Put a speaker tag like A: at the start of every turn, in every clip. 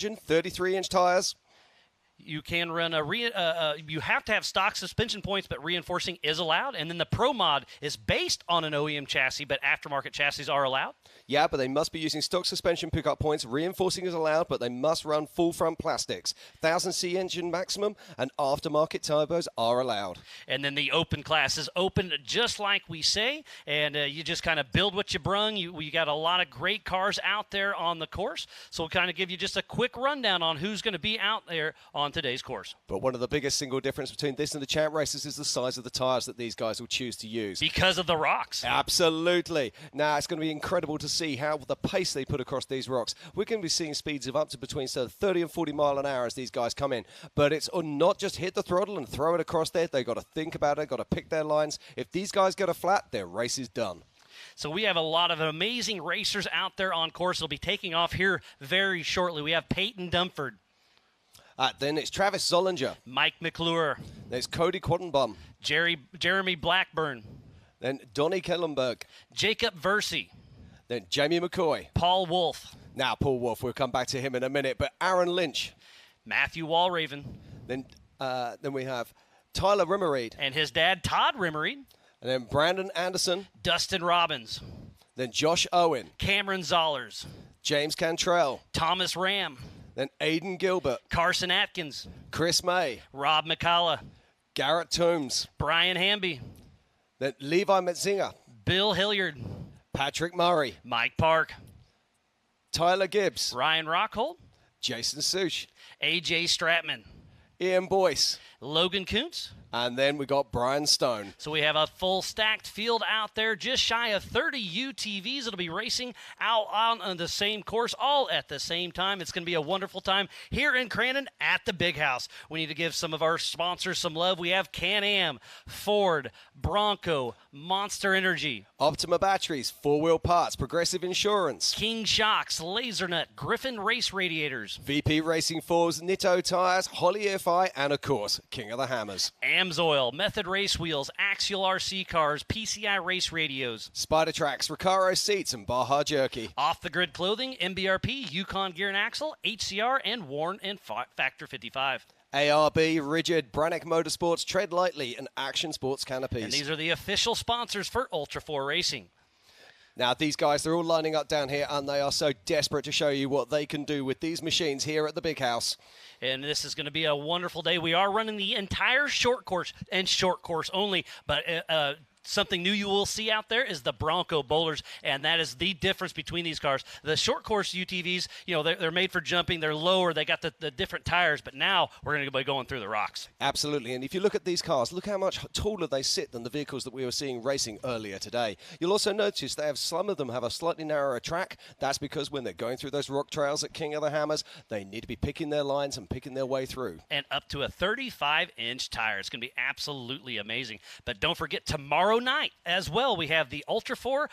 A: 33-inch tires.
B: You can run you have to have stock suspension points, but reinforcing is allowed. And then the Pro Mod is based on an OEM chassis, but aftermarket chassis are allowed.
A: Yeah, but they must be using stock suspension pickup points. Reinforcing is allowed, but they must run full front plastics. 1000C engine maximum and aftermarket turbos are allowed.
B: And then the open class is open just like we say, and you just kind of build what you brung. We got a lot of great cars out there on the course, so we'll kind of give you just a quick rundown on who's going to be out there on today's course.
A: But one of the biggest single difference between this and the champ races is the size of the tires that these guys will choose to use.
B: Because of the rocks.
A: Absolutely. Now, it's going to be incredible to see how the pace they put across these rocks. We're going to be seeing speeds of up to between 30 and 40 mile an hour as these guys come in. But it's not just hit the throttle and throw it across there. They've got to think about it, got to pick their lines. If these guys get a flat, their race is done.
B: So we have a lot of amazing racers out there on course. They'll be taking off here very shortly. We have Peyton Dumford.
A: Then it's Travis Zollinger.
B: Mike McClure.
A: There's Cody Quattenbaum.
B: Jeremy Blackburn.
A: Then Donnie Kellenberg.
B: Jacob Versey.
A: Then Jamie McCoy.
B: Paul Wolf.
A: Now, Paul Wolf, we'll come back to him in a minute. But Aaron Lynch.
B: Matthew Walraven.
A: Then we have Tyler Rimmereed.
B: And his dad, Todd Rimmereed.
A: And then Brandon Anderson.
B: Dustin Robbins.
A: Then Josh Owen.
B: Cameron Zollers.
A: James Cantrell.
B: Thomas Ram.
A: Then Aiden Gilbert.
B: Carson Atkins.
A: Chris May.
B: Rob McCullough.
A: Garrett Toombs.
B: Brian Hamby.
A: Then Levi Metzinger.
B: Bill Hilliard.
A: Patrick Murray.
B: Mike Park.
A: Tyler Gibbs.
B: Ryan Rockhold.
A: Jason Sush.
B: AJ Stratman.
A: Ian Boyce.
B: Logan Kuntz.
A: And then we got Brian Stone.
B: So we have a full stacked field out there, just shy of 30 UTVs. It'll be racing out on the same course, all at the same time. It's going to be a wonderful time here in Crandon at the Big House. We need to give some of our sponsors some love. We have Can-Am, Ford, Bronco, Monster Energy,
A: Optima Batteries, 4-Wheel Parts, Progressive Insurance,
B: King Shocks, Lasernut, Griffin Race Radiators,
A: VP Racing Force, Nitto Tires, Holly EFI, and of course, King of the Hammers.
B: Amsoil, Method Race Wheels, Axial RC Cars, PCI Race Radios,
A: Spider Tracks, Recaro Seats, and Baja Jerky.
B: Off the Grid Clothing, MBRP, Yukon Gear and Axle, HCR, and Warren and Factor 55.
A: ARB, Rigid, Brannock Motorsports, Tread Lightly, and Action Sports Canopies.
B: And these are the official sponsors for Ultra 4 Racing.
A: Now, these guys, they're all lining up down here, and they are so desperate to show you what they can do with these machines here at the Big House.
B: And this is going to be a wonderful day. We are running the entire short course and short course only, but something new you will see out there is the Bronco boulders, and that is the difference between these cars. The short course UTVs, you know, they're made for jumping. They're lower. They got the different tires, but now we're going to be going through the rocks.
A: Absolutely, and if you look at these cars, look how much taller they sit than the vehicles that we were seeing racing earlier today. You'll also notice some of them have a slightly narrower track. That's because when they're going through those rock trails at King of the Hammers, they need to be picking their lines and picking their way through.
B: And up to a 35-inch tire. It's going to be absolutely amazing. But don't forget, tomorrow night as well, we have the Ultra 4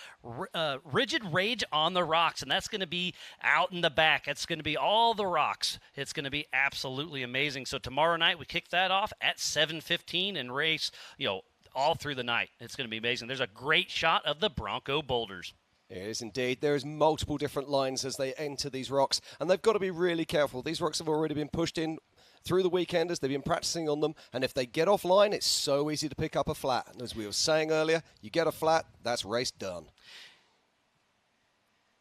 B: Rigid Rage on the Rocks, and that's going to be out in the back. It's going to be all the rocks. It's going to be absolutely amazing. So tomorrow night, we kick that off at 7:15 and race, all through the night. It's going to be amazing. There's a great shot of the Bronco boulders.
A: It is indeed. There is multiple different lines as they enter these rocks, and they've got to be really careful. These rocks have already been pushed in through the weekend as they've been practicing on them, and if they get offline, it's so easy to pick up a flat. And as we were saying earlier, you get a flat, that's race done.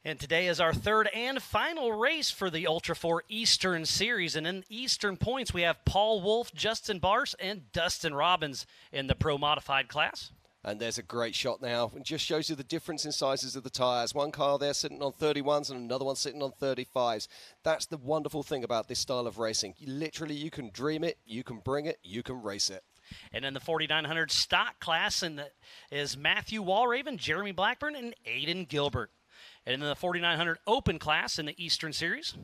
B: And today is our third and final race for the Ultra 4 Eastern Series. And in Eastern points, we have Paul Wolf, Justin Bars, and Dustin Robbins in the Pro Modified class.
A: And there's a great shot now. It just shows you the difference in sizes of the tyres. One car there sitting on 31s and another one sitting on 35s. That's the wonderful thing about this style of racing. You can dream it, you can bring it, you can race it.
B: And in the 4900 stock class is Matthew Walraven, Jeremy Blackburn, and Aiden Gilbert. And in the 4900 open class in the Eastern Series,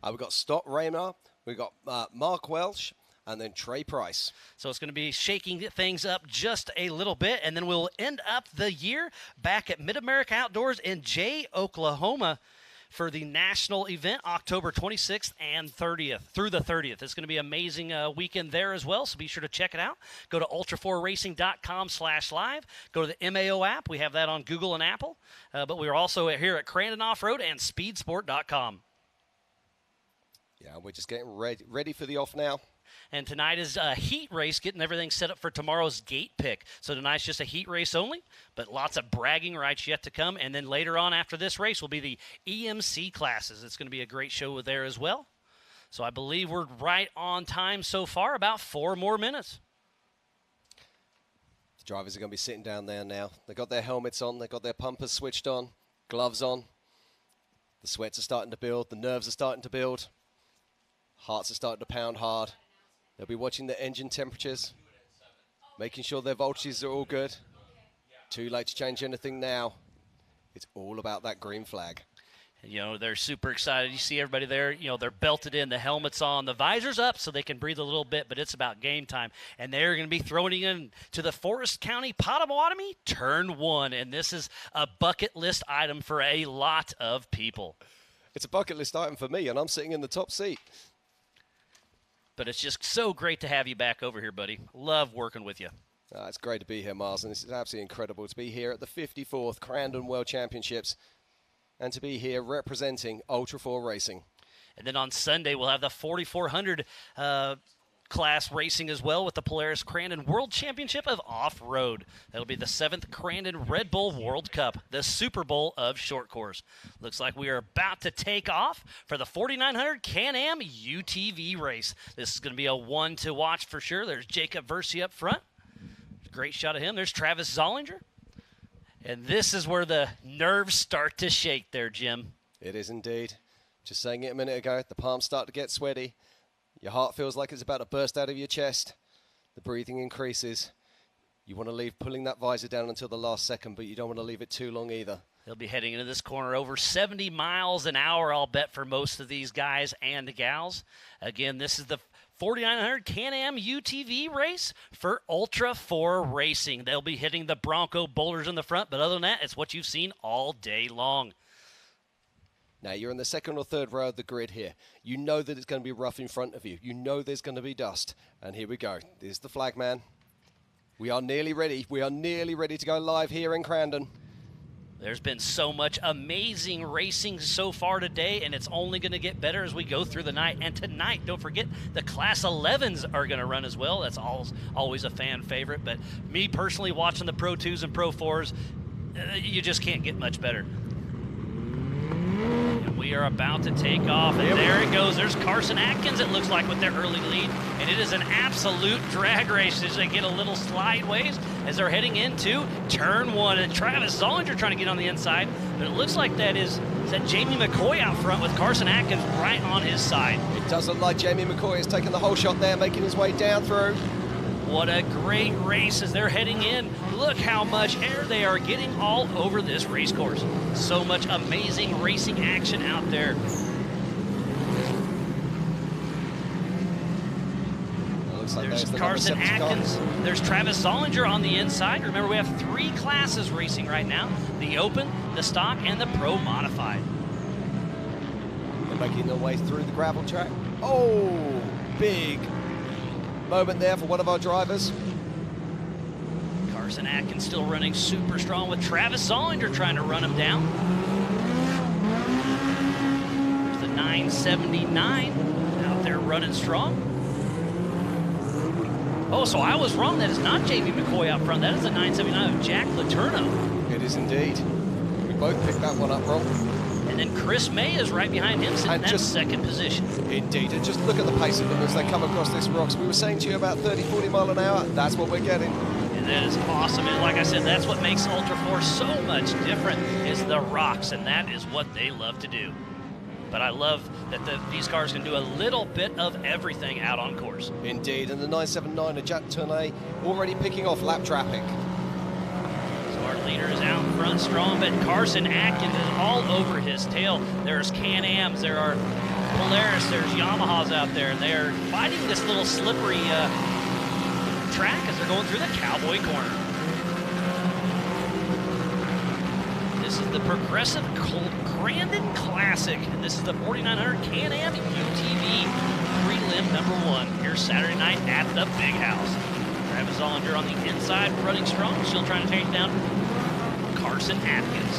A: we've got Stott Raymer, we've got Mark Welsh, and then Trey Price.
B: So it's going to be shaking things up just a little bit, and then we'll end up the year back at Mid-America Outdoors in Jay, Oklahoma for the national event, October 26th and 30th through the 30th. It's going to be an amazing weekend there as well, so be sure to check it out. Go to ultra4racing.com/live. Go to the MAO app. We have that on Google and Apple, but we are also here at Crandon Off-Road and speedsport.com.
A: Yeah, we're just getting ready for the off now.
B: And tonight is a heat race, getting everything set up for tomorrow's gate pick. So tonight's just a heat race only, but lots of bragging rights yet to come. And then later on after this race will be the EMC classes. It's going to be a great show there as well. So I believe we're right on time so far, about 4 more minutes.
A: The drivers are going to be sitting down there now. They've got their helmets on. They've got their pumpers switched on, gloves on. The sweats are starting to build. The nerves are starting to build. Hearts are starting to pound hard. They'll be watching the engine temperatures, making sure their voltages are all good. Too late to change anything now. It's all about that green flag.
B: You know, they're super excited. You see everybody there, you know, they're belted in, the helmet's on, the visor's up so they can breathe a little bit, but it's about game time. And they're going to be throwing in to the Forest County Potawatomi Turn 1. And this is a bucket list item for a lot of people.
A: It's a bucket list item for me, and I'm sitting in the top seat.
B: But it's just so great to have you back over here, buddy. Love working with you.
A: It's great to be here, Miles, and this is absolutely incredible to be here at the 54th Crandon World Championships and to be here representing Ultra 4 Racing.
B: And then on Sunday, we'll have the 4,400 class racing as well with the Polaris Crandon World Championship of Off-Road. That'll be the 7th Crandon Red Bull World Cup, the Super Bowl of short course. Looks like we are about to take off for the 4,900 Can-Am UTV race. This is going to be a one to watch for sure. There's Jacob Versi up front. Great shot of him. There's Travis Zollinger. And this is where the nerves start to shake there, Jim.
A: It is indeed. Just saying it a minute ago, the palms start to get sweaty. Your heart feels like it's about to burst out of your chest. The breathing increases. You want to leave pulling that visor down until the last second, but you don't want to leave it too long either.
B: They'll be heading into this corner over 70 miles an hour, I'll bet, for most of these guys and gals. Again, this is the 4,900 Can-Am UTV race for Ultra 4 Racing. They'll be hitting the Bronco boulders in the front, but other than that, it's what you've seen all day long.
A: Now, you're in the second or third row of the grid here. You know that it's going to be rough in front of you. You know there's going to be dust. And here we go. There's the flag man. We are nearly ready. We are nearly ready to go live here in Crandon.
B: There's been so much amazing racing so far today, and it's only going to get better as we go through the night. And tonight, don't forget, the Class 11s are going to run as well. That's always a fan favorite. But me personally, watching the Pro 2s and Pro 4s, you just can't get much better. And we are about to take off, and there it goes. There's Carson Atkins, it looks like, with their early lead. And it is an absolute drag race as they get a little slideways as they're heading into Turn 1. And Travis Zollinger trying to get on the inside, but it looks like that is that Jamie McCoy out front with Carson Atkins right on his side.
A: It does look like Jamie McCoy has taken the whole shot there, making his way down through.
B: What a great race as they're heading in. Look how much air they are getting all over this race course. So much amazing racing action out there.
A: Looks like
B: there's Carson Atkins. There's Travis Zollinger on the inside. Remember, we have 3 classes racing right now. The Open, the Stock, and the Pro Modified.
A: They're making their way through the gravel track. Oh, big moment there for one of our drivers.
B: Carson Atkins still running super strong with Travis Zollinger trying to run him down. There's the 979 out there running strong. Oh, so I was wrong. That is not Jamie McCoy out front. That is the 979 of Jack Letourneau.
A: It is indeed. We both picked that one up wrong.
B: And then Chris May is right behind him, sitting in that second position.
A: Indeed, and just look at the pace of them as they come across this rocks. We were saying to you about 30, 40 mile an hour. That's what we're getting.
B: And that is awesome. And like I said, that's what makes Ultra 4 so much different is the rocks, and that is what they love to do. But I love that these cars can do a little bit of everything out on course.
A: Indeed, and the 979 of Jack Letourneau already picking off lap traffic.
B: Our leader is out front strong, but Carson Atkins is all over his tail. There's Can-Ams, there are Polaris, there's Yamahas out there, and they're fighting this little slippery track as they're going through the Cowboy Corner. This is the Progressive Crandon Classic, and this is the 4,900 Can-Am UTV prelim #1 here Saturday night at the Big House. Travis Zollinger on the inside, running strong, still trying to take down Carson Atkins.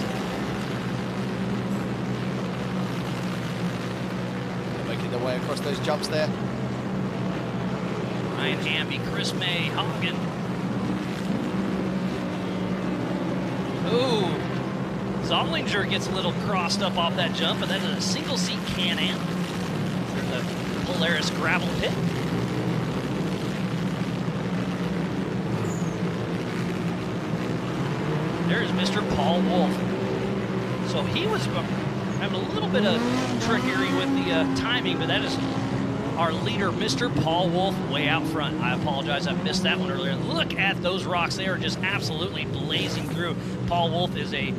A: They're making their their way across those jumps there.
B: Ryan Hamby, Chris May, Hogan. Ooh, Zollinger gets a little crossed up off that jump, but that is a single seat Can-Am. There's the Polaris gravel pit. There's Mr. Paul Wolf. So he was having a little bit of trickery with the timing, but that is our leader, Mr. Paul Wolf, way out front. I apologize, I missed that one earlier. Look at those rocks. They are just absolutely blazing through. Paul Wolf is a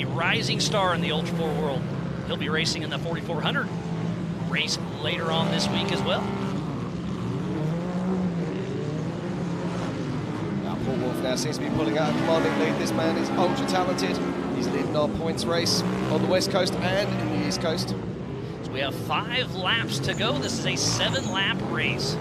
B: rising star in the Ultra 4 world. He'll be racing in the 4400 race later on this week as well.
A: Now Paul Wolf now seems to be pulling out a commanding lead. This man is ultra talented. He's leading our points race on the West Coast and in the East Coast.
B: We have 5 laps to go. This is a 7-lap race.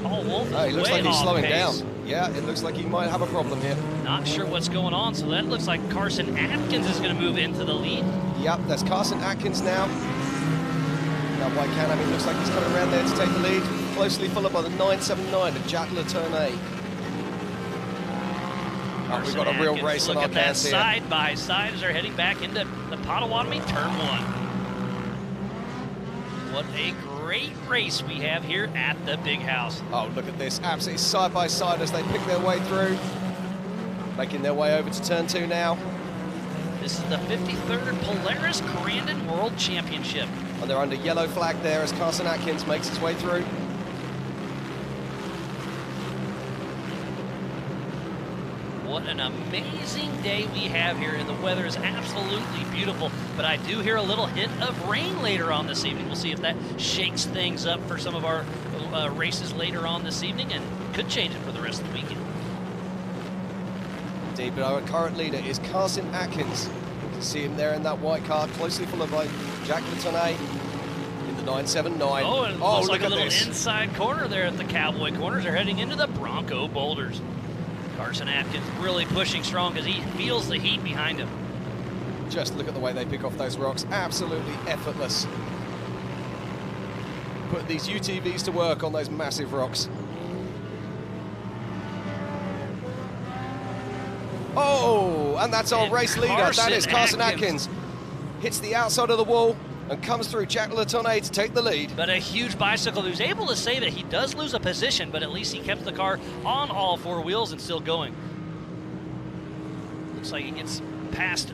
B: Paul Wolf is
A: he looks
B: way
A: like he's
B: off
A: slowing
B: pace.
A: down. Yeah, it looks like he might have a problem here.
B: Not sure what's going on, so that looks like Carson Atkins is going to move into the lead.
A: Yep, that's Carson Atkins now. Now White Can-Am, it looks like he's coming around there to take the lead. Closely followed by the 979 of Jack Letourneau. We've got a real race on our
B: hands here. Look at that side by side as they're heading back into the Potawatomi Turn 1. What a great race we have here at the Big House.
A: Oh, look at this, absolutely side by side as they pick their way through. Making their way over to Turn 2 now.
B: This is the 53rd Polaris Crandon World Championship.
A: And they're under yellow flag there as Carson Atkins makes his way through.
B: What an amazing day we have here, and the weather is absolutely beautiful, but I do hear a little hint of rain later on this evening. We'll see if that shakes things up for some of our races later on this evening, and could change it for the rest of the weekend.
A: Indeed, but our current leader is Carson Atkins. You can see him there in that white car, closely followed by Jack Letourneau in the 979.
B: Oh, and it looks like a little
A: this
B: inside corner there at the Cowboy Corners. They're heading into the Bronco Boulders. Carson Atkins really pushing strong because he feels the heat behind him.
A: Just look at the way they pick off those rocks. Absolutely effortless. Put these UTVs to work on those massive rocks. Oh, and that's our race leader. That is Carson Atkins. Hits the outside of the wall and comes through Jack Letourneau to take the lead.
B: But a huge bicycle who's able to say that he does lose a position, but at least he kept the car on all 4 wheels and still going. Looks like he gets past.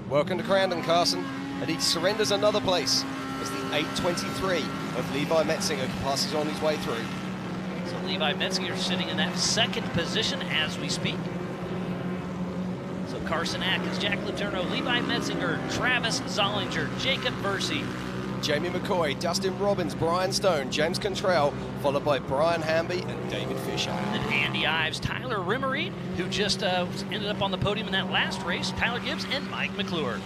A: Welcome to Crandon, Carson. And he surrenders another place as the 823 of Levi Metzinger passes on his way through.
B: So Levi Metzinger sitting in that 2nd position as we speak. Carson Atkins, Jack Letourneau, Levi Metzinger, Travis Zollinger, Jacob Versey,
A: Jamie McCoy, Dustin Robbins, Brian Stone, James Contrell, followed by Brian Hamby and David Fisher.
B: And then Andy Ives, Tyler Rimmery, who just ended up on the podium in that last race, Tyler Gibbs, and Mike McClure.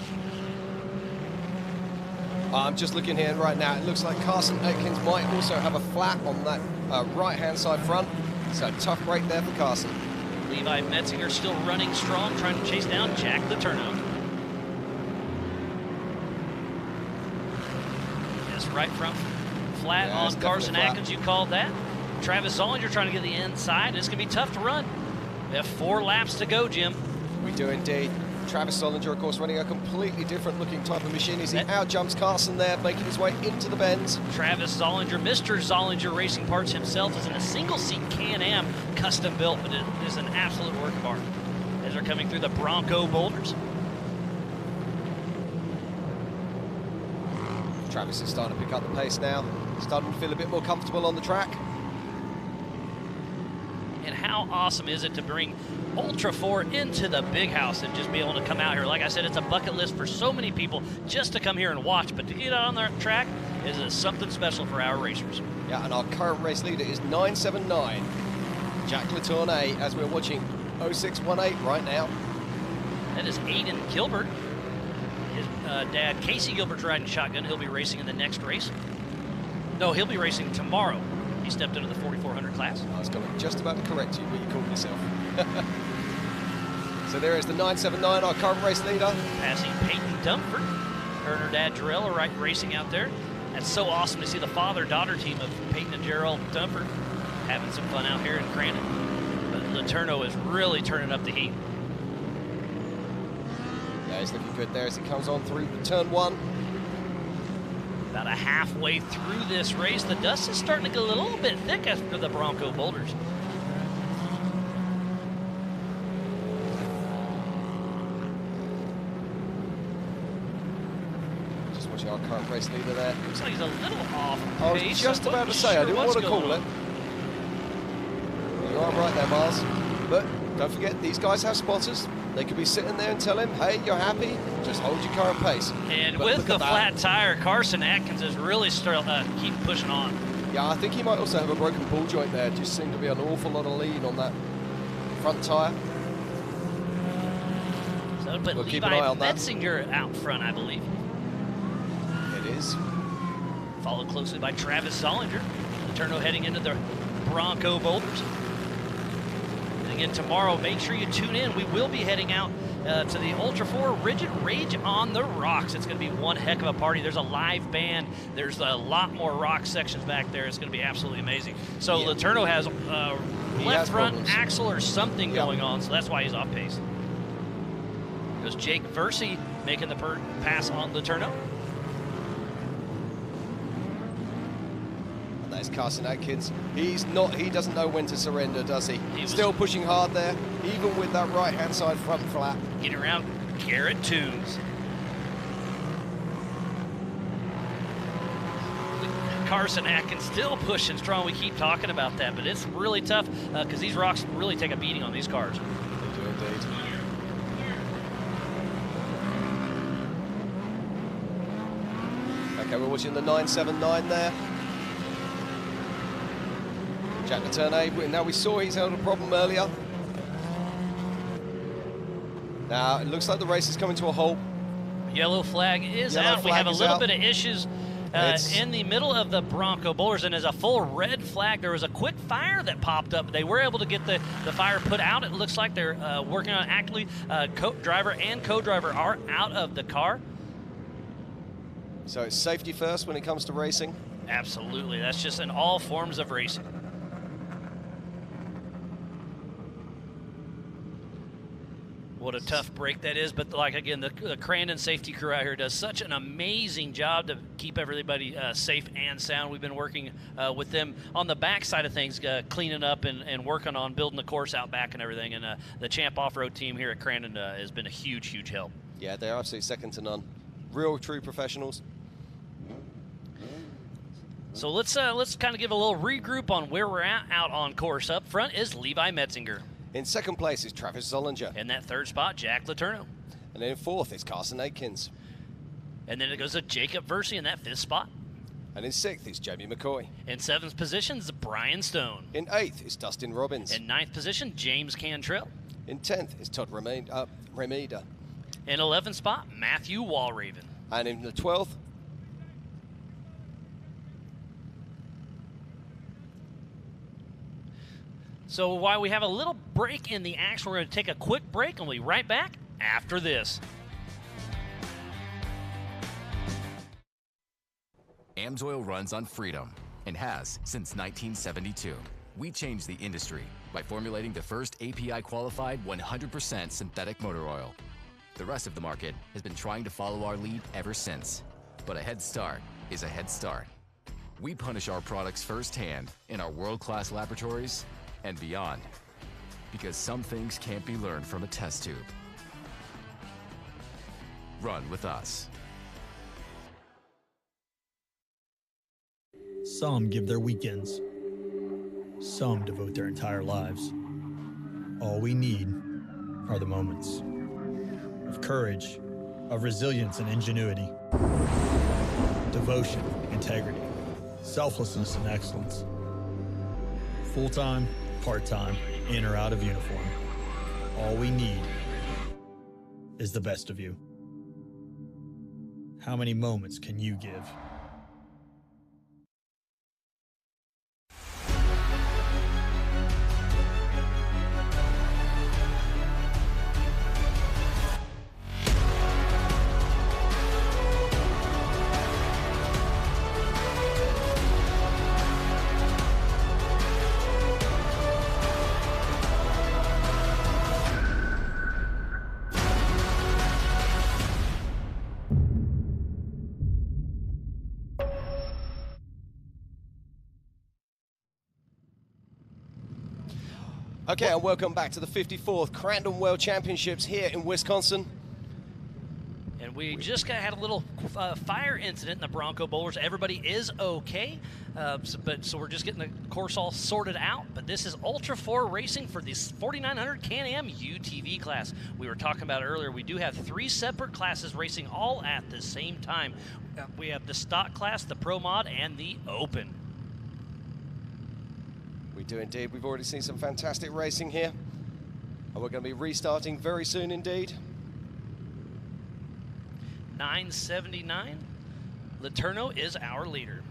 A: I'm just looking here right now. It looks like Carson Atkins might also have a flat on that right-hand side front. So tough break there for Carson.
B: Levi Metzinger still running strong, trying to chase down Jack Letourneau. Yes, right front flat on Carson Atkins, you called that. Travis Zollinger trying to get the inside. It's going to be tough to run. We have 4 laps to go, Jim.
A: We do indeed. Travis Zollinger, of course, running a completely different looking type of machine as he out-jumps Carson there, making his way into the bends.
B: Travis Zollinger, Mr. Zollinger Racing Parts himself, is in a single-seat Can-Am custom built, but it is an absolute work of art as they're coming through the Bronco Boulders.
A: Travis is starting to pick up the pace now, starting to feel a bit more comfortable on the track.
B: And how awesome is it to bring Ultra 4 into the Big House and just be able to come out here. Like I said, it's a bucket list for so many people just to come here and watch, but to get out on the track is something special for our racers.
A: Yeah, and our current race leader is 979, Jack Letourneau, as we're watching 0618 right now.
B: That is Aiden Gilbert. His dad, Casey Gilbert's riding shotgun. He'll be racing in the next race. No, he'll be racing tomorrow. He stepped into the 4400 class.
A: I was going to just about correct you, but you called yourself. So there is the 979, our current race leader.
B: Passing Peyton Dumford. Her and her dad, Jarrell, are racing out there. That's so awesome to see the father-daughter team of Peyton and Jarrell Dumford having some fun out here in Crandon. But Letourneau is really turning up the heat.
A: Yeah, he's looking good there as he comes on through turn 1.
B: About a halfway through this race, the dust is starting to get a little bit thick after the Bronco boulders.
A: Just watching our current race leader there.
B: Looks like he's a little off
A: I was
B: pace.
A: just about to say, I didn't want to call it. You are right there, Miles. But don't forget, these guys have spotters. They could be sitting there and tell him, hey, you're happy, just hold your current pace.
B: And but with the flat tire, Carson Atkins is really keep pushing on.
A: Yeah, I think he might also have a broken ball joint there. Just seemed to be an awful lot of lean on that front tire.
B: So but
A: we'll
B: Levi
A: keep an eye on that.
B: Metzinger out front, I believe.
A: It is.
B: Followed closely by Travis Zollinger. Letourneau heading into the Bronco boulders. Again, tomorrow, make sure you tune in. We will be heading out to the Ultra 4 Rigid Rage on the Rocks. It's going to be one heck of a party. There's a live band. There's a lot more rock sections back there. It's going to be absolutely amazing. So yeah. Letourneau has left front axle or something going on, so that's why he's off pace. Goes Jake Versey making the pass on Letourneau.
A: That's Carson Atkins. He doesn't know when to surrender, does he? Still pushing hard there, even with that right-hand side front flap.
B: Getting around Garrett Toombs. Carson Atkins still pushing strong. We keep talking about that, but it's really tough because these rocks really take a beating on these cars.
A: They do indeed. Okay, we're watching the 979 there. Jack Letourneau, now we saw he's had a problem earlier. Now it looks like the race is coming to a halt.
B: Yellow flag is out. We have a little bit of issues in the middle of the Bronco boulders, and as a full red flag, there was a quick fire that popped up. They were able to get the fire put out. It looks like they're working on it actively. Driver and co-driver are out of the car.
A: So it's safety first when it comes to racing?
B: Absolutely. That's just in all forms of racing. What a tough break that is, but like again, the Crandon safety crew out here does such an amazing job to keep everybody safe and sound. We've been working with them on the back side of things, cleaning up and working on building the course out back and everything. And the Champ Off-Road team here at Crandon has been a huge, huge help. Yeah,
A: they're absolutely second to none. Real, true professionals.
B: So let's kind of give a little regroup on where we're at out on course. Up front is Levi Metzinger.
A: In second place is Travis Zollinger.
B: In that third spot, Jack Letourneau.
A: And then in fourth is Carson Atkins.
B: And then it goes to Jacob Versey in that fifth spot.
A: And in sixth is Jamie McCoy.
B: In seventh position is Brian Stone.
A: In eighth is Dustin Robbins.
B: In ninth position, James Cantrell.
A: In 10th is Todd Remeda.
B: In 11th spot, Matthew Walraven.
A: And in the 12th,
B: so while we have a little break in the action, we're going to take a quick break and we'll be right back after this.
C: AMSOIL runs on freedom and has since 1972. We changed the industry by formulating the first API-qualified 100% synthetic motor oil. The rest of the market has been trying to follow our lead ever since. But a head start is a head start. We punish our products firsthand in our world-class laboratories and beyond, because some things can't be learned from a test tube. Run with us.
D: Some give their weekends. Some devote their entire lives. All we need are the moments of courage, of resilience and ingenuity, devotion, integrity, selflessness and excellence. Full-time, part-time, in or out of uniform. All we need is the best of you. How many moments can you give?
A: Okay, and welcome back to the 54th Crandon World Championships here in Wisconsin.
B: And we just had a little fire incident in the Bronco bowlers. Everybody is okay, so we're just getting the course all sorted out. But this is Ultra 4 racing for this 4900 Can-Am UTV class. We were talking about it earlier. We do have 3 separate classes racing all at the same time. We have the stock class, the Pro Mod, and the Open.
A: We do indeed. We've already seen some fantastic racing here. And we're going to be restarting very soon indeed.
B: 979. Letourneau is our leader.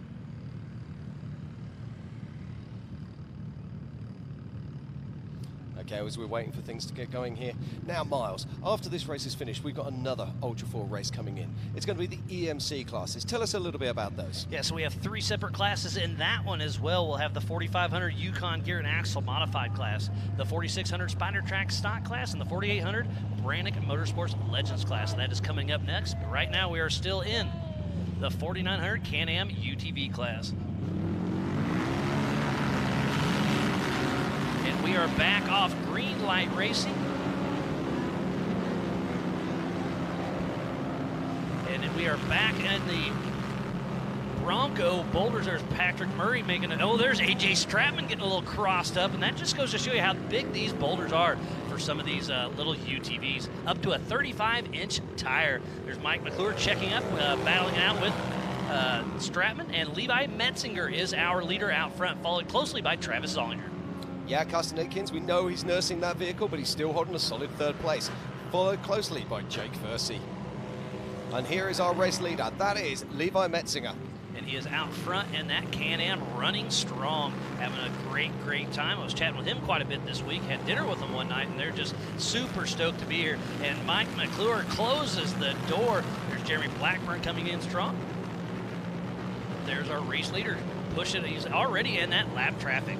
A: Okay, as we're waiting for things to get going here. Now, Miles, after this race is finished, we've got another Ultra 4 race coming in. It's going to be the EMC classes. Tell us a little bit about those.
B: Yeah, so we have 3 separate classes in that one as well. We'll have the 4500 Yukon Gear and Axle Modified class, the 4600 Spider Track Stock class, and the 4800 Brannick Motorsports Legends class. That is coming up next. But right now, we are still in the 4900 Can-Am UTV class. And we are back off green light racing. And then we are back in the Bronco boulders. There's Patrick Murray making it. Oh, there's AJ Stratman getting a little crossed up. And that just goes to show you how big these boulders are for some of these little UTVs. Up to a 35-inch tire. There's Mike McClure checking up, battling it out with Stratman. And Levi Metzinger is our leader out front, followed closely by Travis Zollinger.
A: Yeah, Carsten Aikens, we know he's nursing that vehicle, but he's still holding a solid 3rd place, followed closely by Jake Versey. And here is our race leader. That is Levi Metzinger.
B: And he is out front in that Can-Am running strong, having a great time. I was chatting with him quite a bit this week, had dinner with him one night, and they're just super stoked to be here. And Mike McClure closes the door. There's Jeremy Blackburn coming in strong. There's our race leader pushing. He's already in that lap traffic.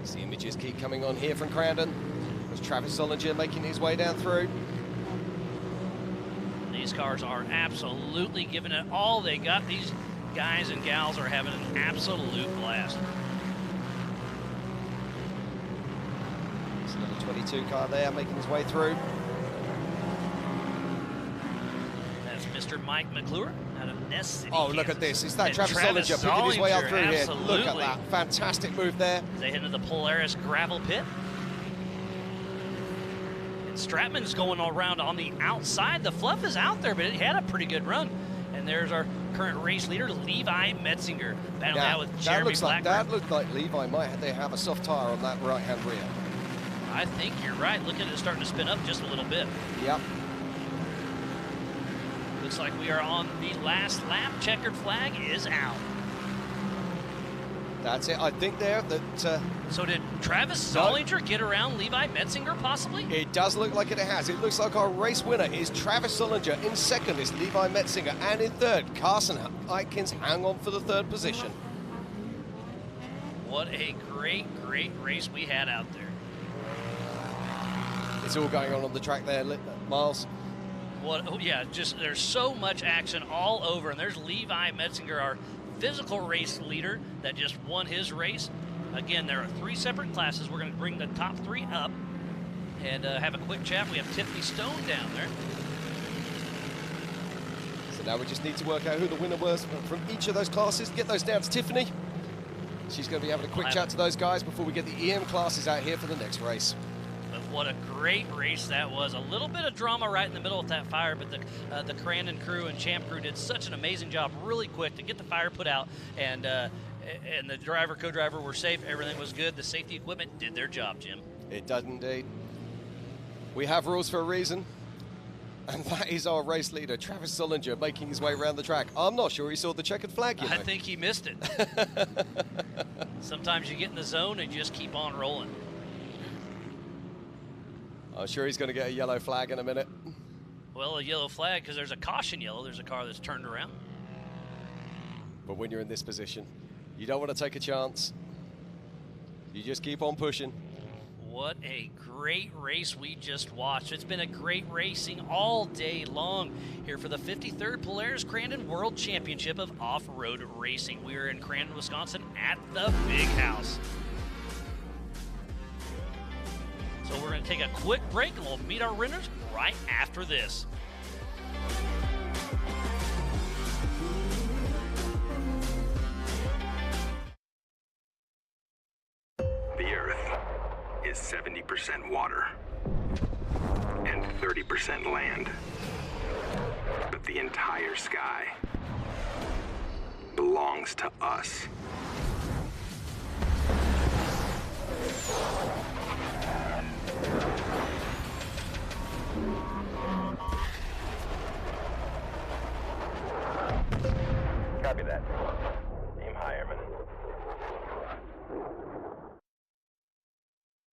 A: The images keep coming on here from Crandon. There's Travis Zollinger making his way down through.
B: These cars are absolutely giving it all they got. These guys and gals are having an absolute blast.
A: There's another 22 car there making his way through.
B: That's Mr. Mike McClure out of Ness City,
A: Oh, look
B: Kansas.
A: at this. It's that
B: And
A: Travis Zollinger picking his way up through here.
B: absolutely.
A: Look at that. Fantastic move there.
B: They head into the Polaris gravel pit. And Stratman's going around on the outside. The fluff is out there, but it had a pretty good run. And there's our current race leader, Levi Metzinger, battling out with Jeremy Blackburn.
A: That looked like Levi might have a soft tire on that right-hand rear.
B: I think you're right. Look at it starting to spin up just a little bit.
A: Yep.
B: Looks like we are on the last lap. Checkered flag is out.
A: That's it. I think there that...
B: So did Travis Zollinger get around Levi Metzinger possibly?
A: It does look like it has. It looks like our race winner is Travis Zollinger. In 2nd is Levi Metzinger. And in 3rd, Carson Aikens hang on for the 3rd position.
B: What a great race we had out there.
A: It's all going on the track there, Miles.
B: Oh yeah, just there's so much action all over, and there's Levi Metzinger, our physical race leader that just won his race. Again, there are 3 separate classes. We're going to bring the top 3 up and have a quick chat. We have Tiffany Stone down there.
A: So now we just need to work out who the winner was from each of those classes. Get those down to Tiffany. She's going to be having a quick chat to those guys before we get the EM classes out here for the next race.
B: But what a great race that was. A little bit of drama right in the middle of that fire, but the Crandon crew and Champ crew did such an amazing job really quick to get the fire put out, and the driver, co-driver were safe. Everything was good. The safety equipment did their job, Jim.
A: It does indeed. We have rules for a reason, and that is our race leader, Travis Zollinger, making his way around the track. I'm not sure he saw the checkered flag, you know.
B: I think he missed it. Sometimes you get in the zone and just keep on rolling.
A: I'm sure he's going to get a yellow flag in a minute.
B: Well, a yellow flag because there's a caution yellow. There's a car that's turned around.
A: But when you're in this position, you don't want to take a chance. You just keep on pushing.
B: What a great race we just watched. It's been a great racing all day long here for the 53rd Polaris Crandon World Championship of Off-Road Racing. We are in Crandon, Wisconsin at the big house. So we're going to take a quick break and we'll meet our renters right after this.
E: The Earth is 70% water and 30% land. But the entire sky belongs to us. Copy that. Aim high, Airman.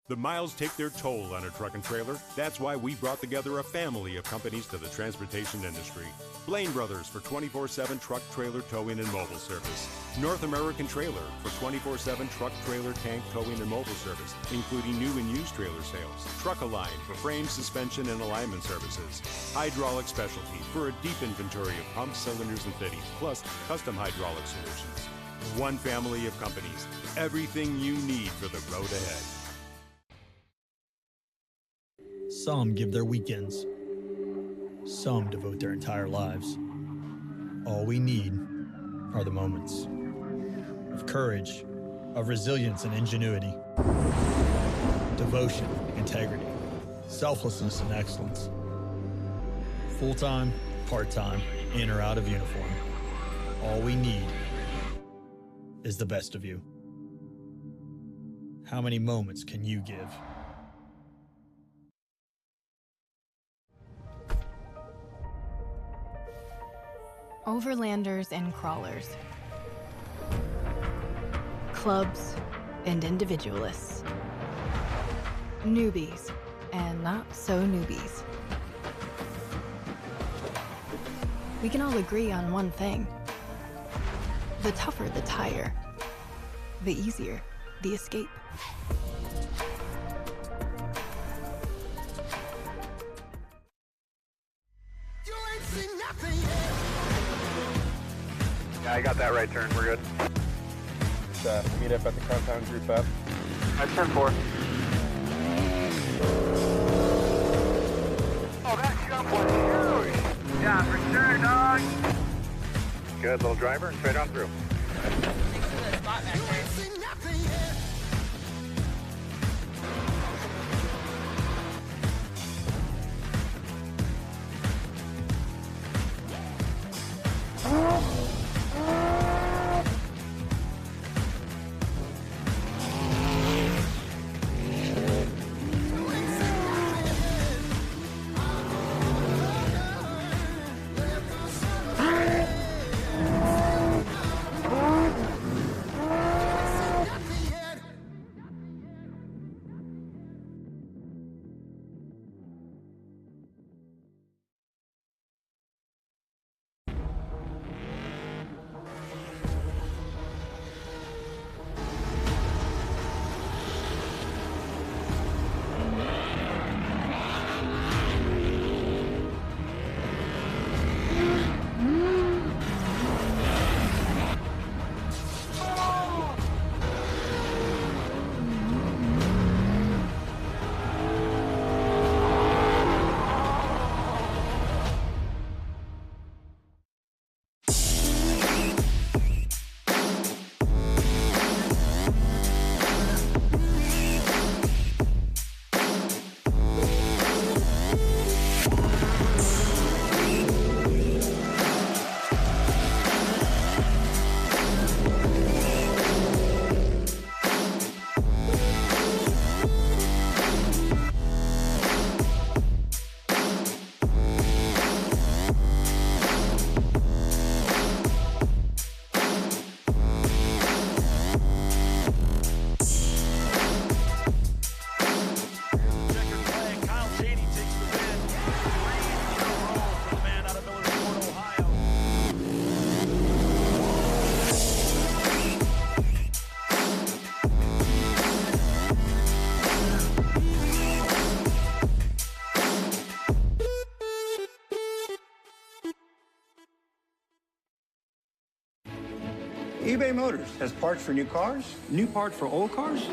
F: The miles take their toll on a truck and trailer. That's why we brought together a family of companies to the transportation industry. Blaine Brothers for 24/7 truck, trailer, towing, and mobile service. North American Trailer for 24/7 truck, trailer, tank, towing, and mobile service, including new and used trailer sales. Truck-Align for frame, suspension, and alignment services. Hydraulic Specialty for a deep inventory of pumps, cylinders, and fittings, plus custom hydraulic solutions. One family of companies. Everything you need for the road ahead.
D: Some give their weekends. Some devote their entire lives. All we need are the moments of courage, of resilience and ingenuity, devotion, integrity, selflessness and excellence. Full-time, part-time, in or out of uniform. All we need is the best of you. How many moments can you give?
G: Overlanders and crawlers, clubs and individualists, newbies and not so newbies. We can all agree on one thing. The tougher the tire, the easier the escape.
E: Yeah, I got that right turn. We're good.
H: Meet up at the compound group up.
E: That's turn 4. Oh, that jump was huge! Yeah, for sure, dog! Good, little driver, straight on through.
I: eBay Motors has parts for new cars, new parts for old cars,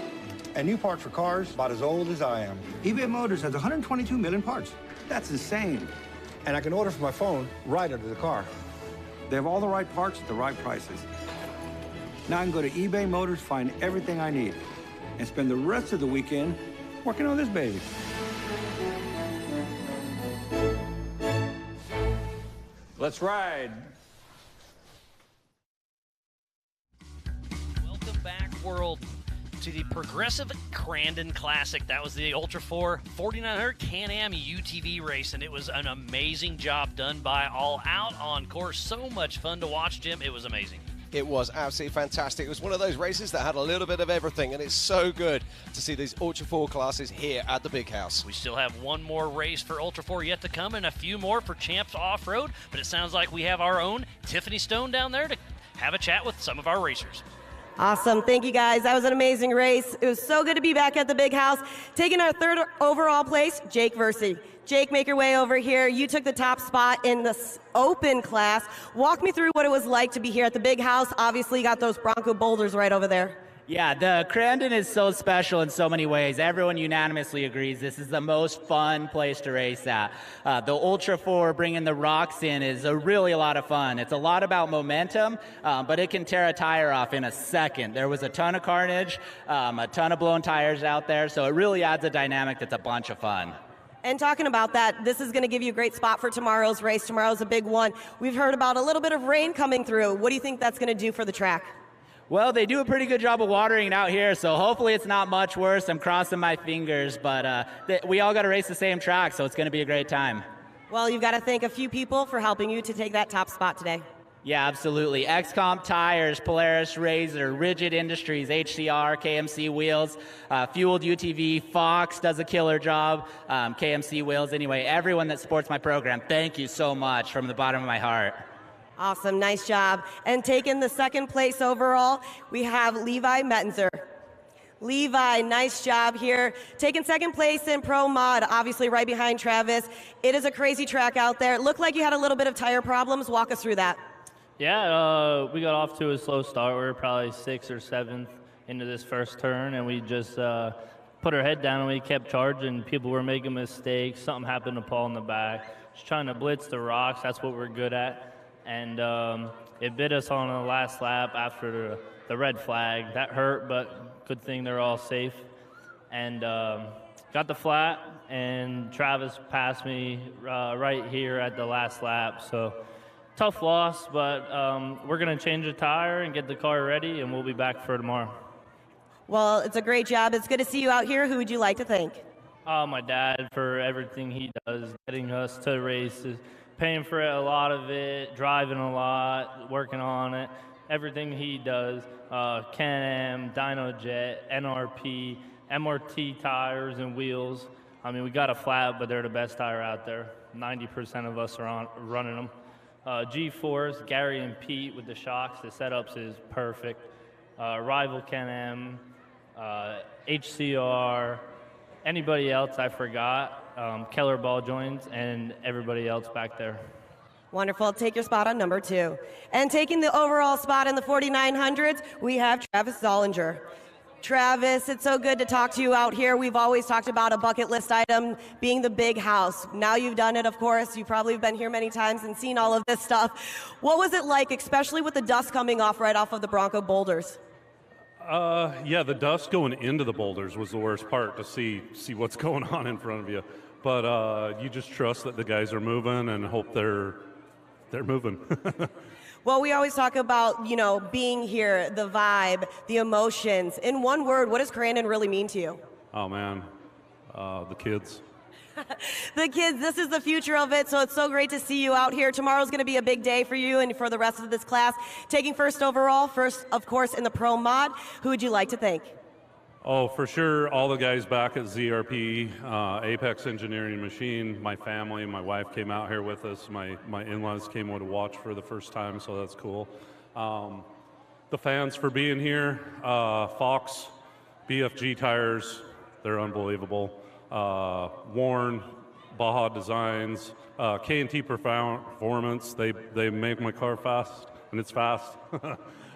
I: and new parts for cars about as old as I am. eBay Motors has 122 million parts. That's insane. And I can order from my phone right under the car. They have all the right parts at the right prices. Now I can go to eBay Motors, find everything I need, and spend the rest of the weekend working on this baby. Let's ride.
B: Welcome back, world, to the Progressive Crandon Classic. That was the Ultra 4 4900 Can-Am UTV race, and it was an amazing job done by All Out on course. So much fun to watch, Jim. It was amazing.
A: It was absolutely fantastic. It was one of those races that had a little bit of everything, and it's so good to see these Ultra 4 classes here at the Big House.
B: We still have one more race for Ultra 4 yet to come and a few more for Champs Off-Road, but it sounds like we have our own Tiffany Stone down there to have a chat with some of our racers.
J: Awesome. Thank you, guys. That was an amazing race. It was so good to be back at the Big House. Taking our third overall place, Jake Versey. Jake, make your way over here. You took the top spot in the open class. Walk me through what it was like to be here at the Big House. Obviously, you got those Bronco boulders right over there.
K: Yeah, the Crandon is so special in so many ways. Everyone unanimously agrees this is the most fun place to race at. The Ultra 4 bringing the rocks in is really a lot of fun. It's a lot about momentum, but it can tear a tire off in a second. There was a ton of carnage, a ton of blown tires out there, so it really adds a dynamic that's a bunch of fun.
J: And talking about that, this is going to give you a great spot for tomorrow's race. Tomorrow's a big one. We've heard about a little bit of rain coming through. What do you think that's going to do for the track?
K: Well, they do a pretty good job of watering it out here, so hopefully it's not much worse. I'm crossing my fingers, but we all got to race the same track, so it's going to be a great time.
J: Well, you've got to thank a few people for helping you to take that top spot today.
K: Yeah, absolutely. XComp Tires, Polaris Razor, Rigid Industries, HCR, KMC Wheels, Fueled UTV, Fox does a killer job, KMC Wheels. Anyway, everyone that supports my program, thank you so much from the bottom of my heart.
J: Awesome, nice job. And taking the second place overall, we have Levi Mettenzer. Levi, nice job here. Taking second place in Pro Mod, obviously right behind Travis. It is a crazy track out there. It looked like you had a little bit of tire problems. Walk us through that.
L: Yeah, we got off to a slow start. We were probably 6th or 7th into this first turn, and we just put our head down and we kept charging. People were making mistakes. Something happened to Paul in the back. Just trying to blitz the rocks. That's what we're good at. And it bit us on the last lap after the red flag. That hurt, but good thing they're all safe. And got the flat, and Travis passed me right here at the last lap. So tough loss, but we're going to change the tire and get the car ready, and we'll be back for tomorrow.
J: Well, it's a great job. It's good to see you out here. Who would you like to thank?
L: My dad for everything he does, getting us to races. Paying for a lot of it, driving a lot, working on it, everything he does, Can-Am, DynoJet, NRP, MRT tires and wheels. I mean, we got a flat, but they're the best tire out there. 90% of us are running them. G-Force, Gary and Pete with the shocks, the setups is perfect. Rival Can-Am, HCR, anybody else I forgot. Keller Ball Joints, and everybody else back there.
J: Wonderful. Take your spot on number 2. And taking the overall spot in the 4900s, we have Travis Zollinger. Travis, it's so good to talk to you out here. We've always talked about a bucket list item being the Big House. Now you've done it, of course. You've probably been here many times and seen all of this stuff. What was it like, especially with the dust coming off right off of the Bronco boulders?
M: Yeah, the dust going into the boulders was the worst part, to see what's going on in front of you. But you just trust that the guys are moving and hope they're moving.
J: Well, we always talk about, being here, the vibe, the emotions. In one word, what does Crandon really mean to you?
M: Oh, man, the kids.
J: The kids, this is the future of it, so it's so great to see you out here. Tomorrow's going to be a big day for you and for the rest of this class. Taking first overall, first, of course, in the Pro Mod. Who would you like to thank?
M: Oh, for sure, all the guys back at ZRP, Apex Engineering Machine, my family, my wife came out here with us. My in-laws came to watch for the first time, so that's cool. The fans for being here, Fox, BFG tires, they're unbelievable. Warren, Baja Designs, K&T Performance, they make my car fast, and it's fast.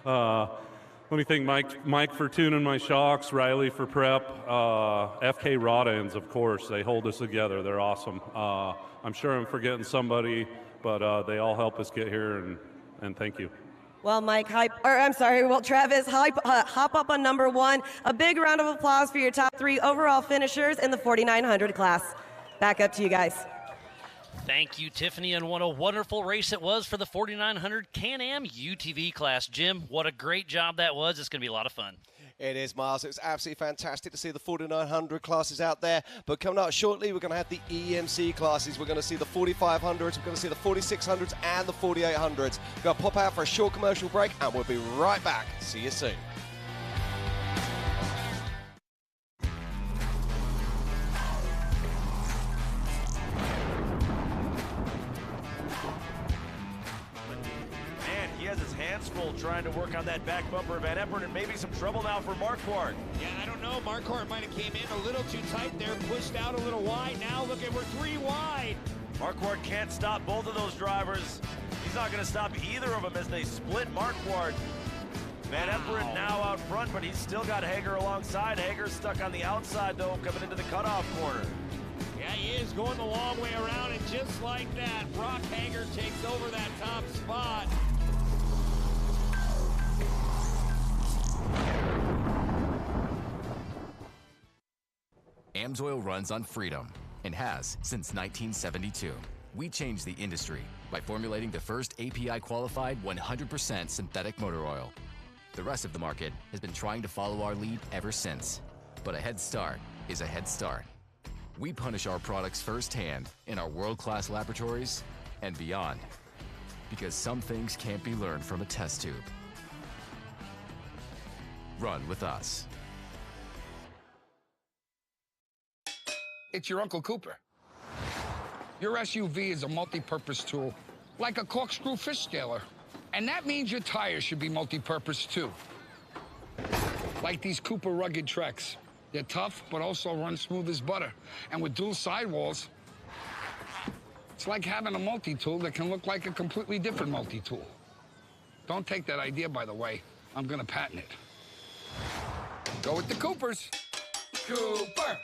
M: Let me think, Mike for tuning my shocks, Riley for prep, FK rod ends, of course. They hold us together. They're awesome. I'm sure I'm forgetting somebody, but they all help us get here, and thank you.
J: Well, Mike, Travis, hop up on number 1. A big round of applause for your top 3 overall finishers in the 4900 class. Back up to you guys.
B: Thank you, Tiffany, and what a wonderful race it was for the 4900 Can-Am UTV class. Jim, what a great job that was. It's going to be a lot of fun.
A: It is, Miles. It's absolutely fantastic to see the 4900 classes out there. But coming up shortly, we're going to have the EMC classes. We're going to see the 4500s, we're going to see the 4600s and the 4800s. We're going to pop out for a short commercial break, and we'll be right back. See you soon.
N: Full trying to work on that back bumper of Van Eperen, and maybe some trouble now for Marquardt.
O: Yeah, I don't know. Marquardt might have came in a little too tight there, pushed out a little wide. Now look at, we're 3 wide.
N: Marquardt can't stop both of those drivers. He's not going to stop either of them as they split Marquardt. Van Eperen now out front, but he's still got Hager alongside. Hager's stuck on the outside, though, coming into the cutoff corner.
O: Yeah, he is going the long way around, and just like that, Brock Hager takes over that top spot.
C: AMSOIL runs on freedom and has since 1972. We changed the industry by formulating the first API-qualified 100% synthetic motor oil. The rest of the market has been trying to follow our lead ever since. But a head start is a head start. We punish our products firsthand in our world-class laboratories and beyond. Because some things can't be learned from a test tube. Run with us.
P: It's your Uncle Cooper. Your SUV is a multi-purpose tool, like a corkscrew fish scaler. And that means your tires should be multi-purpose too. Like these Cooper rugged Treks. They're tough, but also run smooth as butter. And with dual sidewalls, it's like having a multi-tool that can look like a completely different multi-tool. Don't take that idea, by the way. I'm gonna patent it. Go with the Coopers. Cooper.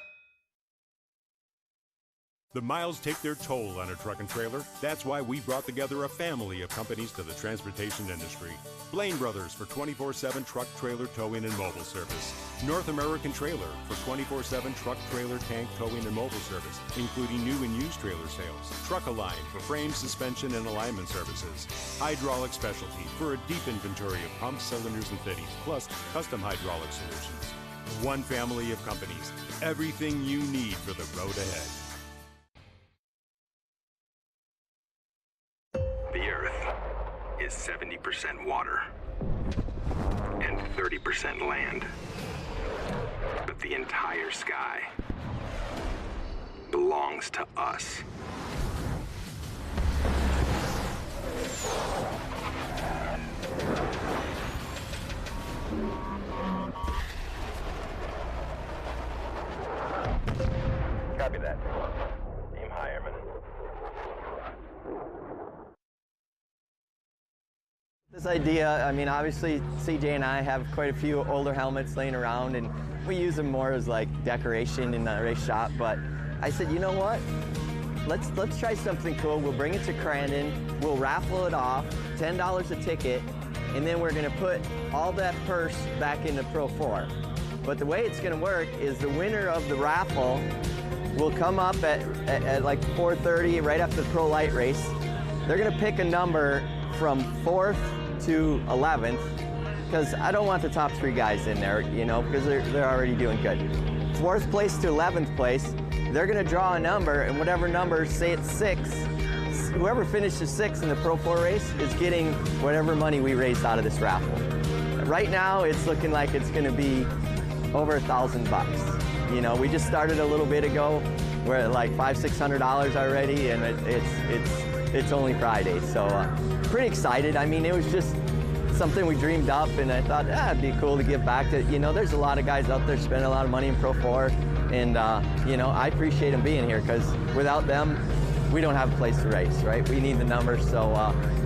F: The miles take their toll on a truck and trailer. That's why we brought together a family of companies to the transportation industry. Blaine Brothers for 24/7 truck, trailer, towing, and mobile service. North American Trailer for 24/7 truck, trailer, tank, towing, and mobile service, including new and used trailer sales. Truck-Align for frame, suspension, and alignment services. Hydraulic Specialty for a deep inventory of pumps, cylinders, and fittings, plus custom hydraulic solutions. One family of companies. Everything you need for the road ahead.
Q: The Earth is 70% water and 30% land. But the entire sky belongs to us.
N: Copy that. Aim high, Airman.
R: This idea, I mean, obviously CJ and I have quite a few older helmets laying around, and we use them more as like decoration in the race shop, but I said, you know what? Let's try something cool. We'll bring it to Crandon, we'll raffle it off, $10 a ticket, and then we're gonna put all that purse back into Pro 4. But the way it's gonna work is the winner of the raffle will come up at like 4:30, right after the Pro Light race. They're gonna pick a number from 4th to 11th, because I don't want the top 3 guys in there, you know, because they're already doing good. 4th place to 11th place, they're gonna draw a number, and whatever number, say it's 6, whoever finishes 6th in the Pro 4 race is getting whatever money we raised out of this raffle. Right now, it's looking like it's gonna be over $1,000. You know, we just started a little bit ago. We're at like $500–600 already, and it's only Friday, so pretty excited. I mean, it was just something we dreamed up, and I thought, it'd be cool to give back to, you know, there's a lot of guys out there spending a lot of money in Pro 4, and, you know, I appreciate them being here, because without them, we don't have a place to race, right? We need the numbers, so,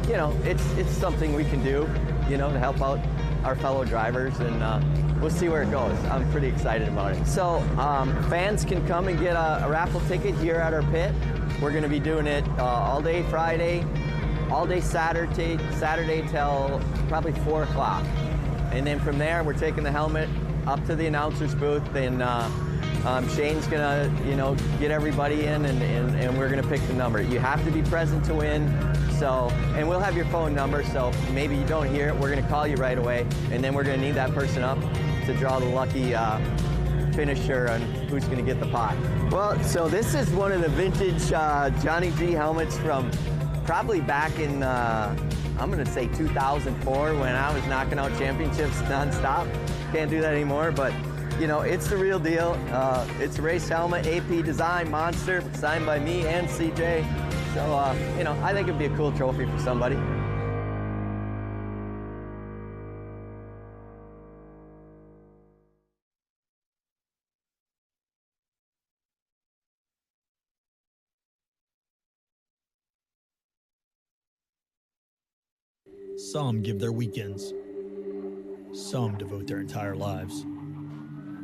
R: you know, it's something we can do. you know, to help out our fellow drivers, and we'll see where it goes. I'm pretty excited about it. So fans can come and get a raffle ticket here at our pit. We're going to be doing it all day Friday, all day Saturday till probably 4 o'clock. And then from there, we're taking the helmet up to the announcer's booth, and Shane's gonna, you know, get everybody in, and we're gonna pick the number. You have to be present to win. So, and we'll have your phone number, so maybe you don't hear it, we're gonna call you right away, and then we're gonna need that person up to draw the lucky finisher on who's gonna get the pot. Well, so this is one of the vintage Johnny G helmets from probably back in, I'm gonna say 2004, when I was knocking out championships nonstop. Can't do that anymore, but you know, it's the real deal. It's a race helmet, AP design, monster, signed by me and CJ. So, you know, I think it'd be a cool trophy for somebody.
D: Some give their weekends. Some devote their entire lives.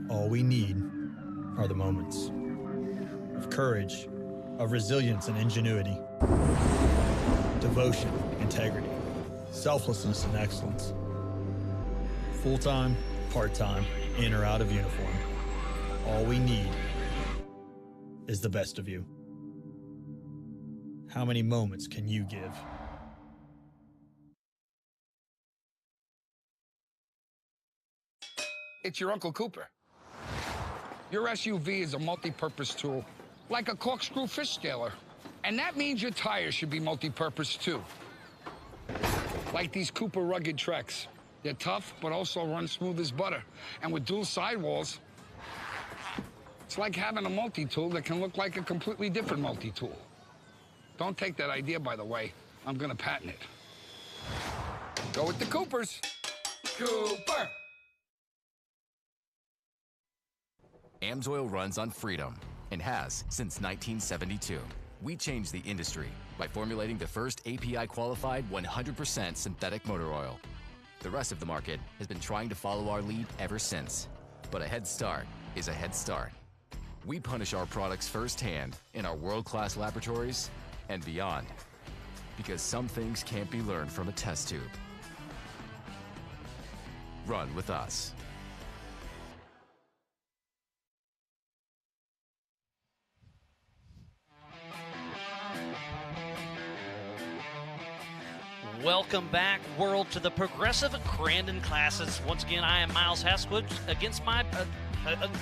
D: All we need are the moments of courage, of resilience and ingenuity, devotion, integrity, selflessness and excellence. Full-time, part-time, in or out of uniform. All we need is the best of you. How many moments can you give?
P: It's your Uncle Cooper. Your SUV is a multi-purpose tool, like a corkscrew fish scaler. And that means your tires should be multi-purpose too. Like these Cooper rugged Treks. They're tough, but also run smooth as butter. And with dual sidewalls, it's like having a multi-tool that can look like a completely different multi-tool. Don't take that idea, by the way. I'm gonna patent it. Go with the Coopers. Cooper!
C: AMSOIL runs on freedom and has since 1972. We changed the industry by formulating the first API-qualified 100% synthetic motor oil. The rest of the market has been trying to follow our lead ever since. But a head start is a head start. We punish our products firsthand in our world-class laboratories and beyond. Because some things can't be learned from a test tube. Run with us.
B: Welcome back, world, to the Progressive Crandon classes. Once again, I am Miles Haskwood. Against my,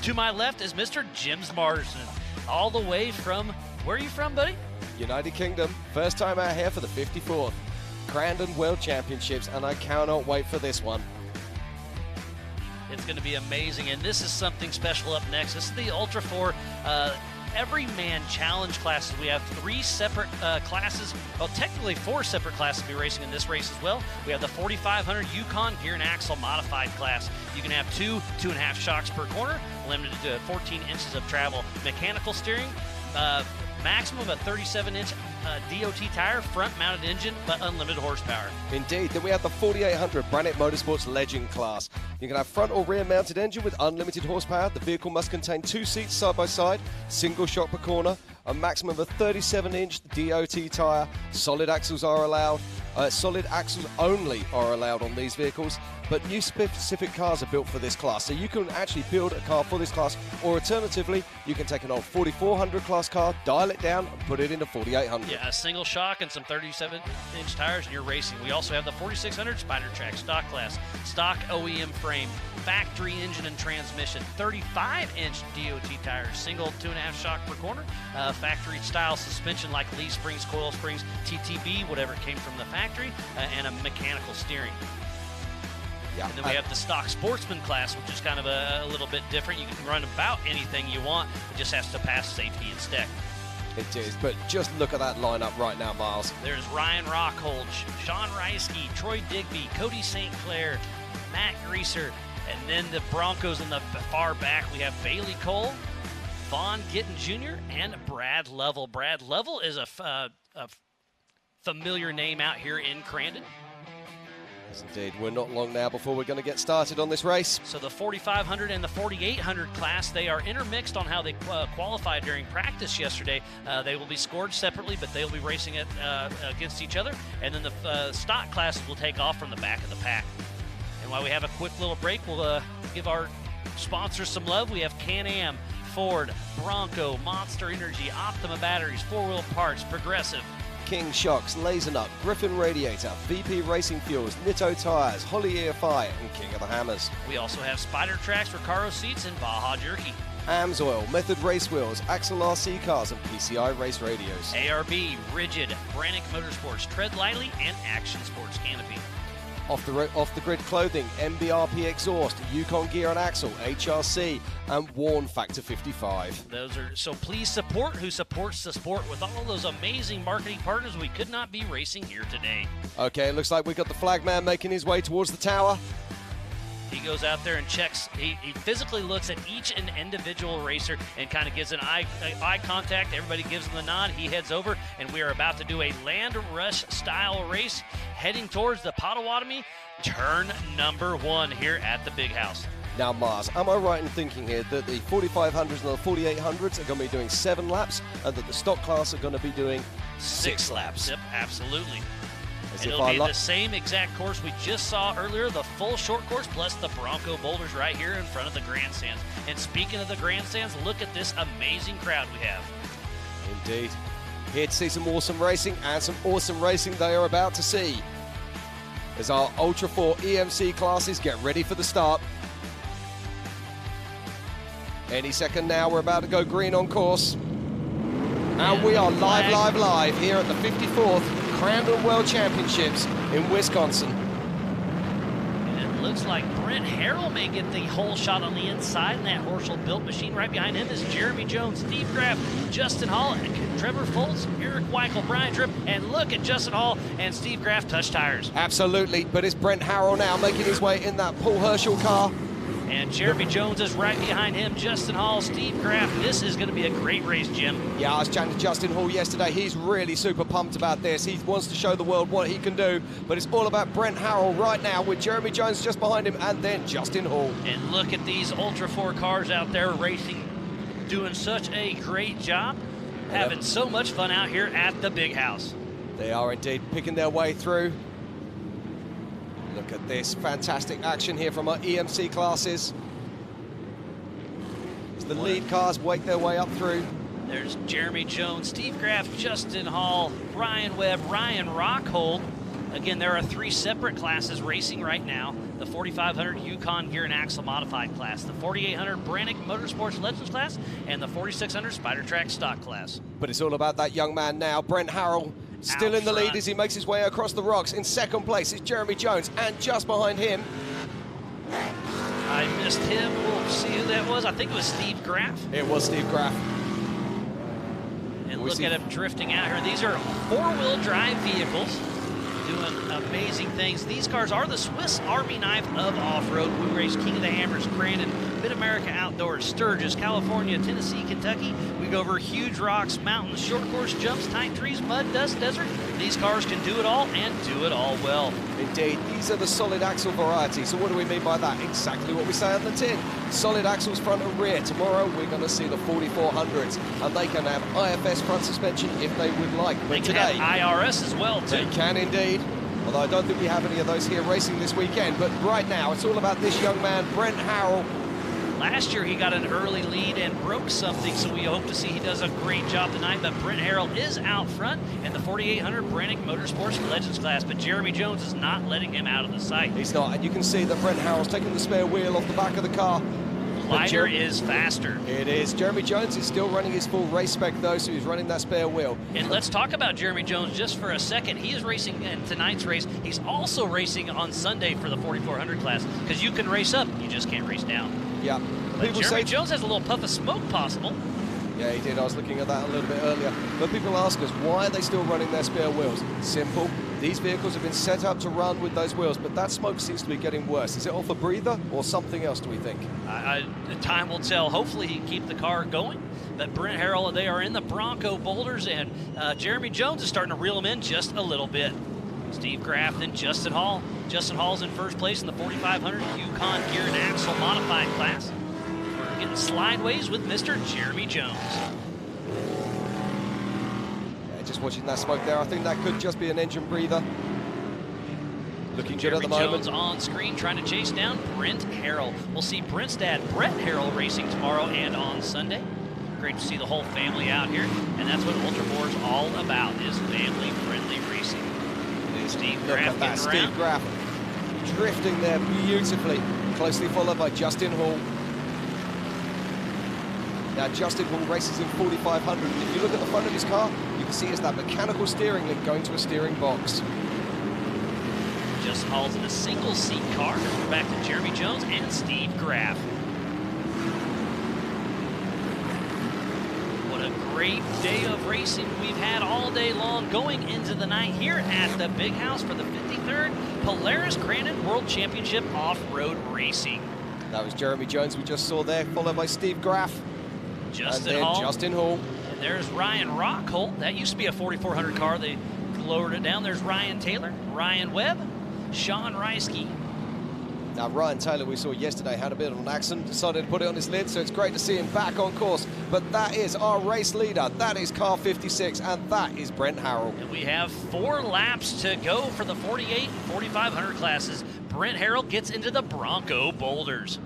B: to my left is Mr. Jims Marsden, all the way from, where are you from, buddy?
A: United Kingdom. First time out here for the 54th Crandon World Championships, and I cannot wait for this one.
B: It's going to be amazing, and this is something special up next. This is the Ultra 4 Everyman Challenge classes. We have 3 separate classes, well, technically 4 separate classes to be racing in this race as well. We have the 4500 Yukon Gear and Axle Modified class. You can have 2.5 shocks per corner, limited to 14 inches of travel. Mechanical steering, maximum of 37-inch DOT tire, front-mounted engine, but unlimited horsepower.
A: Indeed. Then we have the 4800 Brandt Motorsports Legend class. You can have front or rear mounted engine with unlimited horsepower. The vehicle must contain 2 seats side by side, single shock per corner, a maximum of a 37-inch DOT tire. Solid axles are allowed. Solid axles only are allowed on these vehicles, but new specific cars are built for this class. So you can actually build a car for this class, or alternatively, you can take an old 4400 class car, dial it down, and put it into 4800.
B: Yeah, a single shock and some 37-inch tires, and you're racing. We also have the 4600 Spider Track stock class, stock OEM frame, factory engine and transmission, 35-inch DOT tires, single 2.5 shock per corner, factory style suspension like leaf springs, coil springs, TTB, whatever came from the factory, and a mechanical steering.
A: Yeah.
B: And then we have the stock sportsman class, which is kind of a little bit different. You can run about anything you want. It just has to pass safety and STEC.
A: It is, but just look at that lineup right now, Miles.
B: There's Ryan Rockhold, Sean Reisky, Troy Digby, Cody St. Clair, Matt Greaser, and then the Broncos in the far back. We have Bailey Cole, Vaughn Gittin Jr., and Brad Lovell. Brad Lovell is a familiar name out here in Crandon.
A: Yes, indeed. We're not long now before we're going to get started on this race.
B: So the 4,500 and the 4,800 class, they are intermixed on how they qualified during practice yesterday. They will be scored separately, but they'll be racing it against each other. And then the stock classes will take off from the back of the pack. And while we have a quick little break, we'll give our sponsors some love. We have Can-Am, Ford, Bronco, Monster Energy, Optima Batteries, 4-Wheel Parts, Progressive,
A: King Shocks, Laser Nut, Griffin Radiator, VP Racing Fuels, Nitto Tires, Holly EFI, and King of the Hammers.
B: We also have Spider Tracks, Recaro Seats, and Baja Jerky.
A: AMSOIL, Method Race Wheels, Axel RC Cars, and PCI Race Radios.
B: ARB, Rigid, Brannick Motorsports, Tread Lightly, and Action Sports Canopy.
A: Off the grid clothing, MBRP Exhaust, Yukon Gear and Axle, HRC, and Warn Factor 55.
B: Those are, so please support who supports the sport with all those amazing marketing partners. We could not be racing here today.
A: Okay, it looks like we've got the flag man making his way towards the tower.
B: He goes out there and checks. He physically looks at each and individual racer and kind of gives an eye contact. Everybody gives him the nod. He heads over, and we are about to do a land rush style race heading towards the Potawatomi, turn number 1 here at the Big House.
A: Now, Mars, am I right in thinking here that the 4,500s and the 4,800s are going to be doing 7 laps and that the stock class are going to be doing 6 laps?
B: Yep, absolutely.
A: As
B: And
A: if
B: it'll
A: I
B: be
A: lo-
B: the same exact course we just saw earlier, the full short course plus the Bronco boulders right here in front of the grandstands. And speaking of the grandstands, look at this amazing crowd we have.
A: Indeed. Here to see some awesome racing, and some awesome racing they are about to see. As our Ultra 4 EMC classes get ready for the start. Any second now, we're about to go green on course. And we are live here at the 54th Crandon World Championships in Wisconsin.
B: And it looks like Brent Harrell may get the whole shot on the inside in that Horschel-built machine. Right behind him is Jeremy Jones, Steve Graff, Justin Hall, and Trevor Foltz, Eric Weichel, Brian Tripp, and look at Justin Hall and Steve Graff touch tires.
A: Absolutely, but it's Brent Harrell now making his way in that Paul Herschel car.
B: And Jeremy Jones is right behind him, Justin Hall, Steve Graff. This is going to be a great race, Jim.
A: Yeah, I was chatting to Justin Hall yesterday. He's really super pumped about this. He wants to show the world what he can do, but it's all about Brent Harrell right now with Jeremy Jones just behind him and then Justin Hall.
B: And look at these Ultra 4 cars out there racing, doing such a great job, having so much fun out here at the Big House.
A: They are indeed picking their way through. Look at this fantastic action here from our EMC classes. As the lead cars wake their way up through.
B: There's Jeremy Jones, Steve Graff, Justin Hall, Ryan Webb, Ryan Rockhold. Again, there are 3 separate classes racing right now. The 4,500 Yukon Gear and Axle Modified class, the 4,800 Brannick Motorsports Legends class, and the 4,600 Spider Track Stock class.
A: But it's all about that young man now, Brent Harrell. Still in the lead as he makes his way across the rocks. In second place is Jeremy Jones, and just behind him.
B: I missed him. We'll see who that was. I think it was Steve Graff.
A: It was Steve Graff.
B: And look at him drifting out here. These are 4-wheel drive vehicles doing amazing things. These cars are the Swiss Army knife of off-road. We race King of the Hammers, Crandon, Mid-America Outdoors, Sturgis, California, Tennessee, Kentucky. We go over huge rocks, mountains, short course jumps, tight trees, mud, dust, desert. These cars can do it all and do it all well.
A: Indeed, these are the solid axle variety. So what do we mean by that? Exactly what we say on the tin. Solid axles front and rear. Tomorrow we're going to see the 4400s, and they can have IFS front suspension if they would like. But
B: They can
A: today,
B: have IRS as well, too.
A: they can indeed. Although I don't think we have any of those here racing this weekend. But right now, it's all about this young man, Brent Harrell.
B: Last year, he got an early lead and broke something, so we hope to see he does a great job tonight. But Brent Harrell is out front in the 4,800 Brannick Motorsports Legends class, but Jeremy Jones is not letting him out of the sight.
A: He's not, and you can see that Brent Harrell's taking the spare wheel off the back of the car.
B: Lighter is faster.
A: It is. Jeremy Jones is still running his full race spec, though, so he's running that spare wheel.
B: And let's talk about Jeremy Jones just for a second. He is racing in tonight's race. He's also racing on Sunday for the 4,400 class, because you can race up, you just can't race down.
A: Yeah.
B: But Jeremy Jones has a little puff of smoke possible.
A: Yeah, he did. I was looking at that a little bit earlier. But people ask us, why are they still running their spare wheels? Simple. These vehicles have been set up to run with those wheels, but that smoke seems to be getting worse. Is it off a breather or something else, do we think?
B: Time will tell. Hopefully he can keep the car going. But Brent Harrell, they are in the Bronco boulders, and Jeremy Jones is starting to reel them in just a little bit. Steve Graff, then Justin Hall. Justin Hall's in first place in the 4500 Yukon Gear and Axle Modified class. We're getting slideways with Mr. Jeremy Jones.
A: Yeah, just watching that smoke there, I think that could just be an engine breather. Looking good at the moment.
B: Jones on screen trying to chase down Brent Harrell. We'll see Brent's dad, Brett Harrell, racing tomorrow and on Sunday. Great to see the whole family out here, and that's what Ultra 4 is all about, is family-friendly racing. Steve Graff getting
A: Steve Graff drifting there beautifully, closely followed by Justin Hall. Now Justin Hall races in 4500. If you look at the front of his car, you can see it's that mechanical steering link going to a steering box.
B: Justin Hall's in a single-seat car. We're back to Jeremy Jones and Steve Graff. What a great day of racing we've had all day long, going into the night here at the Big House for the 53rd Polaris Crandon World Championship Off-Road Racing.
A: That was Jeremy Jones we just saw there, followed by Steve Graff.
B: Justin Hall.
A: Justin Hall.
B: And there's Ryan Rockholt. That used to be a 4400 car. They lowered it down. There's Ryan Taylor, Ryan Webb, Sean Reisky.
A: Now Ryan Taylor, we saw yesterday, had a bit of an accident, decided to put it on his lid, so it's great to see him back on course. But that is our race leader. That is car 56, and that is Brent Harrell.
B: And we have 4 laps to go for the 48 and 4500 classes. Brent Harrell gets into the Bronco Boulders.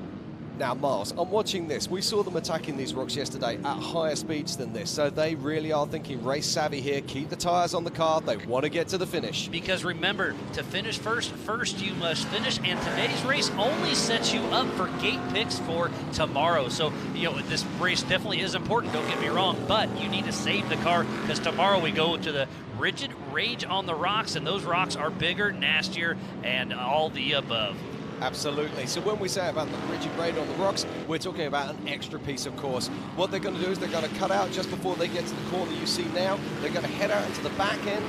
A: Now, Miles, I'm watching this. We saw them attacking these rocks yesterday at higher speeds than this, so they really are thinking race savvy here. Keep the tires on the car. They want to get to the finish.
B: Because remember, to finish first you must finish, and today's race only sets you up for gate picks for tomorrow. So, you know, this race definitely is important, don't get me wrong, but you need to save the car, because tomorrow we go to the Rigid Rage on the rocks, and those rocks are bigger, nastier, and all the above.
A: Absolutely. So when we say about the Rigid Raid on the rocks, we're talking about an extra piece of course. What they're going to do is they're going to cut out just before they get to the corner you see now. They're going to head out into the back end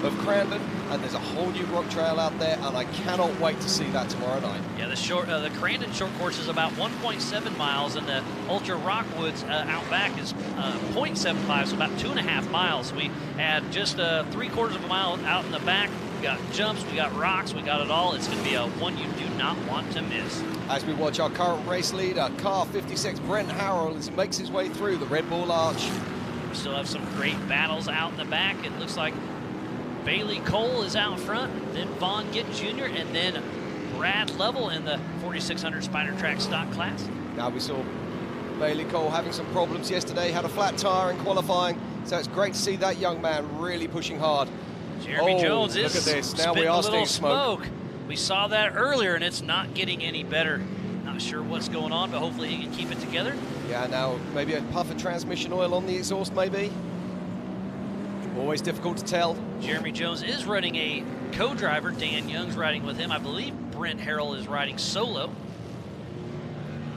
A: of Crandon, and there's a whole new rock trail out there, and I cannot wait to see that tomorrow night.
B: Yeah, the Crandon short course is about 1.7 miles, and the Ultra Rockwoods out back is 0.75, so about 2.5 miles. We had just 3/4 of a mile out in the back. We got jumps, we got rocks, we got it all. It's going to be a one you do not want to miss.
A: As we watch our current race leader, car 56, Brent Harrell, as he makes his way through the Red Bull Arch.
B: We still have some great battles out in the back. It looks like Bailey Cole is out front, then Vaughn Gitt Jr., and then Brad Lovell in the 4600 Spider Track stock class.
A: Now we saw Bailey Cole having some problems yesterday, had a flat tire in qualifying, so it's great to see that young man really pushing hard.
B: Jeremy Jones is
A: look at this. Now we
B: spitting
A: are
B: a little
A: seeing smoke.
B: We saw that earlier, and it's not getting any better. Not sure what's going on, but hopefully he can keep it together.
A: Yeah, now maybe a puff of transmission oil on the exhaust, maybe. Always difficult to tell.
B: Jeremy Jones is running a co-driver. Dan Young's riding with him. I believe Brent Harrell is riding solo.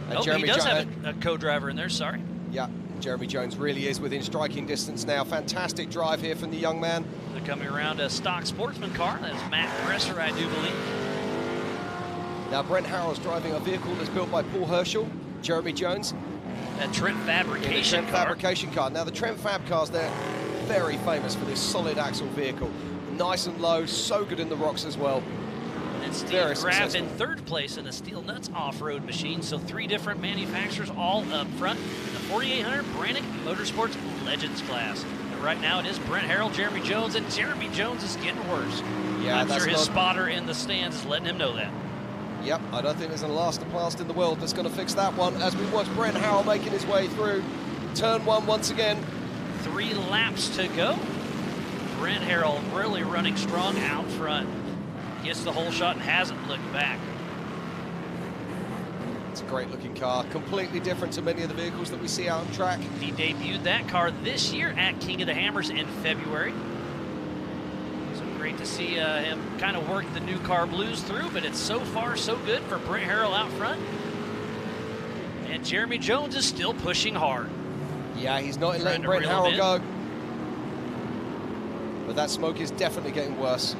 B: He does have a co-driver in there, sorry.
A: Yeah, Jeremy Jones really is within striking distance now. Fantastic drive here from the young man.
B: They're coming around a stock sportsman car. That's Matt Presser, I do believe.
A: Now Brent Harrell's driving a vehicle that's built by Paul Herschel, Jeremy Jones.
B: A Trent Fabrication car.
A: Fabrication car. Now the Trent Fab cars, they're very famous for this solid axle vehicle. Nice and low, so good in the rocks as well.
B: And Steve Graff in 3rd place in the Steel Nuts off-road machine. So 3 different manufacturers all up front. The 4800 Brannick Motorsports Legends class. And right now it is Brent Harrell, Jeremy Jones, and Jeremy Jones is getting worse.
A: Yeah,
B: I'm sure his spotter in the stands is letting him know that.
A: Yep, I don't think there's an elastoplast in the world that's going to fix that one, as we watch Brent Harrell making his way through turn 1 once again.
B: 3 laps to go. Brent Harrell really running strong out front. Gets the whole shot and hasn't looked back.
A: It's a great looking car, completely different to many of the vehicles that we see out on track.
B: He debuted that car this year at King of the Hammers in February. So great to see him kind of work the new car blues through, but it's so far so good for Brent Harrell out front. And Jeremy Jones is still pushing hard.
A: Yeah, he's not letting Brent Harrell go. But that smoke is definitely getting worse.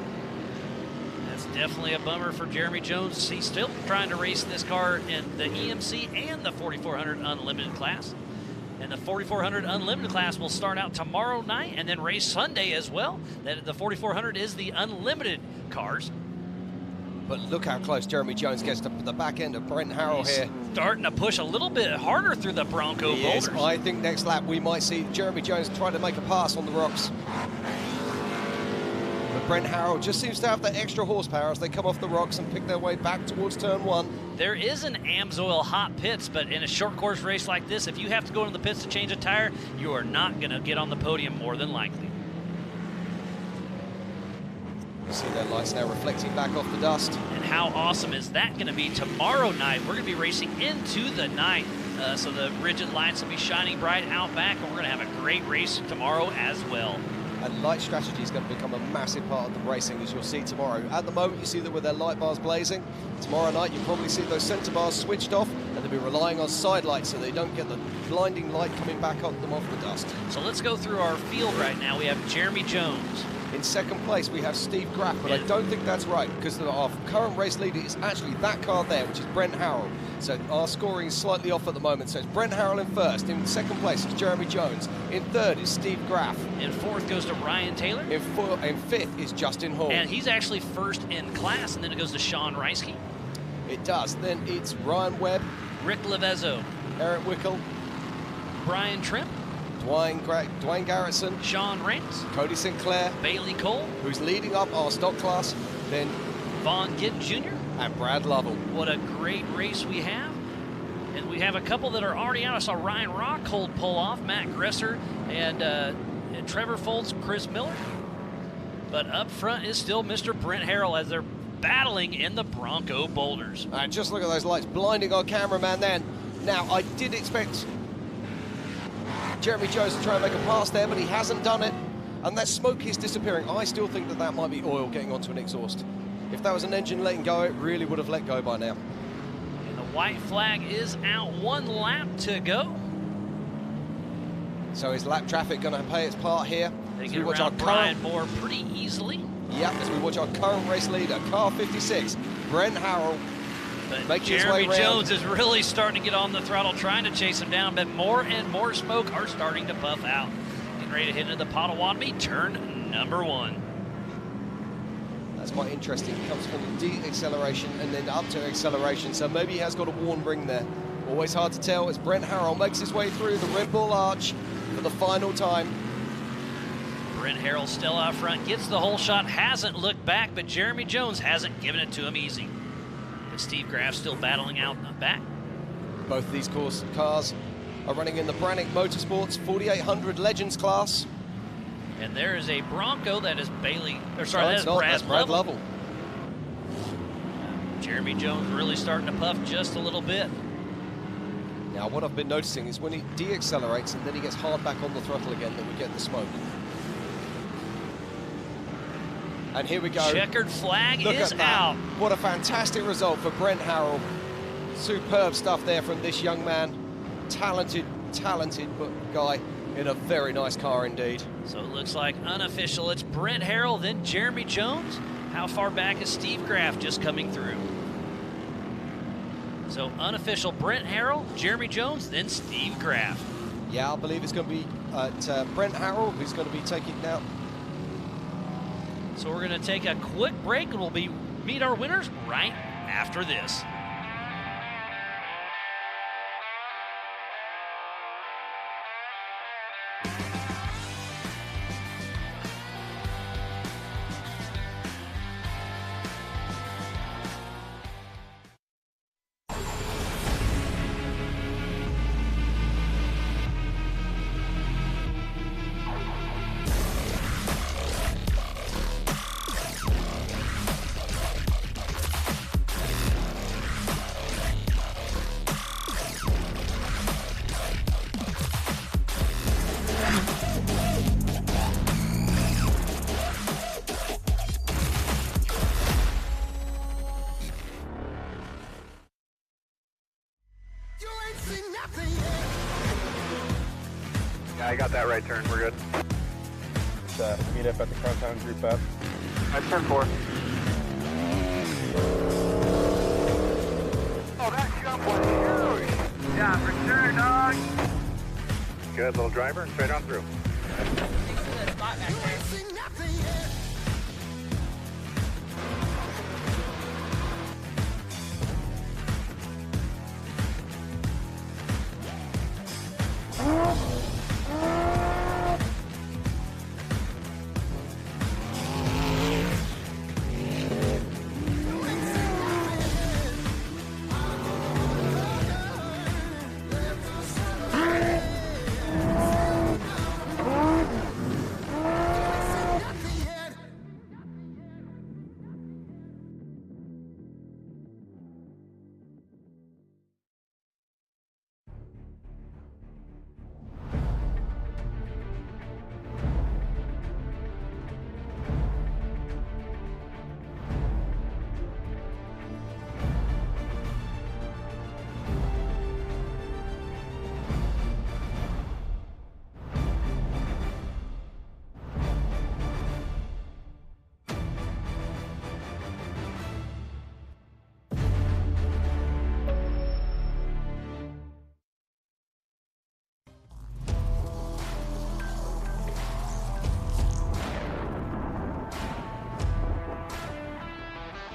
B: That's definitely a bummer for Jeremy Jones. He's still trying to race this car in the EMC and the 4400 Unlimited class. And the 4400 Unlimited class will start out tomorrow night and then race Sunday as well. That the 4400 is the unlimited cars.
A: But look how close Jeremy Jones gets to the back end of Brent Harrell here.
B: Starting to push a little bit harder through the Bronco boulders.
A: I think next lap we might see Jeremy Jones try to make a pass on the rocks. But Brent Harrell just seems to have that extra horsepower as they come off the rocks and pick their way back towards turn 1.
B: There is an AMSOIL hot pits, but in a short course race like this, if you have to go into the pits to change a tire, you are not going to get on the podium more than likely.
A: You see their lights now reflecting back off the dust.
B: And how awesome is that going to be tomorrow night? We're going to be racing into the night, so the rigid lights will be shining bright out back, and we're going to have a great race tomorrow as well.
A: And light strategy is going to become a massive part of the racing, as you'll see tomorrow. At the moment, you see that with their light bars blazing. Tomorrow night, you'll probably see those center bars switched off, and they'll be relying on side lights so they don't get the blinding light coming back on them off the dust.
B: So let's go through our field right now. We have Jeremy Jones.
A: In second place, we have Steve Graff, but I don't think that's right, because our current race leader is actually that car there, which is Brent Harrell. So our scoring is slightly off at the moment. So it's Brent Harrell in first. In second place is Jeremy Jones. In third is Steve Graff.
B: In fourth goes to Ryan Taylor.
A: In fifth is Justin Hall.
B: And he's actually first in class, and then it goes to Sean Reisky.
A: It does. Then it's Ryan Webb.
B: Rick Levezzo.
A: Eric Wickel.
B: Brian Trimp.
A: Dwayne Garrettson,
B: Sean Rance,
A: Cody Sinclair,
B: Bailey Cole,
A: who's leading up our stock class, then
B: Vaughn Giddens Jr.
A: and Brad Lovell.
B: What a great race we have. And we have a couple that are already out. I saw Ryan Rockhold pull off, Matt Gresser, and Trevor Foltz, Chris Miller. But up front is still Mr. Brent Harrell as they're battling in the Bronco boulders.
A: And just look at those lights blinding our cameraman then. Now, I did expect Jeremy Jones to try and make a pass there, but he hasn't done it. And that smoke is disappearing. I still think that that might be oil getting onto an exhaust. If that was an engine letting go, it really would have let go by now.
B: And the white flag is out. 1 lap to go.
A: So is lap traffic going to play its part here?
B: They get around Brian Moore pretty easily.
A: Yep, as we watch our current race leader, car 56, Brent Harrell.
B: But Jeremy Jones is really starting to get on the throttle, trying to chase him down, but more and more smoke are starting to puff out. Getting ready to hit into the Potawatomi, turn number 1.
A: That's quite interesting. It comes from the deceleration and then up to acceleration, so maybe he has got a worn ring there. Always hard to tell as Brent Harrell makes his way through the Red Bull Arch for the final time.
B: Brent Harrell still out front, gets the whole shot, hasn't looked back, but Jeremy Jones hasn't given it to him easy. But Steve Graff still battling out in the back.
A: Both of these cars are running in the Brannick Motorsports 4800 Legends class.
B: And there is a Bronco that is
A: That's
B: Brad
A: Lovell.
B: Jeremy Jones really starting to puff just a little bit.
A: Now what I've been noticing is when he deaccelerates and then he gets hard back on the throttle again, that we get the smoke. And here we go.
B: Checkered flag
A: Look
B: is
A: at that.
B: out.
A: What a fantastic result for Brent Harrell. Superb stuff there from this young man. Talented guy in a very nice car indeed.
B: So it looks like unofficial. It's Brent Harrell, then Jeremy Jones. How far back is Steve Graff just coming through? So unofficial Brent Harrell, Jeremy Jones, then Steve Graff.
A: Yeah, I believe it's going to be Brent Harrell who's going to be taking now.
B: So we're going to take a quick break and we'll meet our winners right after this.
E: I got that right turn. We're good.
H: Meet up at the Crandon Group F.
E: That's turn 4. Oh, that jump was huge. Yeah, for sure, dog. Good little driver, straight on through.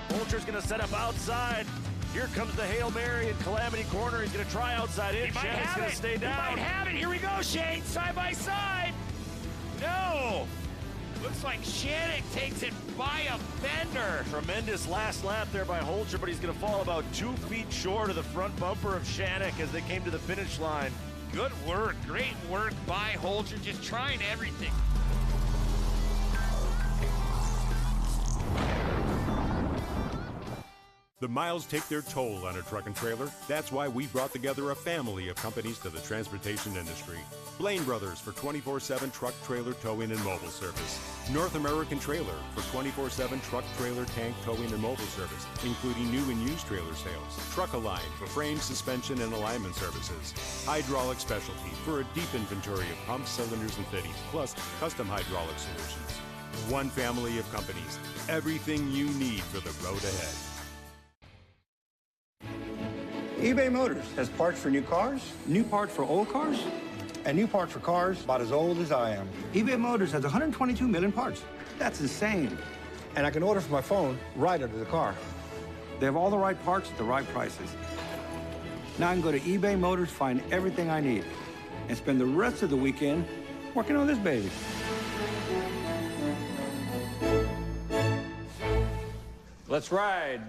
N: Vulture's going to set up outside. Here comes the Hail Mary in Calamity Corner. He's going to try outside in. Shannon's going to stay down.
O: He might have it. Here we go, Shane. Side by side. No. Looks like Shannon takes it by a fender.
N: Tremendous last lap there by Holcher, but he's going to fall about 2 feet short of the front bumper of Shannon as they came to the finish line.
O: Good work. Great work by Holcher. Just trying everything.
F: The miles take their toll on a truck and trailer. That's why we brought together a family of companies to the transportation industry. Blaine Brothers for 24/7 truck, trailer, towing, and mobile service. North American Trailer for 24/7 truck, trailer, tank, towing, and mobile service, including new and used trailer sales. Truck-Align for frame, suspension, and alignment services. Hydraulic Specialty for a deep inventory of pumps, cylinders, and fittings, plus custom hydraulic solutions. One family of companies. Everything you need for the road ahead.
I: eBay Motors has parts for new cars, new parts for old cars, and new parts for cars about as old as I am. eBay Motors has 122 million parts. That's insane. And I can order from my phone right under the car. They have all the right parts at the right prices. Now I can go to eBay Motors, find everything I need, and spend the rest of the weekend working on this baby.
S: Let's ride.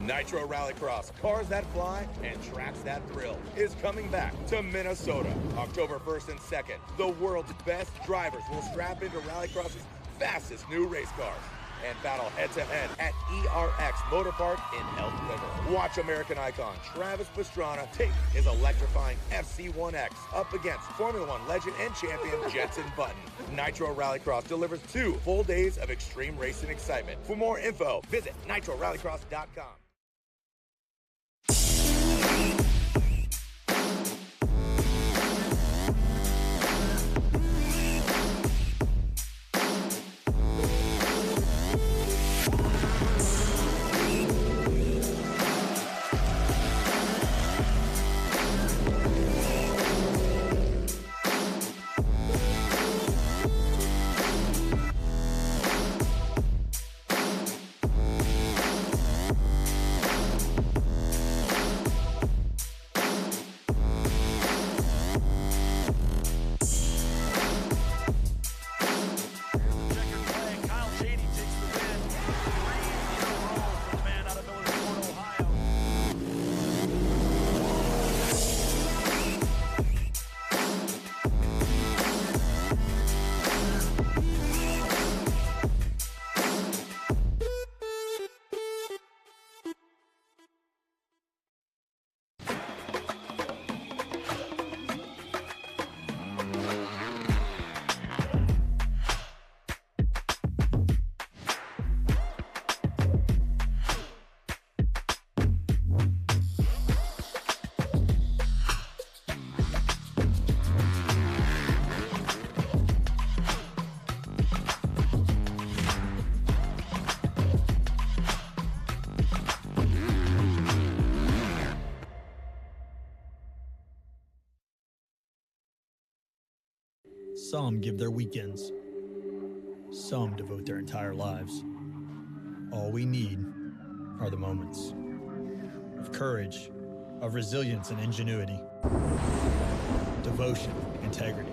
S: Nitro Rallycross, cars that fly and tracks that thrill, is coming back to Minnesota. October 1st and 2nd, the world's best drivers will strap into Rallycross's fastest new race cars and battle head-to-head at ERX Motor Park in Elk River. Watch American icon Travis Pastrana take his electrifying FC1X up against Formula One legend and champion Jenson Button. Nitro Rallycross delivers 2 full days of extreme racing excitement. For more info, visit nitrorallycross.com.
D: Some give their weekends. Some devote their entire lives. All we need are the moments of courage, of resilience and ingenuity, devotion, integrity,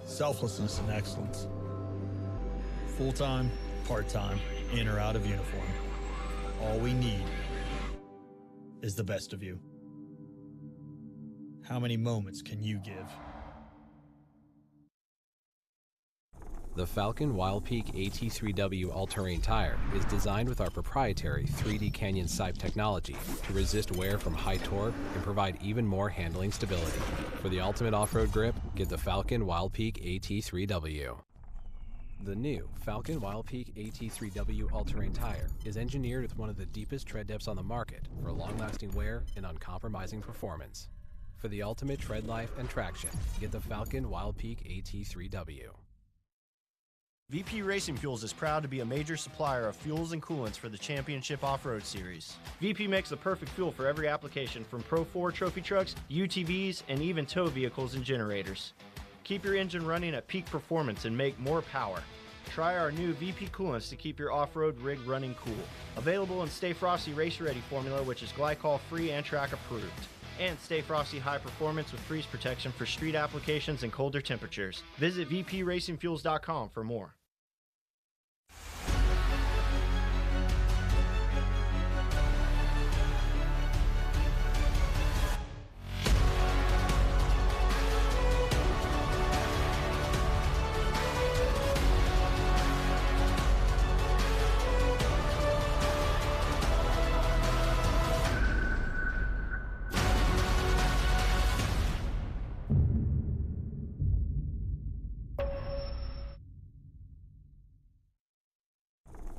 D: selflessness and excellence. Full-time, part-time, in or out of uniform. All we need is the best of you. How many moments can you give?
T: The Falcon Wild Peak AT3W all-terrain tire is designed with our proprietary 3D Canyon Sipe technology to resist wear from high torque and provide even more handling stability. For the ultimate off-road grip, get the Falcon Wild Peak AT3W. The new Falcon Wild Peak AT3W all-terrain tire is engineered with one of the deepest tread depths on the market for long-lasting wear and uncompromising performance. For the ultimate tread life and traction, get the Falcon Wild Peak AT3W.
U: VP Racing Fuels is proud to be a major supplier of fuels and coolants for the Championship Off-Road Series. VP makes the perfect fuel for every application, from Pro 4 trophy trucks, UTVs, and even tow vehicles and generators. Keep your engine running at peak performance and make more power. Try our new VP coolants to keep your off-road rig running cool. Available in Stay Frosty Race Ready formula, which is glycol-free and track approved. And Stay Frosty High Performance with freeze protection for street applications and colder temperatures. Visit vpracingfuels.com for more.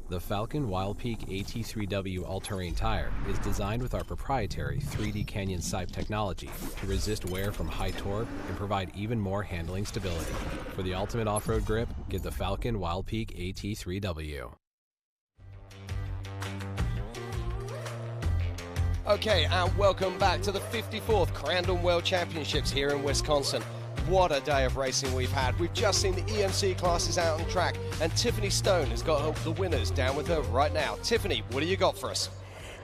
T: The Falcon Wild Peak AT3W all-terrain tire is designed with our proprietary 3D Canyon Sipe technology to resist wear from high torque and provide even more handling stability. For the ultimate off-road grip, get the Falcon Wild Peak AT3W.
A: Okay, and welcome back to the 54th Crandon World Championships here in Wisconsin. What a day of racing we've had. We've just seen the EMC classes out on track, and Tiffany Stone has got the winners down with her right now. Tiffany, what do you got for us?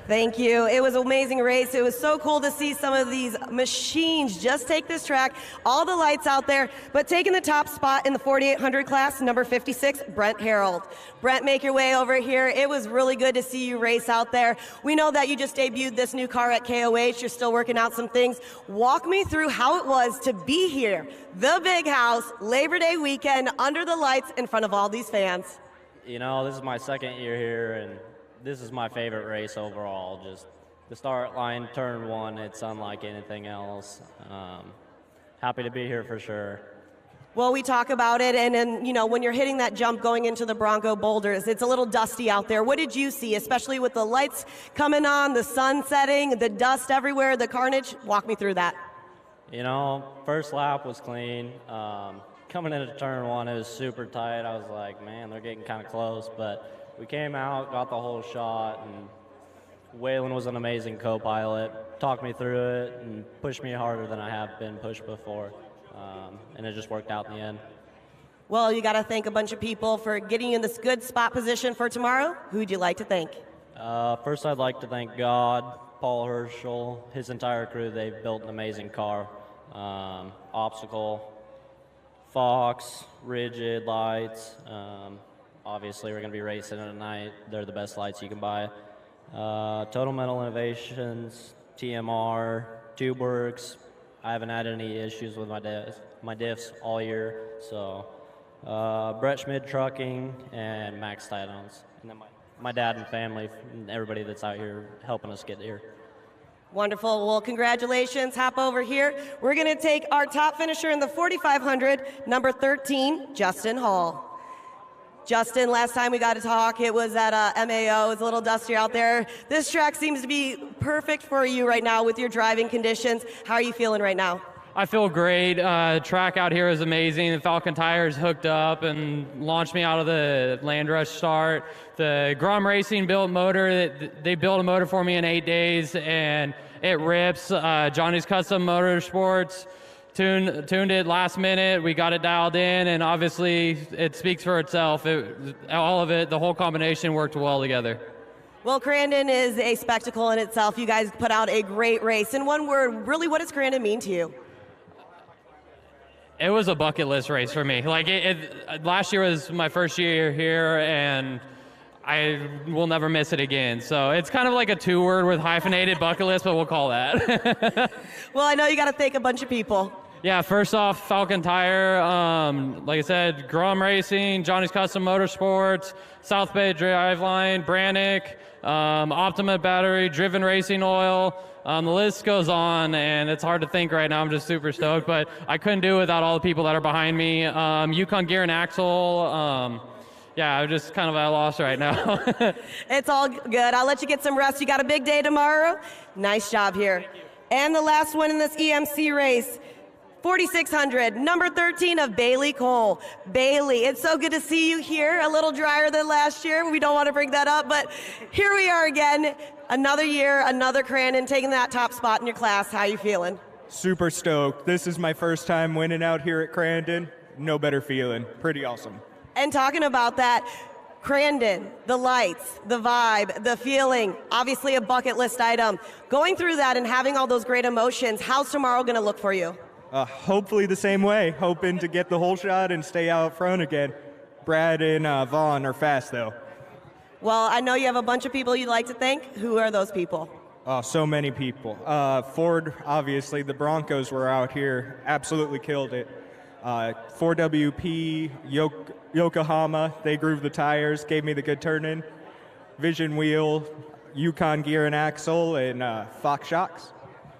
J: Thank you. It was an amazing race. It was so cool to see some of these machines just take this track, all the lights out there, but taking the top spot in the 4800 class, number 56, Brent Harold. Brent, make your way over here. It was really good to see you race out there. We know that you just debuted this new car at KOH. You're still working out some things. Walk me through how it was to be here, the big house, Labor Day weekend, under the lights in front of all these fans.
V: You know, this is my second year here, and this is my favorite race overall. Just the start line, turn one, it's unlike anything else. Happy to be here for sure.
J: Well, we talk about it, and then, you know, when you're hitting that jump going into the Bronco boulders, it's a little dusty out there. What did you see, especially with the lights coming on, the sun setting, the dust everywhere, the carnage? Walk me through that.
V: You know, first lap was clean. Coming into turn one, it was super tight. I was like, man, they're getting kind of close, but we came out, got the whole shot, and Waylon was an amazing co-pilot, talked me through it, and pushed me harder than I have been pushed before, and it just worked out in the end.
J: Well, you got to thank a bunch of people for getting you in this good spot position for tomorrow. Who would you like to thank?
V: First, I'd like to thank God, Paul Herschel, his entire crew. They've built an amazing car. Obstacle, Fox, Rigid, Lights. Obviously, we're going to be racing tonight. They're the best lights you can buy. Total Metal Innovations, TMR, TubeWorks. I haven't had any issues with my diffs all year. So, Brett Schmid Trucking and Max Titans. And then my dad and family and everybody that's out here helping us get here.
J: Wonderful. Well, congratulations. Hop over here. We're going to take our top finisher in the 4500, number 13, Justin Hall. Justin, last time we got to talk, it was at MAO. It's a little dustier out there. This track seems to be perfect for you right now with your driving conditions. How are you feeling right now?
W: I feel great. Track out here is amazing. The Falcon tires hooked up and launched me out of the Land Rush start. The Grum Racing built motor. They built a motor for me in 8 days, and it rips. Johnny's Custom Motorsports, tuned it last minute. We got it dialed in, and obviously it speaks for itself. All of it, the whole combination worked well together.
J: Well, Crandon is a spectacle in itself. You guys put out a great race. In one word, really, what does Crandon mean to you?
W: It was a bucket list race for me. Like last year was my first year here, and I will never miss it again. So it's kind of like a 2-word with hyphenated bucket list, but we'll call that.
J: Well, I know you got to thank a bunch of people.
W: Yeah, first off, Falcon Tire, like I said, Grum Racing, Johnny's Custom Motorsports, South Bay Driveline, Brannick, Optima Battery, Driven Racing Oil. The list goes on, and it's hard to think right now. I'm just super stoked, but I couldn't do it without all the people that are behind me. Yukon Gear and Axle. Yeah, I'm just kind of at a loss right now.
J: It's all good. I'll let you get some rest. You got a big day tomorrow. Nice job here. And the last one in this EMC race, 4,600, number 13 of Bailey Cole. Bailey, it's so good to see you here. A little drier than last year. We don't want to bring that up, but here we are again. Another year, another Crandon, taking that top spot in your class. How you feeling?
H: Super stoked. This is my first time winning out here at Crandon. No better feeling. Pretty awesome.
J: And talking about that, Crandon, the lights, the vibe, the feeling, obviously a bucket list item. Going through that and having all those great emotions, how's tomorrow going to look for you?
H: Hopefully the same way. Hoping to get the whole shot and stay out front again. Brad and Vaughn are fast, though.
J: Well, I know you have a bunch of people you'd like to thank. Who are those people?
H: Oh, so many people. Ford, obviously, the Broncos were out here, absolutely killed it. 4WP, Yokohama, they grooved the tires, gave me the good turn-in. Vision Wheel, Yukon Gear and Axle, and Fox Shocks.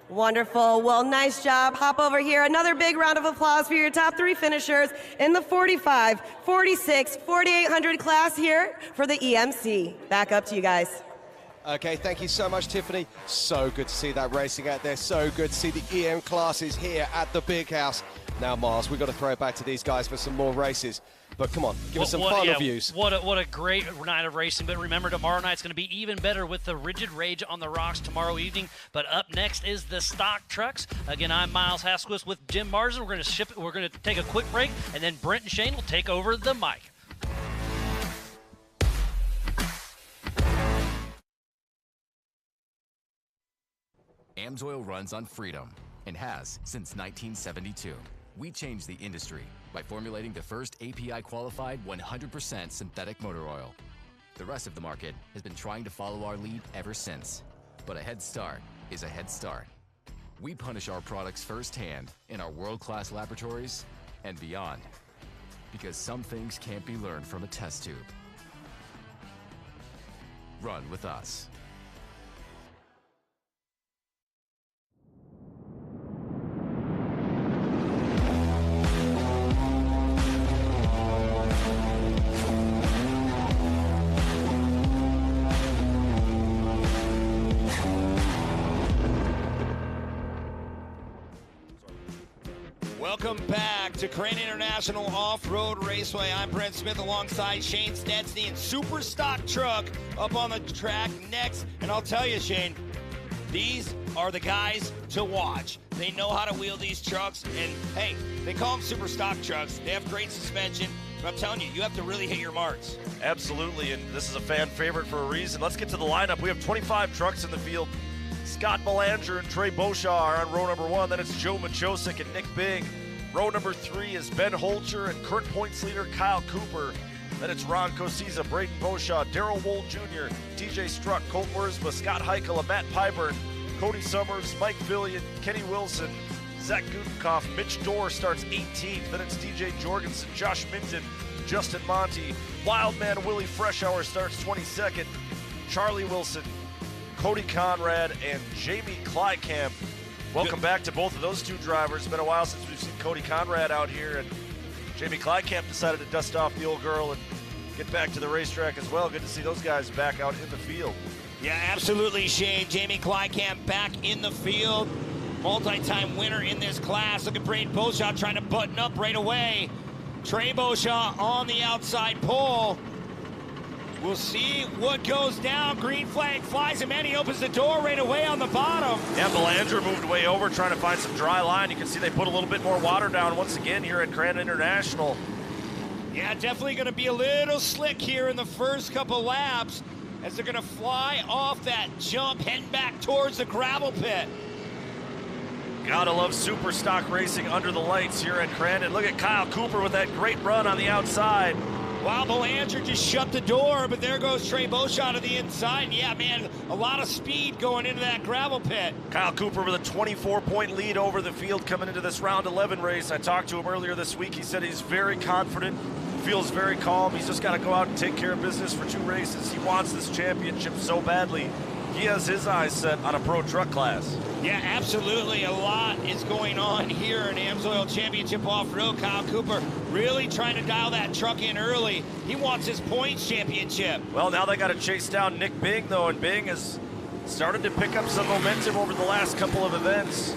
J: Wonderful. Well, nice job. Hop over here. Another big round of applause for your top 3 finishers in the 45, 46, 4,800 class here for the EMC. Back up to you guys.
A: Okay, thank you so much, Tiffany. So good to see that racing out there. So good to see the EM classes here at the Big House. Now, Mars, we've got to throw it back to these guys for some more races. But come on, give us some final views.
B: What a great night of racing. But remember, tomorrow night's going to be even better with the Rigid Rage on the rocks tomorrow evening. But up next is the stock trucks. Again, I'm Miles Hasquist with Jim Marsden. We're going to take a quick break, and then Brent and Shane will take over the mic.
C: AMSOIL runs on freedom and has since 1972. We changed the industry by formulating the first API-qualified 100% synthetic motor oil. The rest of the market has been trying to follow our lead ever since. But a head start is a head start. We punish our products firsthand in our world-class laboratories and beyond. Because some things can't be learned from a test tube. Run with us.
O: Welcome back to Crane International Off-Road Raceway. I'm Brent Smith alongside Shane Stetsny and Super Stock Truck up on the track next. And I'll tell you, Shane, these are the guys to watch. They know how to wheel these trucks, and hey, they call them Super Stock Trucks. They have great suspension, but I'm telling you, you have to really hit your marks.
N: Absolutely, and this is a fan favorite for a reason. Let's get to the lineup. We have 25 trucks in the field. Scott Belanger and Trey Beauchamp are on row number 1. Then it's Joe Machosik and Nick Bing. Row number 3 is Ben Holcher and current points leader Kyle Cooper. Then it's Ron Cosiza, Braden Beauchamp, Darrell Wold Jr., TJ Struck, Colt Wurzba, Scott Heikkila, Matt Pyburn, Cody Summers, Mike Villian, Kenny Wilson, Zach Gudenkoff, Mitch Dorr starts 18th. Then it's DJ Jorgensen, Josh Minton, Justin Monty. Wildman Willie Freshour starts 22nd. Charlie Wilson, Cody Conrad, and Jamie Kleikamp. Welcome back to both of those two drivers. It's been a while since we've seen Cody Conrad out here, and Jamie Kleikamp decided to dust off the old girl and get back to the racetrack as well. Good to see those guys back out in the field.
O: Yeah, absolutely, Shane. Jamie Kleikamp back in the field. Multi-time winner in this class. Look at Braden Beauchamp trying to button up right away. Trey Beauchamp on the outside pole. We'll see what goes down. Green flag flies, and man, he opens the door right away on the bottom.
N: Yeah, Belanger moved way over trying to find some dry line. You can see they put a little bit more water down once again here at Crandon International.
O: Yeah, definitely going to be a little slick here in the first couple laps as they're going to fly off that jump, heading back towards the gravel pit.
N: Gotta love super stock racing under the lights here at Crandon. Look at Kyle Cooper with that great run on the outside.
O: Wow, Belanger just shut the door, but there goes Trey Beauchamp to the inside. And yeah, man, a lot of speed going into that gravel pit.
N: Kyle Cooper with a 24-point lead over the field coming into this round 11 race. I talked to him earlier this week. He said he's very confident, feels very calm. He's just got to go out and take care of business for 2 races. He wants this championship so badly. He has his eyes set on a pro truck class.
O: Yeah, absolutely. A lot is going on here in AMSOIL Championship Off-Road. Kyle Cooper really trying to dial that truck in early. He wants his points championship.
N: Well, now they got to chase down Nick Bing, though, and Bing has started to pick up some momentum over the last couple of events.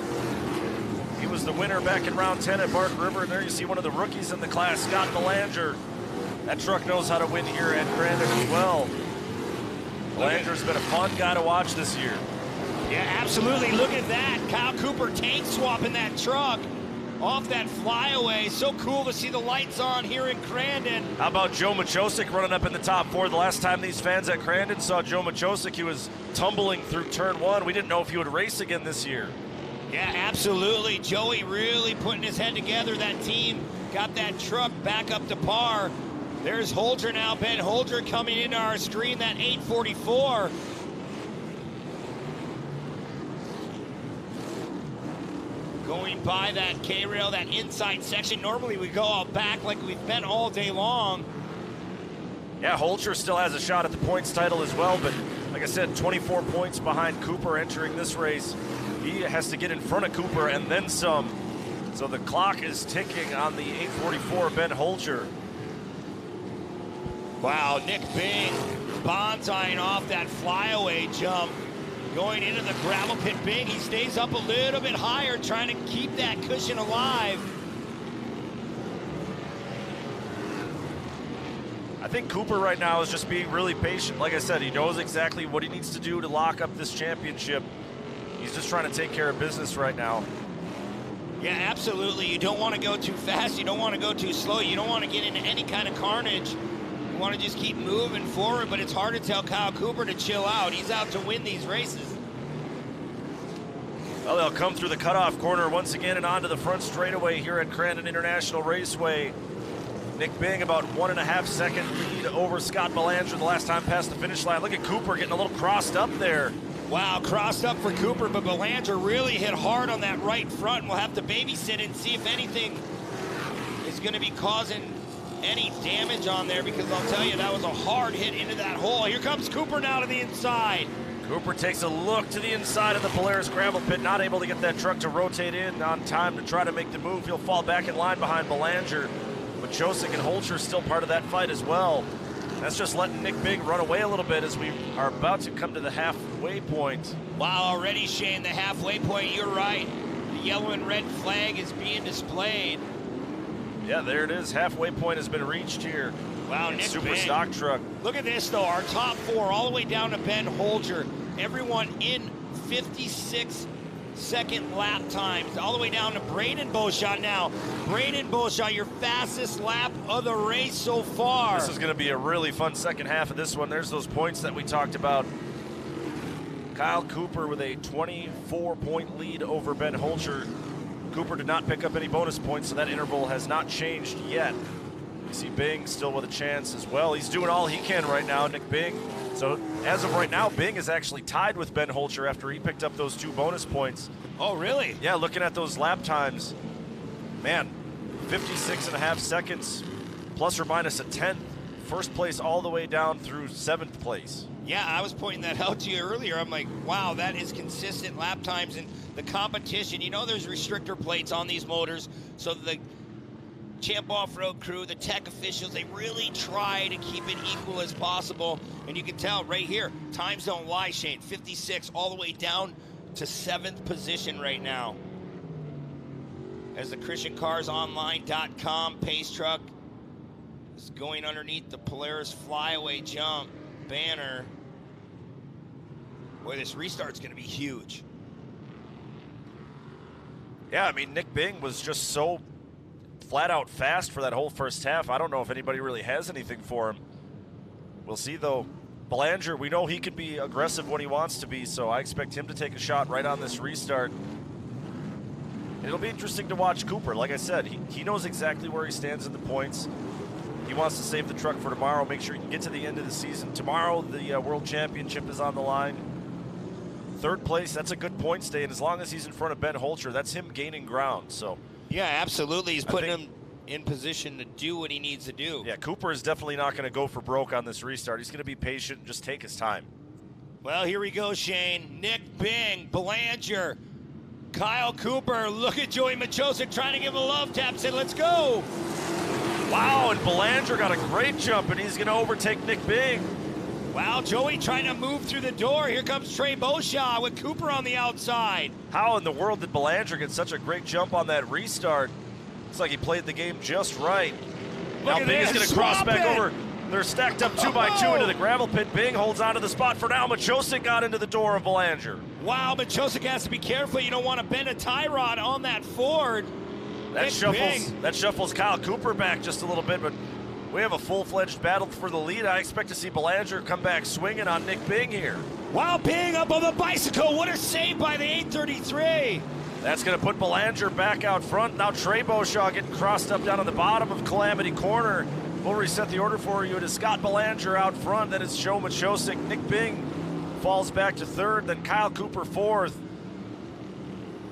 N: He was the winner back in round 10 at Bark River, and there you see one of the rookies in the class, Scott Belanger. That truck knows how to win here at Crandon as well. Belanger's been a fun guy to watch this year.
O: Yeah, absolutely. Look at that. Kyle Cooper tank swapping that truck off that flyaway. So cool to see the lights on here in Crandon.
N: How about Joe Machosik running up in the top 4? The last time these fans at Crandon saw Joe Machosik, he was tumbling through turn 1. We didn't know if he would race again this year.
O: Yeah, absolutely. Joey really putting his head together. That team got that truck back up to par. There's Holger now. Ben Holger coming into our screen, that 844. Going by that K-rail, that inside section. Normally we go out back like we've been all day long.
N: Yeah, Holger still has a shot at the points title as well, but like I said, 24 points behind Cooper entering this race. He has to get in front of Cooper and then some. So the clock is ticking on the 844 Ben Holger.
O: Wow, Nick Bing bonsaiing off that flyaway jump. Going into the gravel pit. Bing, he stays up a little bit higher, trying to keep that cushion alive.
N: I think Cooper right now is just being really patient. Like I said, he knows exactly what he needs to do to lock up this championship. He's just trying to take care of business right now.
O: Yeah, absolutely. You don't want to go too fast. You don't want to go too slow. You don't want to get into any kind of carnage. You want to just keep moving forward, but it's hard to tell Kyle Cooper to chill out. He's out to win these races.
N: Well, they'll come through the cutoff corner once again and onto the front straightaway here at Crandon International Raceway. Nick Bing about 1.5 second lead over Scott Belanger the last time past the finish line. Look at Cooper getting a little crossed up there.
O: Wow, crossed up for Cooper, but Belanger really hit hard on that right front. And we'll have to babysit and see if anything is going to be causing any damage on there, because I'll tell you, that was a hard hit into that hole. Here comes Cooper now to the inside.
N: Cooper takes a look to the inside of the Polaris gravel pit, not able to get that truck to rotate in on time to try to make the move. He'll fall back in line behind Belanger, but Josik and Holcher still part of that fight as well. That's just letting Nick Bing run away a little bit as we are about to come to the halfway point.
O: Wow, already, Shane, the halfway point, you're right. The yellow and red flag is being displayed.
N: Yeah, there it is. Halfway point has been reached here.
O: Wow, Nick
N: Super
O: Bing.
N: stock truck.
O: Look at this, though. Our top 4 all the way down to Ben Holger. Everyone in 56-second lap times. All the way down to Braden Beauchamp now. Braden Beauchamp, your fastest lap of the race so far.
N: This is going to be a really fun second half of this one. There's those points that we talked about. Kyle Cooper with a 24-point lead over Ben Holger. Cooper did not pick up any bonus points, so that interval has not changed yet. You see Bing still with a chance as well. He's doing all he can right now, Nick Bing. So as of right now, Bing is actually tied with Ben Holger after he picked up those 2 bonus points.
O: Oh, really?
N: Yeah, looking at those lap times, man, 56.5 seconds, plus or minus a tenth. First place all the way down through 7th place.
O: Yeah, I was pointing that out to you earlier. I'm like, wow, that is consistent lap times. And the competition, you know, there's restrictor plates on these motors, so the Champ Off-Road crew, the tech officials, they really try to keep it equal as possible. And you can tell right here, times don't lie, Shane. 56 all the way down to 7th position right now. As the ChristianCarsOnline.com pace truck is He's going underneath the Polaris flyaway jump banner. Boy, this restart's going to be huge.
N: Yeah, I mean, Nick Bing was just so flat out fast for that whole first half. I don't know if anybody really has anything for him. We'll see, though. Belanger, we know he can be aggressive when he wants to be, so I expect him to take a shot right on this restart. It'll be interesting to watch Cooper. Like I said, he knows exactly where he stands in the points. He wants to save the truck for tomorrow, make sure he can get to the end of the season. Tomorrow, the World Championship is on the line. Third place, that's a good point stay, and as long as he's in front of Ben Holcher, that's him gaining ground. So
O: yeah, absolutely. He's putting him in position to do what he needs to do.
N: Yeah, Cooper is definitely not going to go for broke on this restart. He's going to be patient and just take his time.
O: Well, here we go, Shane. Nick Bing, Belanger, Kyle Cooper. Look at Joey Machosa trying to give him a love tap. Said, let's go.
N: Wow, and Belanger got a great jump, and he's going to overtake Nick Bing.
O: Wow, Joey trying to move through the door. Here comes Trey Beauchamp with Cooper on the outside.
N: How in the world did Belanger get such a great jump on that restart? Looks like he played the game just right. Now Bing is going to cross back over. They're stacked up 2x2 into the gravel pit. Bing holds onto the spot for now. Machosik got into the door of Belanger.
O: Wow, Machosik has to be careful. You don't want to bend a tie rod on that Ford.
N: That shuffles Kyle Cooper back just a little bit, but we have a full-fledged battle for the lead. I expect to see Belanger come back swinging on Nick Bing here.
O: Wow, Bing up on the bicycle. What a save by the 833.
N: That's going to put Belanger back out front. Now Trey Beauchamp getting crossed up down on the bottom of Calamity Corner. We'll reset the order for you. It is Scott Belanger out front. Then it's Joe Machosik. Nick Bing falls back to third. Then Kyle Cooper fourth.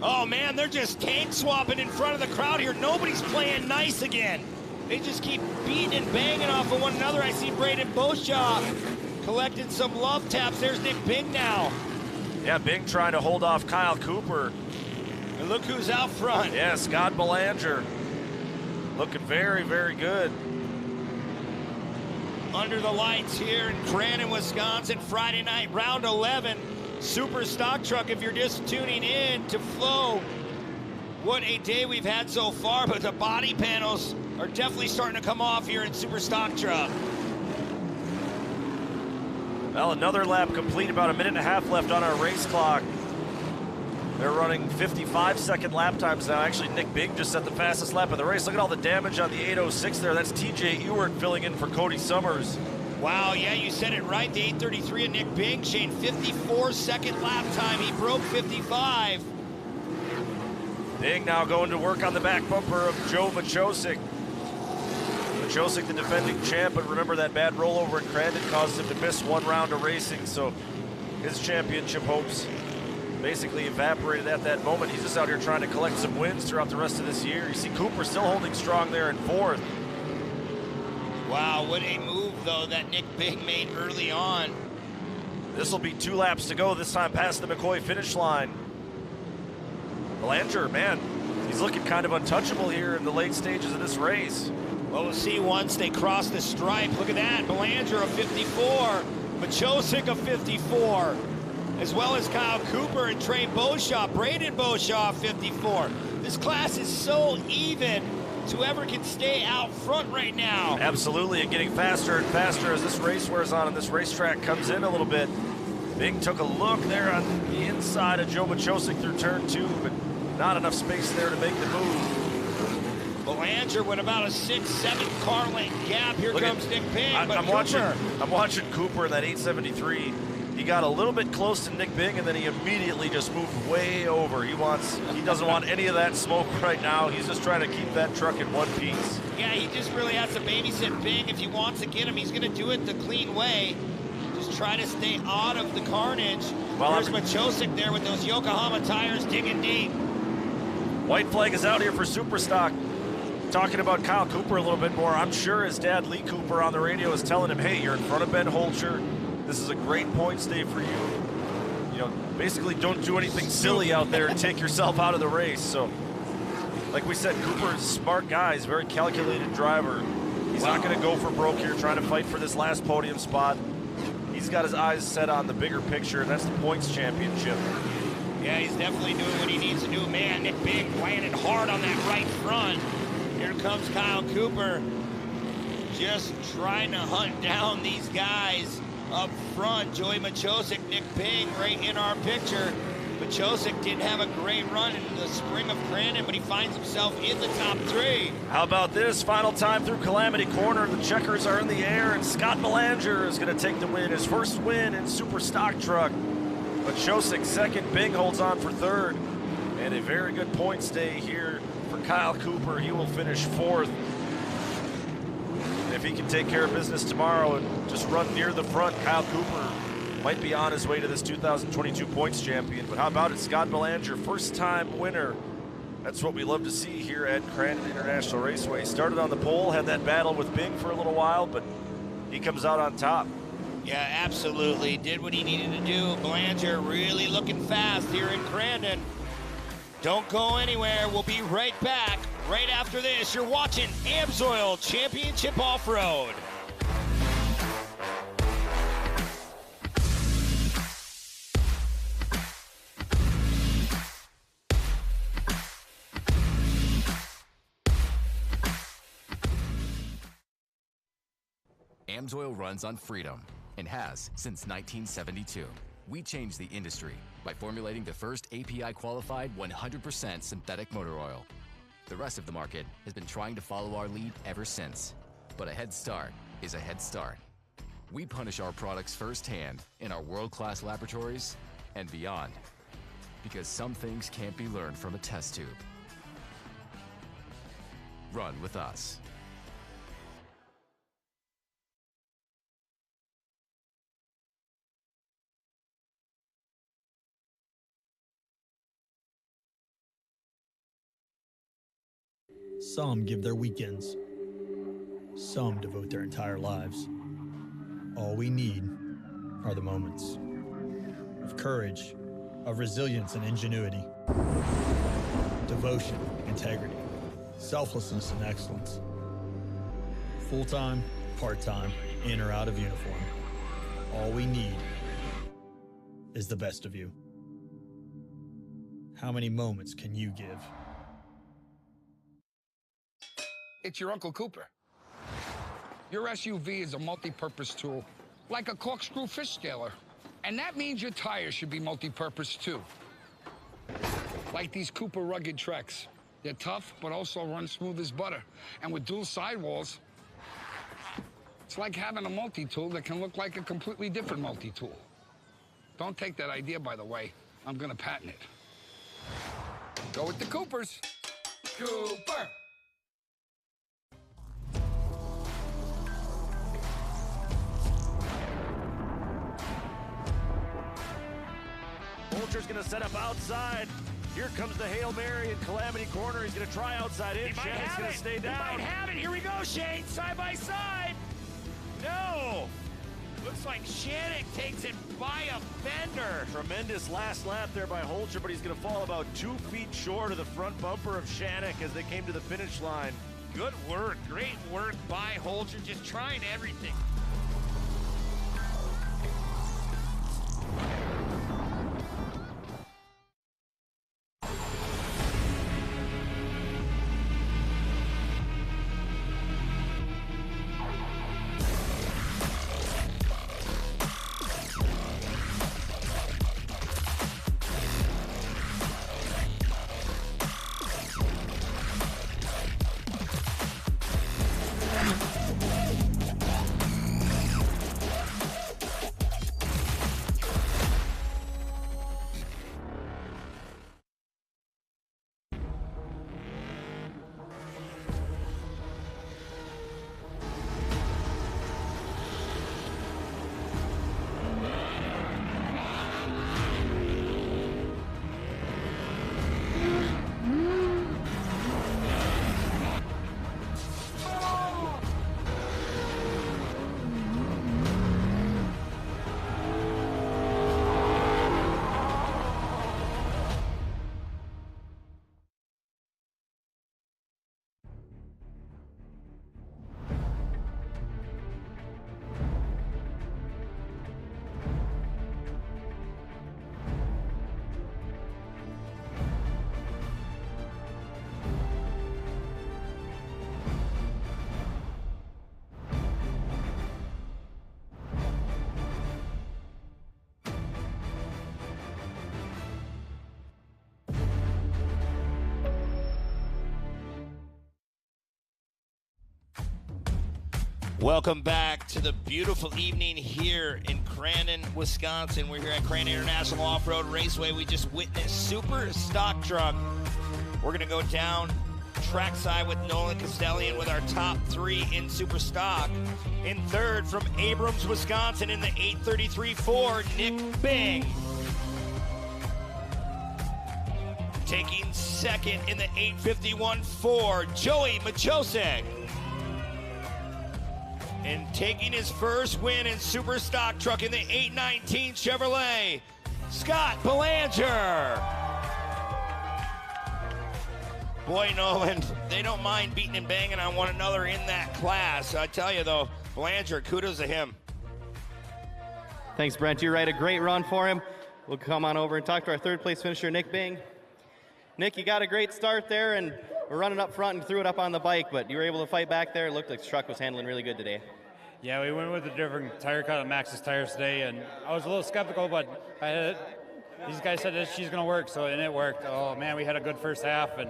O: Oh, man, they're just tank swapping in front of the crowd here. Nobody's playing nice again. They just keep beating and banging off of one another. I see Braden Beauchamp collecting some love taps. There's Nick Bing now.
N: Yeah, Bing trying to hold off Kyle Cooper.
O: And look who's out front.
N: Yeah, Scott Belanger. Looking very, very good.
O: Under the lights here in Crandon, Wisconsin, Friday night, round 11. Super Stock Truck, if you're just tuning in to Flow. What a day we've had so far, but the body panels are definitely starting to come off here in Super Stock Truck.
N: Well, another lap complete, about a minute and a half left on our race clock. They're running 55-second lap times now. Actually, Nick Bing just set the fastest lap of the race. Look at all the damage on the 806 there. That's TJ Ewart filling in for Cody Summers.
O: Wow, yeah, you said it right. The 833 of Nick Bing, Shane, 54-second lap time. He broke 55.
N: Bing now going to work on the back bumper of Joe Machosik. Machosik, the defending champ, but remember that bad rollover in Crandon caused him to miss one round of racing, so his championship hopes basically evaporated at that moment. He's just out here trying to collect some wins throughout the rest of this year. You see Cooper still holding strong there in fourth.
O: Wow, what a move, though, that Nick Bing made early on.
N: This will be 2 laps to go, this time past the McCoy finish line. Belanger, man, he's looking kind of untouchable here in the late stages of this race.
O: Well, we'll see once they cross the stripe. Look at that, Belanger a 54, Machosik a 54, as well as Kyle Cooper and Trey Beauchamp, Braden Beauchamp 54. This class is so even. Whoever can stay out front right now.
N: Absolutely, and getting faster and faster as this race wears on and this racetrack comes in a little bit. Bing took a look there on the inside of Joe Machosik through turn 2, but not enough space there to make the move.
O: Belanger with about a 6-7 car length gap. Here comes Nick Bing.
N: I'm watching Cooper in that 873. He got a little bit close to Nick Bing, and then he immediately just moved way over. He doesn't want any of that smoke right now. He's just trying to keep that truck in one piece.
O: Yeah, he just really has to babysit Bing. If he wants to get him, he's going to do it the clean way. Just try to stay out of the carnage. Well, there's Machosik there with those Yokohama tires digging deep.
N: White flag is out here for Superstock. Talking about Kyle Cooper a little bit more, I'm sure his dad, Lee Cooper, on the radio is telling him, hey, you're in front of Ben Holcher. This is a great points day for you. You know, basically don't do anything silly out there and take yourself out of the race. So, like we said, Cooper is a smart guy. He's a very calculated driver. He's not going to go for broke here, trying to fight for this last podium spot. He's got his eyes set on the bigger picture, and that's the points championship.
O: Yeah, he's definitely doing what he needs to do. Man, Nick Bing landed hard on that right front. Here comes Kyle Cooper. just trying to hunt down these guys up front. Joey Machosik, Nick Ping right in our picture. Machosik didn't have a great run in the spring of Crandon, but he finds himself in the top 3.
N: How about this? Final time through Calamity Corner. The checkers are in the air, and Scott Belanger is going to take the win. His first win in Super Stock Truck. Machosik second, Bing holds on for third. And a very good point stay here for Kyle Cooper. He will finish 4th. And if he can take care of business tomorrow and just run near the front, Kyle Cooper might be on his way to this 2022 points champion. But how about it? Scott Belanger, first-time winner. That's what we love to see here at Crandon International Raceway. Started on the pole, had that battle with Bing for a little while, but he comes out on top.
O: Yeah, absolutely. Did what he needed to do. Belanger really looking fast here in Crandon. Don't go anywhere. We'll be right back right after this. You're watching AMSOIL Championship Off-Road.
C: AMSOIL runs on freedom and has since 1972. We changed the industry by formulating the first API-qualified 100% synthetic motor oil. The rest of the market has been trying to follow our lead ever since. But a head start is a head start. We punish our products firsthand in our world-class laboratories and beyond. Because some things can't be learned from a test tube. Run with us.
D: Some give their weekends. Some devote their entire lives. All we need are the moments of courage, of resilience and ingenuity, devotion, integrity, selflessness and excellence. Full-time, part-time, in or out of uniform. All we need is the best of you. How many moments can you give?
P: It's your Uncle Cooper. Your SUV is a multi-purpose tool, like a corkscrew fish scaler. And that means your tires should be multi-purpose too. Like these Cooper rugged Treks. They're tough, but also run smooth as butter. And with dual sidewalls, it's like having a multi-tool that can look like a completely different multi-tool. Don't take that idea, by the way. I'm gonna patent it. Go with the Coopers. Cooper!
N: Vulture's going to set up outside. Here comes the Hail Mary in Calamity Corner. He's going to try outside in. Shannon's going to stay down.
O: He might have it. Here we go, Shane. Side by side. No. Looks like Shannon takes it by a fender.
N: Tremendous last lap there by Holger, but he's going to fall about 2 feet short of the front bumper of Shannon as they came to the finish line.
O: Good work. Great work by Holger. Just trying everything. Welcome back to the beautiful evening here in Crandon, Wisconsin. We're here at Crandon International Off-Road Raceway. We just witnessed Super Stock Truck. We're going to go down trackside with Nolan Castellian with our top 3 in Super Stock. In third from Abrams, Wisconsin in the 833-4, Nick Bing. Taking second in the 851-4, Joey Machosek. And taking his first win in Super Stock Truck in the 819 Chevrolet, Scott Belanger. Boy, Nolan, they don't mind beating and banging on one another in that class. I tell you, though, Belanger, kudos to him.
U: Thanks, Brent. You're right. A great run for him. We'll come on over and talk to our third place finisher, Nick Bing. Nick, you got a great start there, and we're running up front and threw it up on the bike, but you were able to fight back there. It looked like the truck was handling really good today.
G: Yeah, we went with a different tire cut on Max's tires today, and I was a little skeptical, but these guys said that she's going to work, and it worked. Oh, man, we had a good first half, and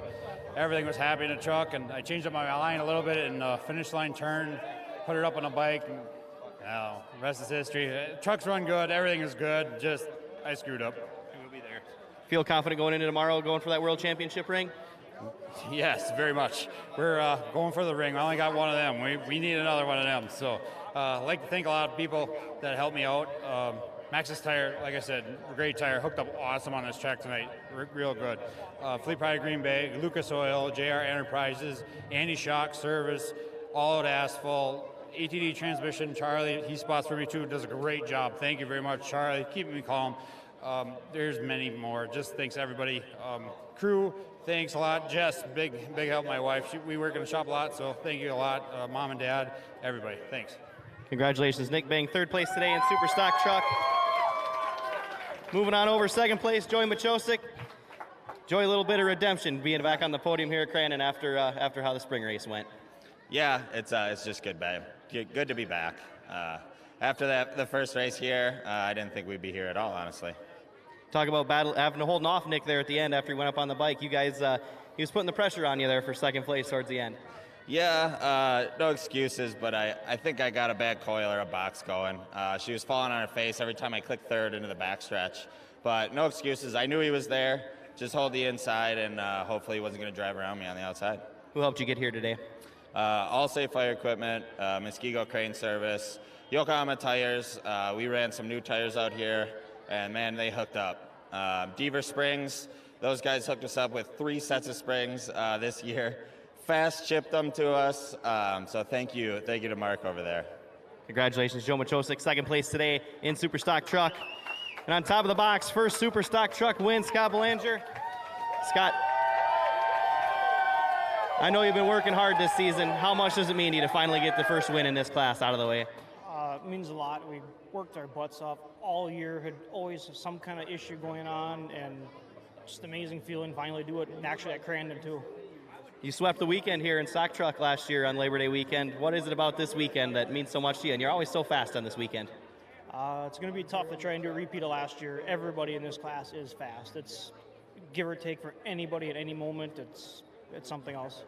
G: everything was happy in the truck, and I changed up my line a little bit in the finish line turn, put it up on the bike, and the rest is history. Trucks run good, everything is good, just I screwed up. We'll be there.
U: Feel confident going into tomorrow, going for that World Championship ring?
G: Yes, very much. We're going for the ring. I only got one of them. We need another one of them. So I'd like to thank a lot of people that helped me out. Max's tire, like I said, great tire, hooked up awesome on this track tonight, real good. Fleet Pride Green Bay, Lucas Oil, JR Enterprises, Andy Shock Service, All Out Asphalt, ATD Transmission, Charlie, he spots for me too, does a great job. Thank you very much, Charlie, keeping me calm. There's many more. Just thanks everybody. Crew, thanks a lot. Jess, big help. My wife, we work in the shop a lot, so thank you a lot. Mom and Dad, everybody, thanks.
U: Congratulations, Nick Bing, third place today in Super Stock Truck. Moving on over, second place, Joey Machosik. Joey, a little bit of redemption being back on the podium here at Crandon after how the spring race went.
K: Yeah, it's just good to be back. After the first race here, I didn't think we'd be here at all, honestly.
U: Talk about having to hold off Nick there at the end after he went up on the bike. You guys, he was putting the pressure on you there for second place towards the end.
K: Yeah, no excuses, but I think I got a bad coil or a box going. She was falling on her face every time I clicked third into the backstretch. But no excuses. I knew he was there. Just hold the inside, and hopefully he wasn't going to drive around me on the outside.
U: Who helped you get here today?
K: All Safe Fire Equipment, Muskego Crane Service, Yokohama Tires. We ran some new tires out here, and man, they hooked up. Deaver Springs, those guys hooked us up with 3 sets of springs this year. Fast shipped them to us, so thank you to Mark over there.
U: Congratulations, Joe Machosik, second place today in Super Stock Truck. And on top of the box, first Super Stock Truck win, Scott Belanger. Scott, I know you've been working hard this season. How much does it mean to you to finally get the first win in this class out of the way?
L: It means a lot. We worked our butts off all year, had always some kind of issue going on, and just amazing feeling finally do it, and actually at Crandon too.
U: You swept the weekend here in Stock Truck last year on Labor Day weekend. What is it about this weekend that means so much to you? And you're always so fast on this weekend.
L: It's going to be tough to try and do a repeat of last year. Everybody in this class is fast. It's give or take for anybody at any moment. It's something else.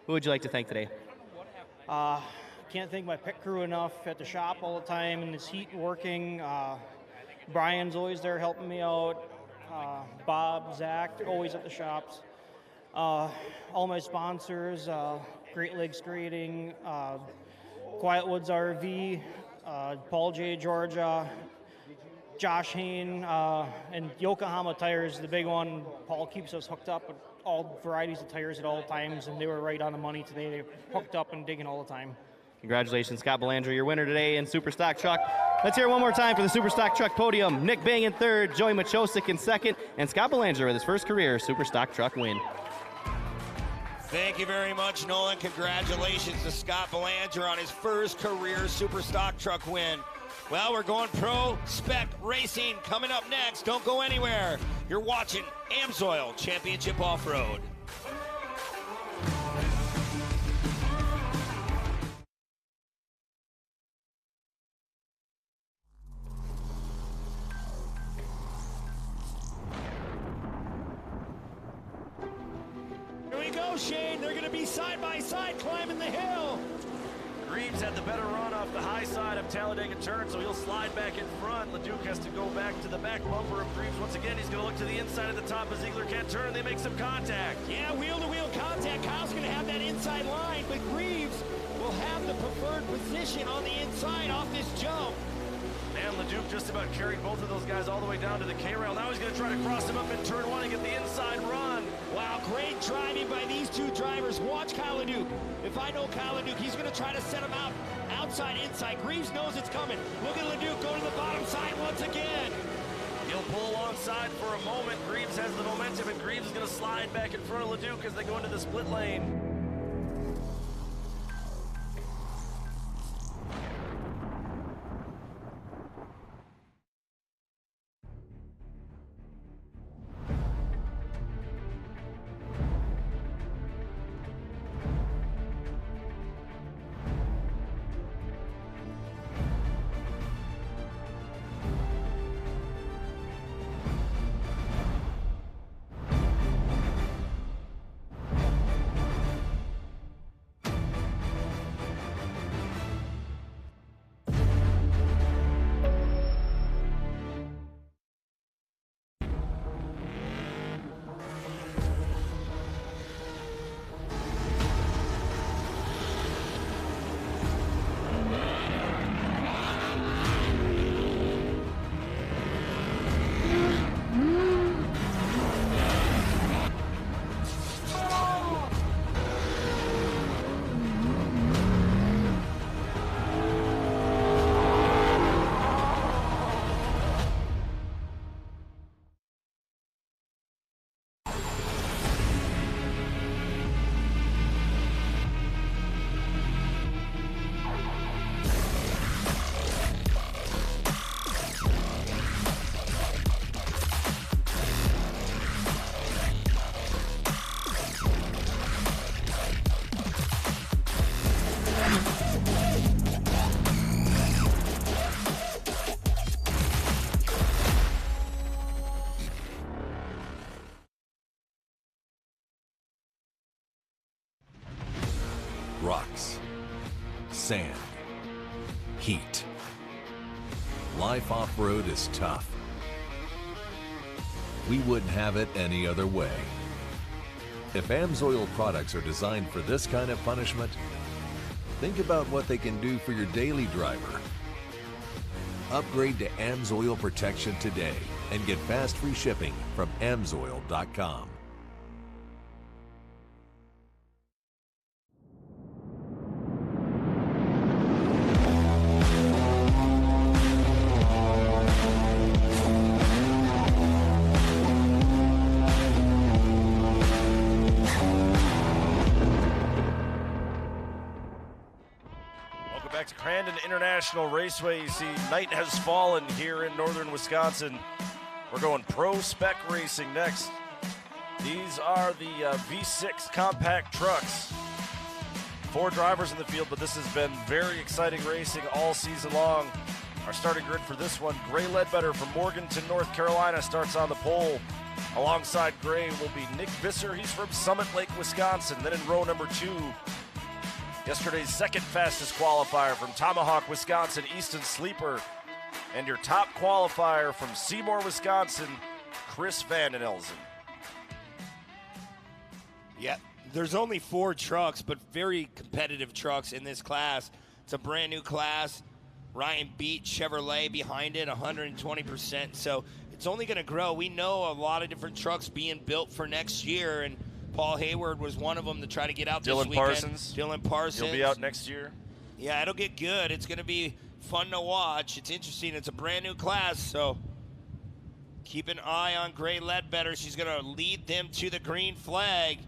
U: Who would you like to thank today?
L: Can't thank my pit crew enough at the shop all the time in this heat working. Brian's always there helping me out. Bob, Zach, they're always at the shops. All my sponsors, Great Lakes Grading, Quiet Woods RV, Paul J. Georgia, Josh Hain, and Yokohama Tires, the big one. Paul keeps us hooked up with all varieties of tires at all times, and they were right on the money today. They hooked up and digging all the time.
U: Congratulations, Scott Belanger, your winner today in Super Stock Truck. Let's hear it one more time for the Super Stock Truck podium. Nick Bing in third, Joey Machosik in second, and Scott Belanger with his first career Super Stock Truck win.
O: Thank you very much, Nolan. Congratulations to Scott Belanger on his first career Super Stock Truck win. Well, we're going pro spec racing coming up next. Don't go anywhere. You're watching AMSOIL Championship Off-Road. Here we go, Shane. They're going to be side by side climbing the hill.
N: Greaves had the better run off the high side of Talladega turn, so he'll slide back in front. LeDuc has to go back to the back bumper of Greaves once again. He's going to look to the inside of the top of Ziegler can't turn. They make some contact.
O: Yeah, wheel-to-wheel contact. Kyle's going to have that inside line, but Greaves will have the preferred position on the inside off this jump.
N: Man, LeDuc just about carried both of those guys all the way down to the K-rail. Now he's going to try to cross him up in turn one and get the inside run.
O: Wow, great driving by these two drivers. Watch Kyle LeDuc. If I know Kyle LeDuc, he's going to try to set him out outside, inside. Greaves knows it's coming. Look at LeDuc go to the bottom side once again.
N: He'll pull alongside for a moment. Greaves has the momentum, and Greaves is going to slide back in front of LeDuc as they go into the split lane.
M: Rocks, sand, heat. Life off-road is tough. We wouldn't have it any other way. If AMSOIL products are designed for this kind of punishment, think about what they can do for your daily driver. Upgrade to AMSOIL protection today and get fast free shipping from AMSOIL.com.
N: Back to Crandon International Raceway. You see, night has fallen here in northern Wisconsin. We're going pro spec racing next. These are the V6 compact trucks. 4 drivers in the field, but this has been very exciting racing all season long. Our starting grid for this one, Gray Ledbetter from Morganton, North Carolina, starts on the pole. Alongside Gray will be Nick Visser. He's from Summit Lake, Wisconsin. Then in row number 2, yesterday's second fastest qualifier from Tomahawk, Wisconsin, Easton Sleeper. And your top qualifier from Seymour, Wisconsin, Chris Vandenelzen.
O: Yeah, there's only 4 trucks, but very competitive trucks in this class. It's a brand new class. Ryan beat Chevrolet behind it, 120%. So it's only going to grow. We know a lot of different trucks being built for next year, and Paul Hayward was one of them to try to get out this weekend. Dylan Parsons.
N: He'll be out next year.
O: Yeah, it'll get good. It's going to be fun to watch. It's interesting. It's a brand new class, so keep an eye on Gray Ledbetter. She's going to lead them to the green flag.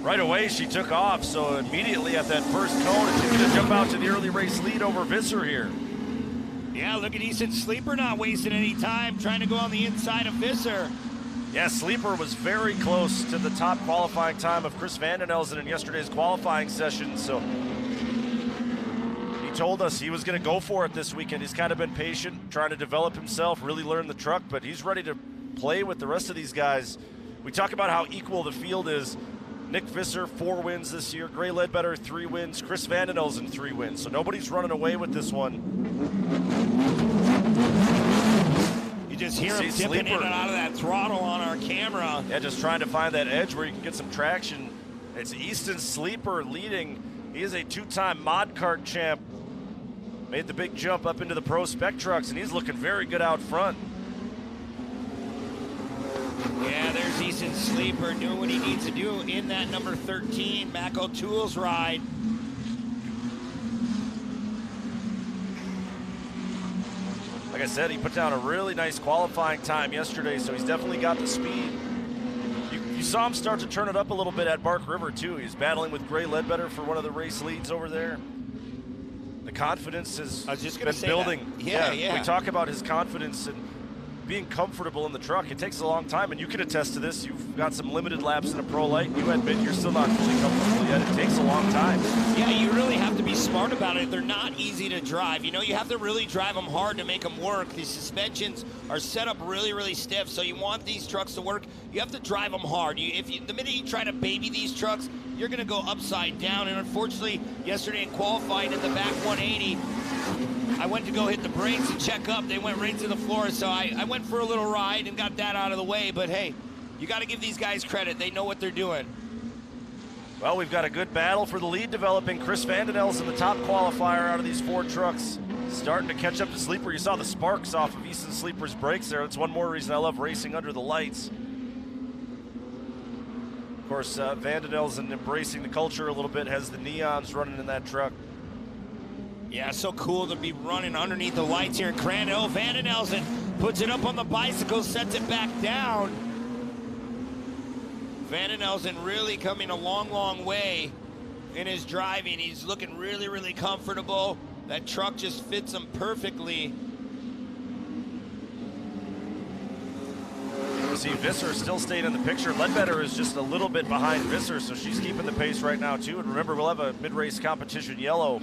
N: Right away, she took off, so immediately at that first cone, she's going to jump out to the early race lead over Visser here.
O: Yeah, look at Easton Sleeper not wasting any time trying to go on the inside of Visser.
N: Yeah, Sleeper was very close to the top qualifying time of Chris Vandenelzen in yesterday's qualifying session, so he told us he was going to go for it this weekend. He's kind of been patient, trying to develop himself, really learn the truck, but he's ready to play with the rest of these guys. We talk about how equal the field is. Nick Visser, 4 wins this year. Gray Ledbetter, 3 wins. Chris Vandenelsen, 3 wins. So nobody's running away with this one.
O: You just hear him dipping in and out of that throttle on our camera.
N: Yeah, just trying to find that edge where you can get some traction. It's Easton Sleeper leading. He is a 2-time mod kart champ. Made the big jump up into the Pro Spec trucks, and he's looking very good out front.
O: Yeah, there's Easton Sleeper doing what he needs to do in that number 13 Mako Tools ride.
N: Like I said, he put down a really nice qualifying time yesterday, so he's definitely got the speed. You saw him start to turn it up a little bit at Bark River, too. He's battling with Gray Ledbetter for one of the race leads over there. The confidence has been building.
O: Yeah.
N: We talk about his confidence and being comfortable in the truck. It takes a long time, and you can attest to this. You've got some limited laps in a pro light. You admit you're still not fully comfortable yet. It takes a long time.
O: Yeah, you really have to be smart about it. They're not easy to drive. You know, you have to really drive them hard to make them work. These suspensions are set up really, really stiff, so you want these trucks to work. You have to drive them hard. The minute you try to baby these trucks, you're going to go upside down. And unfortunately, yesterday in qualifying in the back 180, I went to go hit the brakes and check up. They went right to the floor, so I went for a little ride and got that out of the way. But hey, you got to give these guys credit. They know what they're doing.
N: Well, we've got a good battle for the lead developing. Chris Vandenelsen, the top qualifier out of these 4 trucks, starting to catch up to Sleeper. You saw the sparks off of Easton Sleeper's brakes there. That's one more reason I love racing under the lights. Of course, Vandenelsen embracing the culture a little bit, has the neons running in that truck.
O: Yeah, so cool to be running underneath the lights here in Crandon. Oh, Vandenelsen puts it up on the bicycle, sets it back down. Vandenelsen really coming a long, long way in his driving. He's looking really, really comfortable. That truck just fits him perfectly.
N: You see Visser still staying in the picture. Ledbetter is just a little bit behind Visser, so she's keeping the pace right now, too. And remember, we'll have a mid-race competition yellow,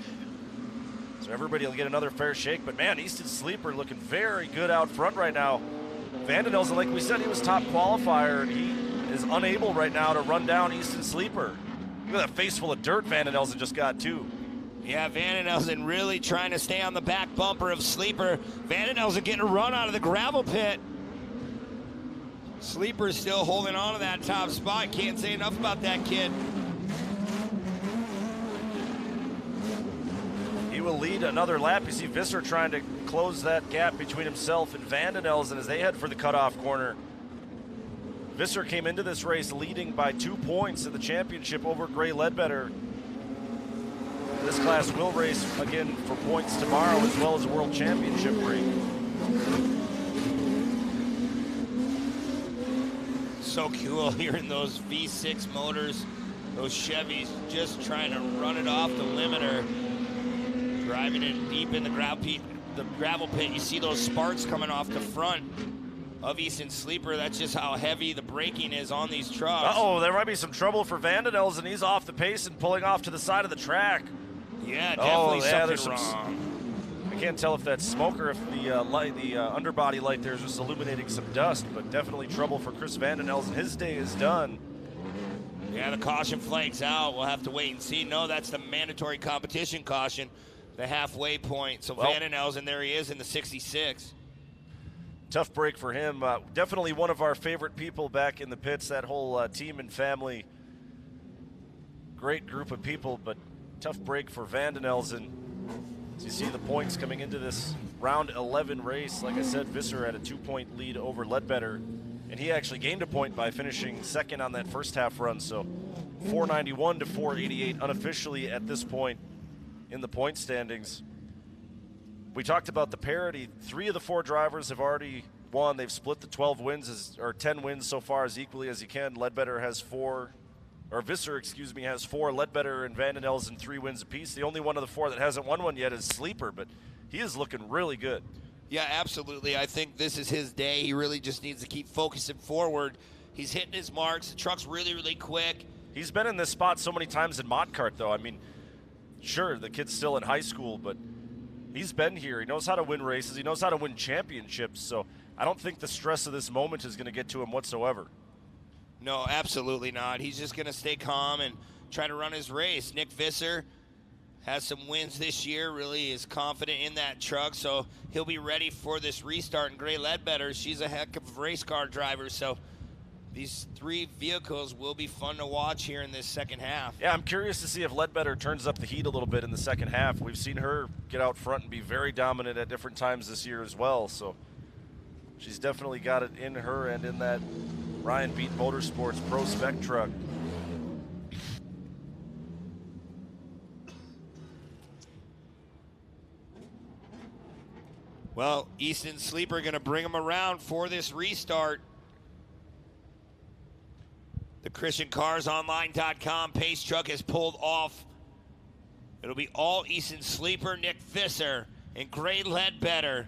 N: so everybody will get another fair shake. But, man, Easton Sleeper looking very good out front right now. Vandenelsen, like we said, he was top qualifier, and he is unable right now to run down Easton Sleeper. Look at that face full of dirt Vandenelsen just got, too.
O: Yeah, Vandenelsen really trying to stay on the back bumper of Sleeper. Vandenelsen getting a run out of the gravel pit. Sleeper's still holding on to that top spot. Can't say enough about that kid.
N: He will lead another lap. You see Visser trying to close that gap between himself and Vandenelsen as they head for the cutoff corner. Visser came into this race leading by 2 points in the championship over Gray Ledbetter. This class will race again for points tomorrow as well as a world championship break.
O: So cool hearing those V6 motors, those Chevys just trying to run it off the limiter, driving it deep in the gravel pit. You see those sparks coming off the front of Easton Sleeper. That's just how heavy the braking is on these trucks.
N: Uh-oh, there might be some trouble for Vandenelsen. He's off the pace and pulling off to the side of the track.
O: Yeah, definitely
N: there's
O: something wrong.
N: I can't tell if that's smoke or if the underbody light there is just illuminating some dust, but definitely trouble for Chris Vandenelsen. His day is done.
O: Yeah, the caution flag's out. We'll have to wait and see. No, that's the mandatory competition caution, the halfway point. So Vandenelsen, there he is in the 66.
N: Tough break for him. Definitely one of our favorite people back in the pits, that whole team and family. Great group of people, but tough break for Vandenelsen. As you see the points coming into this round 11 race, like I said, Visser had a 2-point lead over Ledbetter, and he actually gained a point by finishing second on that first half run, so 491 to 488 unofficially at this point in the point standings. We talked about the parity. 3 of the 4 drivers have already won. They've split the 12 wins, or 10 wins so far as equally as you can. Ledbetter has 4. Or Visser, excuse me, has 4. Ledbetter and Vandenelsen 3 wins apiece. The only one of the 4 that hasn't won one yet is Sleeper, but he is looking really good.
O: Yeah, absolutely. I think this is his day. He really just needs to keep focusing forward. He's hitting his marks. The truck's really, really quick.
N: He's been in this spot so many times in mod kart, though. I mean, sure, the kid's still in high school, but he's been here. He knows how to win races. He knows how to win championships, so I don't think the stress of this moment is going to get to him whatsoever.
O: No, absolutely not. He's just going to stay calm and try to run his race. Nick Visser has some wins this year, really is confident in that truck, so he'll be ready for this restart. And Gray Ledbetter, she's a heck of a race car driver, so these three vehicles will be fun to watch here in this second half.
N: Yeah, I'm curious to see if Ledbetter turns up the heat a little bit in the second half. We've seen her get out front and be very dominant at different times this year as well, so she's definitely got it in her and in that Ryan Beat Motorsports Pro Spec truck.
O: Well, Easton Sleeper going to bring him around for this restart. The ChristianCarsOnline.com pace truck has pulled off. It'll be all Easton Sleeper, Nick Visser, and Gray Ledbetter.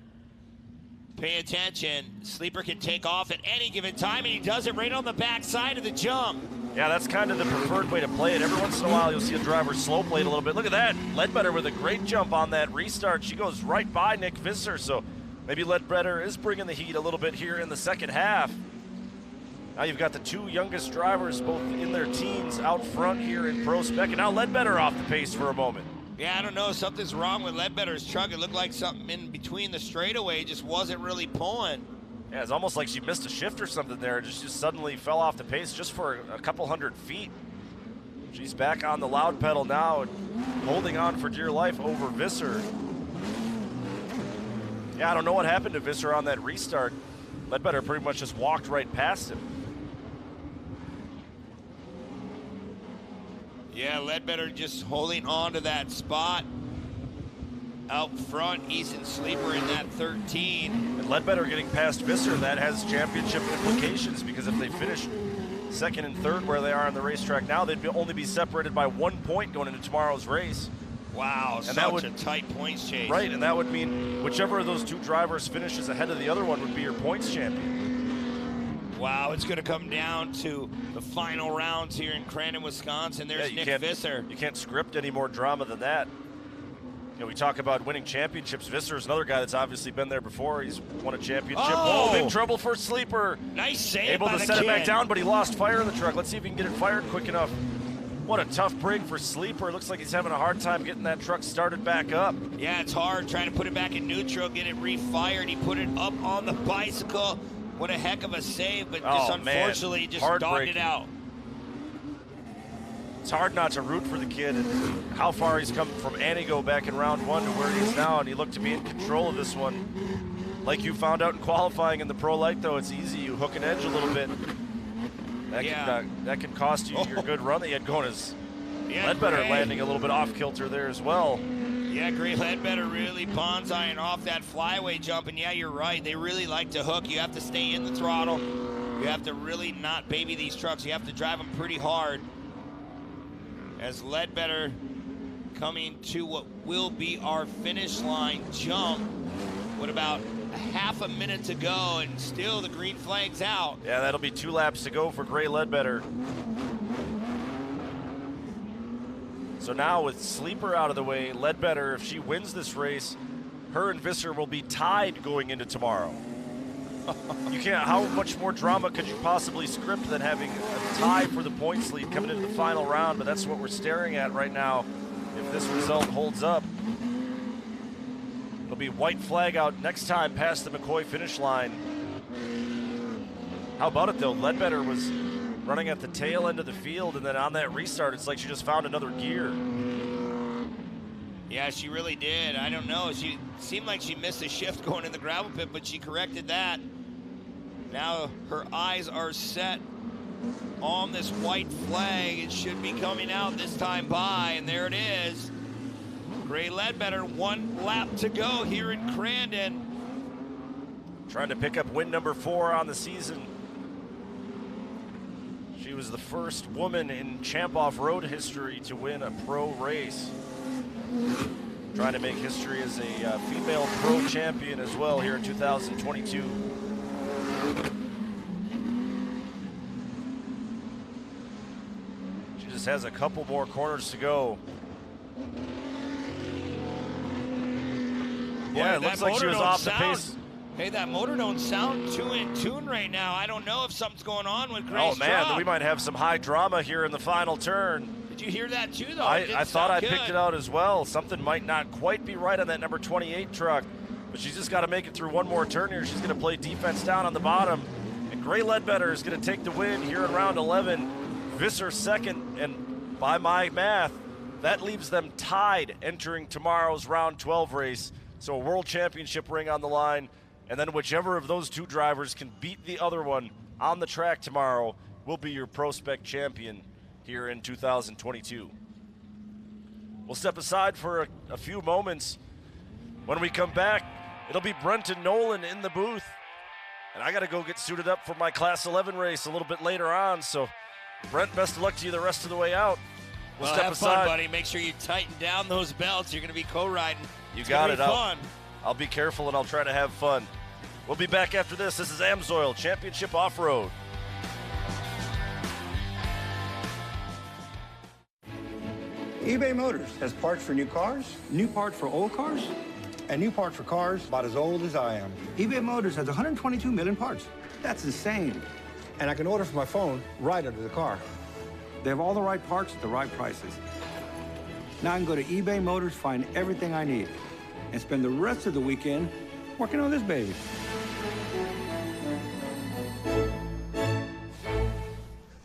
O: Pay attention. Sleeper can take off at any given time, and he does it right on the back side of the jump.
N: Yeah, that's kind of the preferred way to play it. Every once in a while, you'll see a driver slow play it a little bit. Look at that. Ledbetter with a great jump on that restart. She goes right by Nick Visser, so maybe Ledbetter is bringing the heat a little bit here in the second half. Now you've got the two youngest drivers, both in their teens, out front here in Pro Spec, and now Ledbetter off the pace for a moment.
O: Yeah, I don't know. Something's wrong with Ledbetter's truck. It looked like something in between the straightaway just wasn't really pulling.
N: Yeah, it's almost like she missed a shift or something there. Just suddenly fell off the pace just for a couple hundred feet. She's back on the loud pedal now and holding on for dear life over Visser. Yeah, I don't know what happened to Visser on that restart. Ledbetter pretty much just walked right past him.
O: Yeah, Ledbetter just holding on to that spot. Out front, Easton Sleeper in that 13.
N: And Ledbetter getting past Visser, that has championship implications, because if they finish second and third where they are on the racetrack now, they'd only be separated by 1 point going into tomorrow's race.
O: Wow,
N: and
O: such a tight points chase.
N: Right, and that would mean whichever of those two drivers finishes ahead of the other one would be your points champion.
O: Wow, it's going to come down to the final rounds here in Crandon, Wisconsin. There's Nick Visser.
N: You can't script any more drama than that. You know, we talk about winning championships. Visser is another guy that's obviously been there before. He's won a championship.
O: Oh,
N: big trouble for Sleeper.
O: Nice save.
N: Able
O: by
N: to
O: the
N: set
O: kid.
N: it back down, but he lost fire in the truck. Let's see if he can get it fired quick enough. What a tough break for Sleeper. Looks like he's having a hard time getting that truck started back up.
O: Yeah, it's hard trying to put it back in neutral, get it refired. He put it up on the bicycle. What a heck of a save, but just unfortunately just dogged it out.
N: It's hard not to root for the kid and how far he's come from Anigo back in round one to where he is now, and he looked to be in control of this one. Like you found out in qualifying in the Pro Light, though, it's easy. You hook an edge a little bit. That can cost you your good run that you had going. As Ledbetter landing a little bit off kilter there as well.
O: Yeah, Gray Ledbetter really bonsaiing off that flyaway jump, and yeah, you're right. They really like to hook. You have to stay in the throttle. You have to really not baby these trucks. You have to drive them pretty hard. As Ledbetter coming to what will be our finish line jump. What about a half a minute to go, and still the green flag's out.
N: Yeah, that'll be 2 laps to go for Gray Ledbetter. So now with Sleeper out of the way, Ledbetter, if she wins this race, her and Visser will be tied going into tomorrow. You can't, how much more drama could you possibly script than having a tie for the points lead coming into the final round? But that's what we're staring at right now. If this result holds up, it'll be white flag out next time past the McCoy finish line. How about it though? Ledbetter was running at the tail end of the field, and then on that restart, it's like she just found another gear.
O: Yeah, she really did. I don't know. She seemed like she missed a shift going in the gravel pit, but she corrected that. Now her eyes are set on this white flag. It should be coming out this time by, and there it is. Gray Ledbetter, 1 lap to go here in Crandon.
N: Trying to pick up win number 4 on the season. She was the first woman in Champ Off-Road history to win a pro race. Trying to make history as a female pro champion as well here in 2022. She just has a couple more corners to go. Yeah, it looks like she was off the pace.
O: Hey, that motor don't sound too in tune right now. I don't know if something's going on with Gray's
E: Oh, man,
O: drop.
E: we might have some high drama here in the final turn.
O: Did you hear that too, though?
E: I thought I picked it out as well. Something might not quite be right on that number 28 truck, but she's just got to make it through one more turn here. She's going to play defense down on the bottom, and Gray Ledbetter is going to take the win here in round 11. Visser second, and by my math, that leaves them tied entering tomorrow's round 12 race. So a world championship ring on the line, and then whichever of those two drivers can beat the other one on the track tomorrow will be your prospect champion here in 2022. We'll step aside for a few moments. When we come back, it'll be Brenton Nolan in the booth. And I got to go get suited up for my Class 11 race a little bit later on. So, Brent, best of luck to you the rest of the way out. We'll step
O: have
E: aside.
O: fun, buddy. Make sure you tighten down those belts. You're going to be co-riding.
E: You got it.
O: Fun.
E: I'll be careful and I'll try to have fun. We'll be back after this. This is Amsoil Championship Off-Road.
I: eBay Motors has parts for new cars, new parts for old cars, and new parts for cars about as old as I am. eBay Motors has 122 million parts. That's insane. And I can order from my phone right under the car. They have all the right parts at the right prices. Now I can go to eBay Motors, find everything I need, and spend the rest of the weekend working on this baby.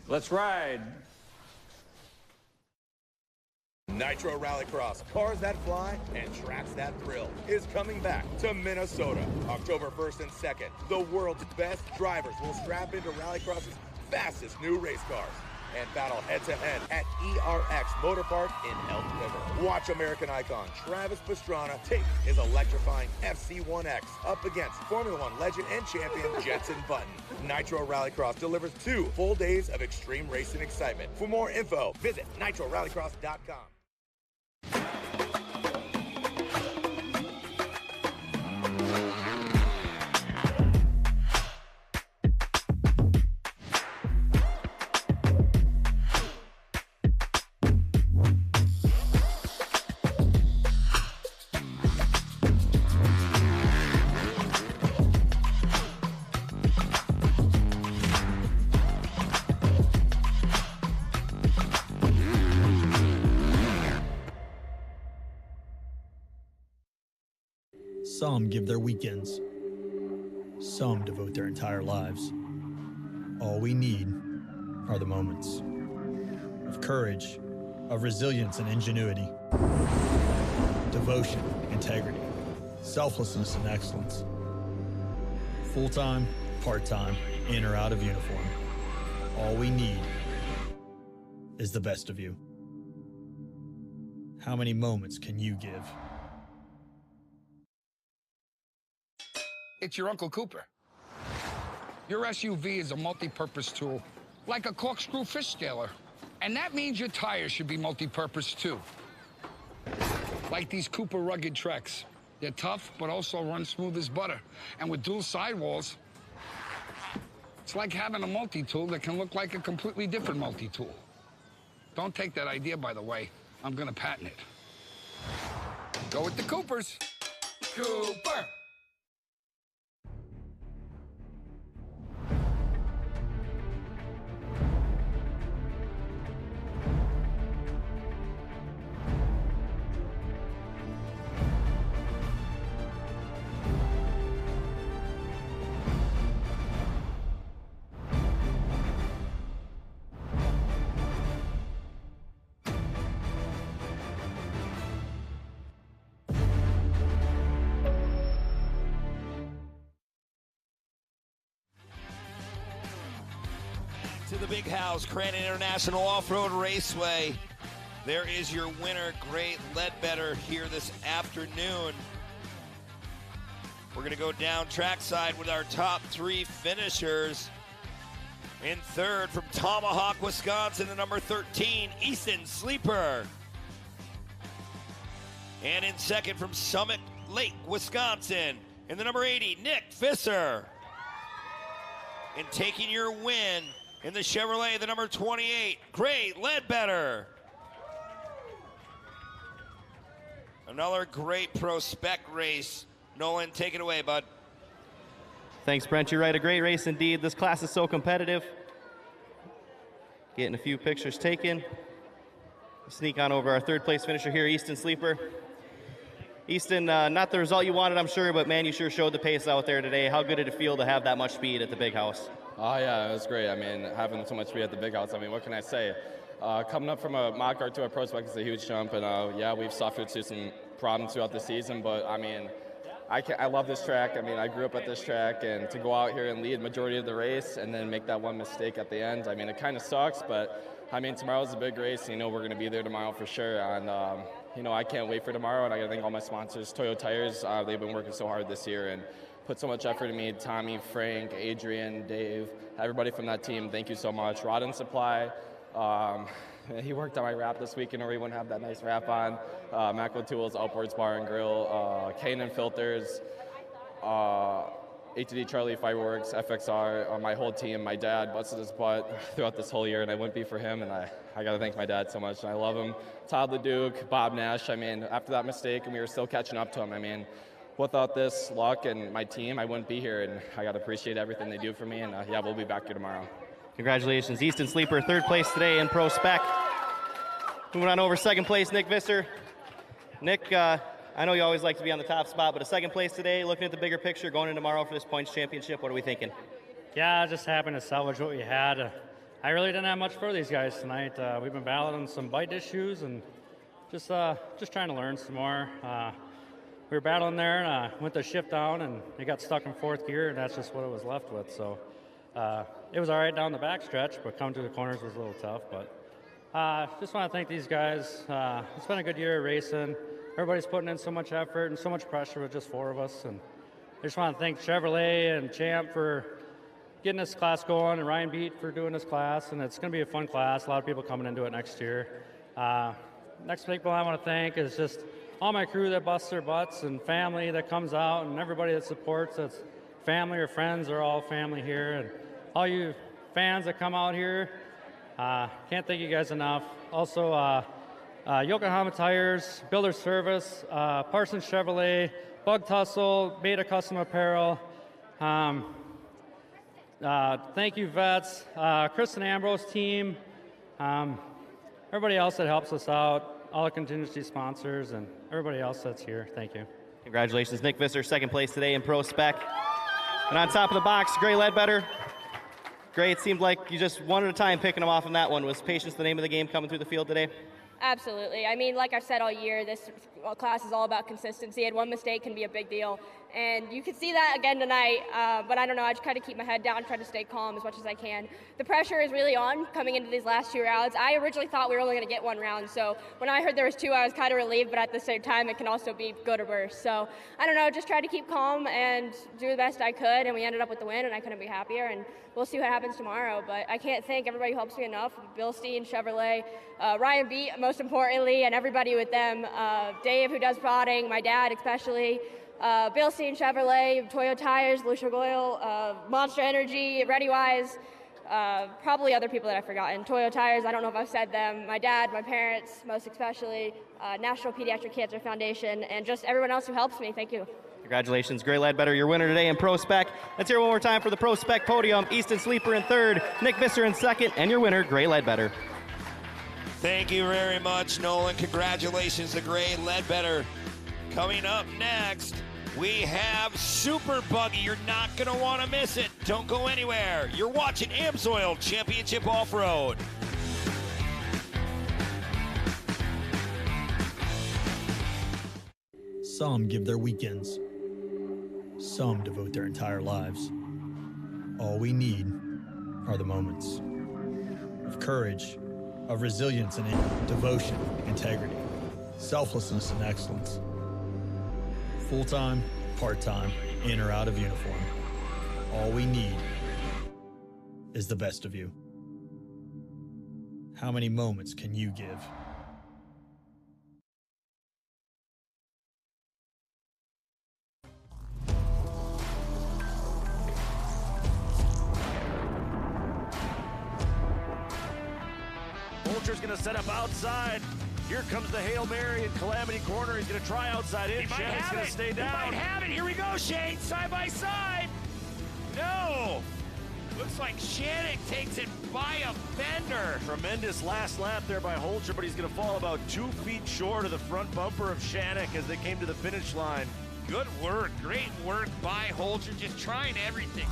I: Let's ride.
S: Nitro Rallycross, cars that fly and tracks that thrill, is coming back to Minnesota, October 1st and 2nd. The world's best drivers will strap into Rallycross's fastest new race cars and battle head-to-head at ERX Motor Park in Elk River. Watch American icon Travis Pastrana take his electrifying FC1X up against Formula One legend and champion Jenson Button. Nitro Rallycross delivers 2 full days of extreme racing excitement. For more info, visit nitrorallycross.com.
D: Some give their weekends. Some devote their entire lives. All we need are the moments of courage, of resilience and ingenuity, devotion, integrity, selflessness and excellence. Full-time, part-time, in or out of uniform. All we need is the best of you. How many moments can you give?
P: It's your Uncle Cooper. Your SUV is a multi-purpose tool, like a corkscrew fish scaler. And that means your tires should be multi-purpose too. Like these Cooper rugged Treks. They're tough, but also run smooth as butter. And with dual sidewalls, it's like having a multi-tool that can look like a completely different multi-tool. Don't take that idea, by the way. I'm gonna patent it. Go with the Coopers. Cooper!
O: To the big house, Crandon International Off-Road Raceway. There is your winner, Gray Ledbetter, here this afternoon. We're going to go down trackside with our top 3 finishers. In third from Tomahawk, Wisconsin, the number 13, Easton Sleeper. And in second from Summit Lake, Wisconsin, in the number 80, Nick Visser. And taking your win in the Chevrolet, the number 28, Gray Ledbetter. Another great pro spec race. Nolan, take it away, bud.
F: Thanks, Brent. You're right. A great race indeed. This class is so competitive. Getting a few pictures taken. Sneak on over our third place finisher here, Easton Sleeper. Easton, not the result you wanted, I'm sure, but man, you sure showed the pace out there today. How good did it feel to have that much speed at the big house?
Q: Oh, yeah, it was great. I mean, having so much speed at the big house, I mean, what can I say? Coming up from a mock car to a pro spec is a huge jump, and yeah, we've suffered through some problems throughout the season, but I mean, I love this track. I mean, I grew up at this track, and to go out here and lead majority of the race and then make that one mistake at the end, I mean, it kind of sucks, but I mean, tomorrow's a big race. You know, we're going to be there tomorrow for sure, and you know, I can't wait for tomorrow, and I got to thank all my sponsors, Toyo Tires. They've been working so hard this year and put so much effort in me. Tommy, Frank, Adrian, Dave, everybody from that team, thank you so much. Rod and Supply, he worked on my wrap this weekend, or he wouldn't have that nice wrap on. Macro Tools, Upwards Bar and Grill, Kanan Filters, A2D Charlie Fireworks, FXR, my whole team. My dad busted his butt throughout this whole year, and I wouldn't be for him, and I got to thank my dad so much, and I love him. Todd LeDuc, Bob Nash, I mean, after that mistake, and we were still catching up to him, I mean, without this luck and my team, I wouldn't be here, and I got to appreciate everything they do for me, and yeah, we'll be back here tomorrow.
F: Congratulations, Easton Sleeper, third place today in Pro Spec. Moving on over, second place, Nick Visser. Nick, I know you always like to be on the top spot, but a second place today, looking at the bigger picture, going into tomorrow for this points championship, what are we thinking?
L: Yeah, just happy to salvage what we had. I really didn't have much for these guys tonight. We've been battling some bite issues and just trying to learn some more. We were battling there, and went to shift down, and it got stuck in fourth gear, and that's just what it was left with. So it was all right down the back stretch, but coming to the corners was a little tough. But just want to thank these guys. It's been a good year of racing. Everybody's putting in so much effort and so much pressure with just four of us. And I just want to thank Chevrolet and Champ for getting this class going, and Ryan Beat for doing this class. And it's going to be a fun class. A lot of people coming into it next year. Next people I want to thank is just all my crew that busts their butts, and family that comes out, and everybody that supports us. Family or friends are all family here. And all you fans that come out here, can't thank you guys enough. Also, Yokohama Tires, Builder Service, Parsons Chevrolet, Bug Tussle, Beta Custom Apparel. Thank you, Vets, Kristen Ambrose team, everybody else that helps us out, all the contingency sponsors, and everybody else that's here. Thank you.
F: Congratulations, Nick Visser, second place today in Pro Spec. And on top of the box, Gray Ledbetter. Gray, it seemed like you just one at a time picking them off on that one. Was patience the name of the game coming through the field today?
R: Absolutely. I mean, like I've said all year, this class is all about consistency, and one mistake can be a big deal. And you can see that again tonight, but I don't know, I just try to keep my head down, try to stay calm as much as I can. The pressure is really on coming into these last two rounds. I originally thought we were only going to get one round, so when I heard there was two, I was kind of relieved, but at the same time, it can also be good or worse. So I don't know, just try to keep calm and do the best I could, and we ended up with the win, and I couldn't be happier, and we'll see what happens tomorrow. But I can't thank everybody who helps me enough, Bill Steen, Chevrolet, Ryan Beat, most importantly, and everybody with them, Dave, who does prodding, my dad especially, Bill Steen, Chevrolet, Toyo Tires, Lucia Goyle, Monster Energy, ReadyWise, probably other people that I've forgotten. Toyo Tires, I don't know if I've said them, my dad, my parents, most especially, National Pediatric Cancer Foundation, and just everyone else who helps me. Thank you.
F: Congratulations, Gray Ledbetter, your winner today in Pro Spec. Let's hear one more time for the Pro Spec podium. Easton Sleeper in third, Nick Visser in second, and your winner, Gray Ledbetter.
O: Thank you very much, Nolan. Congratulations to Gray Ledbetter. Coming up next, we have Super Buggy. You're not going to want to miss it. Don't go anywhere. You're watching AMSOIL Championship Off-Road.
D: Some give their weekends. Some devote their entire lives. All we need are the moments of courage, of resilience and devotion, integrity, selflessness and excellence. Full-time, part-time, in or out of uniform. All we need is the best of you. How many moments can you give?
N: Vulture's going to set up outside. Here comes the Hail Mary in Calamity Corner. He's going to try outside in. Shane's going to stay down.
O: He might have it. Here we go, Shane. Side by side. no! Looks like Shannon takes it by a fender.
E: Tremendous last lap there by Holcher, but he's going to fall about 2 feet short of the front bumper of Shannon as they came to the finish line.
O: Good work, great work by Holcher, just trying everything.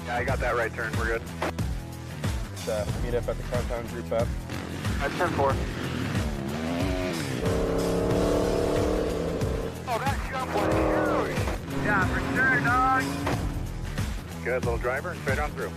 T: Yeah, I got that right turn. We're good.
V: Meet up at the compound group up.
T: At 10-4. Oh, that jump was huge. Yeah, for sure, dog. Good little driver, straight on through.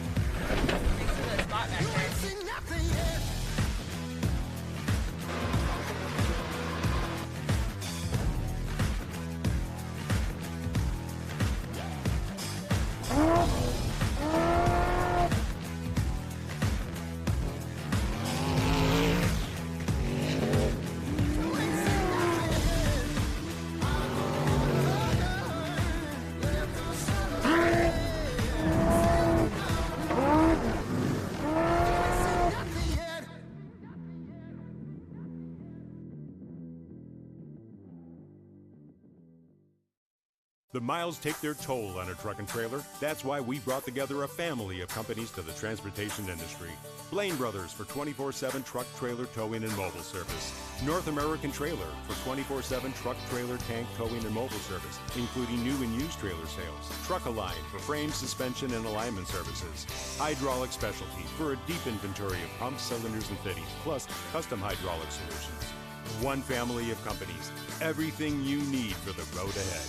W: The miles take their toll on a truck and trailer. That's why we brought together a family of companies to the transportation industry. Blaine Brothers for 24/7 truck, trailer, towing, and mobile service. North American Trailer for 24/7 truck, trailer, tank, towing, and mobile service, including new and used trailer sales. Truck-Align for frame, suspension, and alignment services. Hydraulic Specialty for a deep inventory of pumps, cylinders, and fittings, plus custom hydraulic solutions. One family of companies. Everything you need for the road ahead.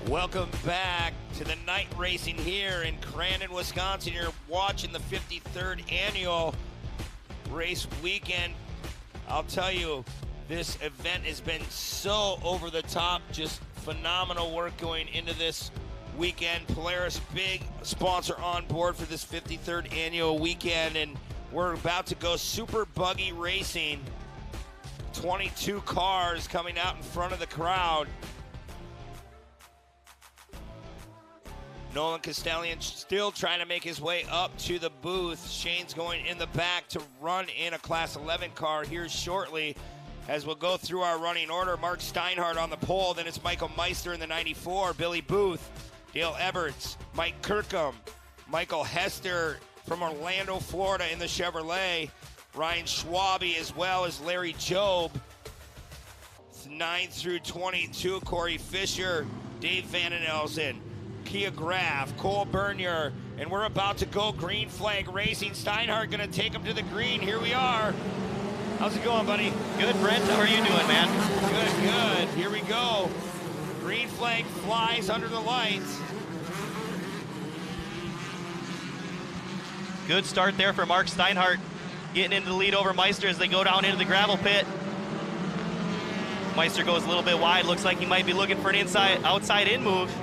O: Welcome back to the night racing here in Crandon, Wisconsin. You're watching the 53rd annual race weekend. I'll tell you, this event has been so over the top, just phenomenal work going into this weekend. Polaris, big sponsor on board for this 53rd annual weekend, and we're about to go super buggy racing. 22 cars coming out in front of the crowd. Nolan Castellian still trying to make his way up to the booth. Shane's going in the back to run in a Class 11 car here shortly as we'll go through our running order. Mark Steinhardt on the pole, then it's Michael Meister in the 94, Billy Booth, Dale Eberts, Mike Kirkham, Michael Hester from Orlando, Florida in the Chevrolet, Ryan Schwabe as well as Larry Jobe. It's 9 through 22, Corey Fisher, Dave Van Elsen, Kia Graff, Cole Bernier, and we're about to go green flag racing. Steinhardt gonna take him to the green. Here we are. How's it going, buddy?
F: Good, Brent. How are you doing, man?
O: Good, good. Here we go. Green flag flies under the lights.
F: Good start there for Mark Steinhardt, getting into the lead over Meister as they go down into the gravel pit. Meister goes a little bit wide. Looks like he might be looking for an outside in move.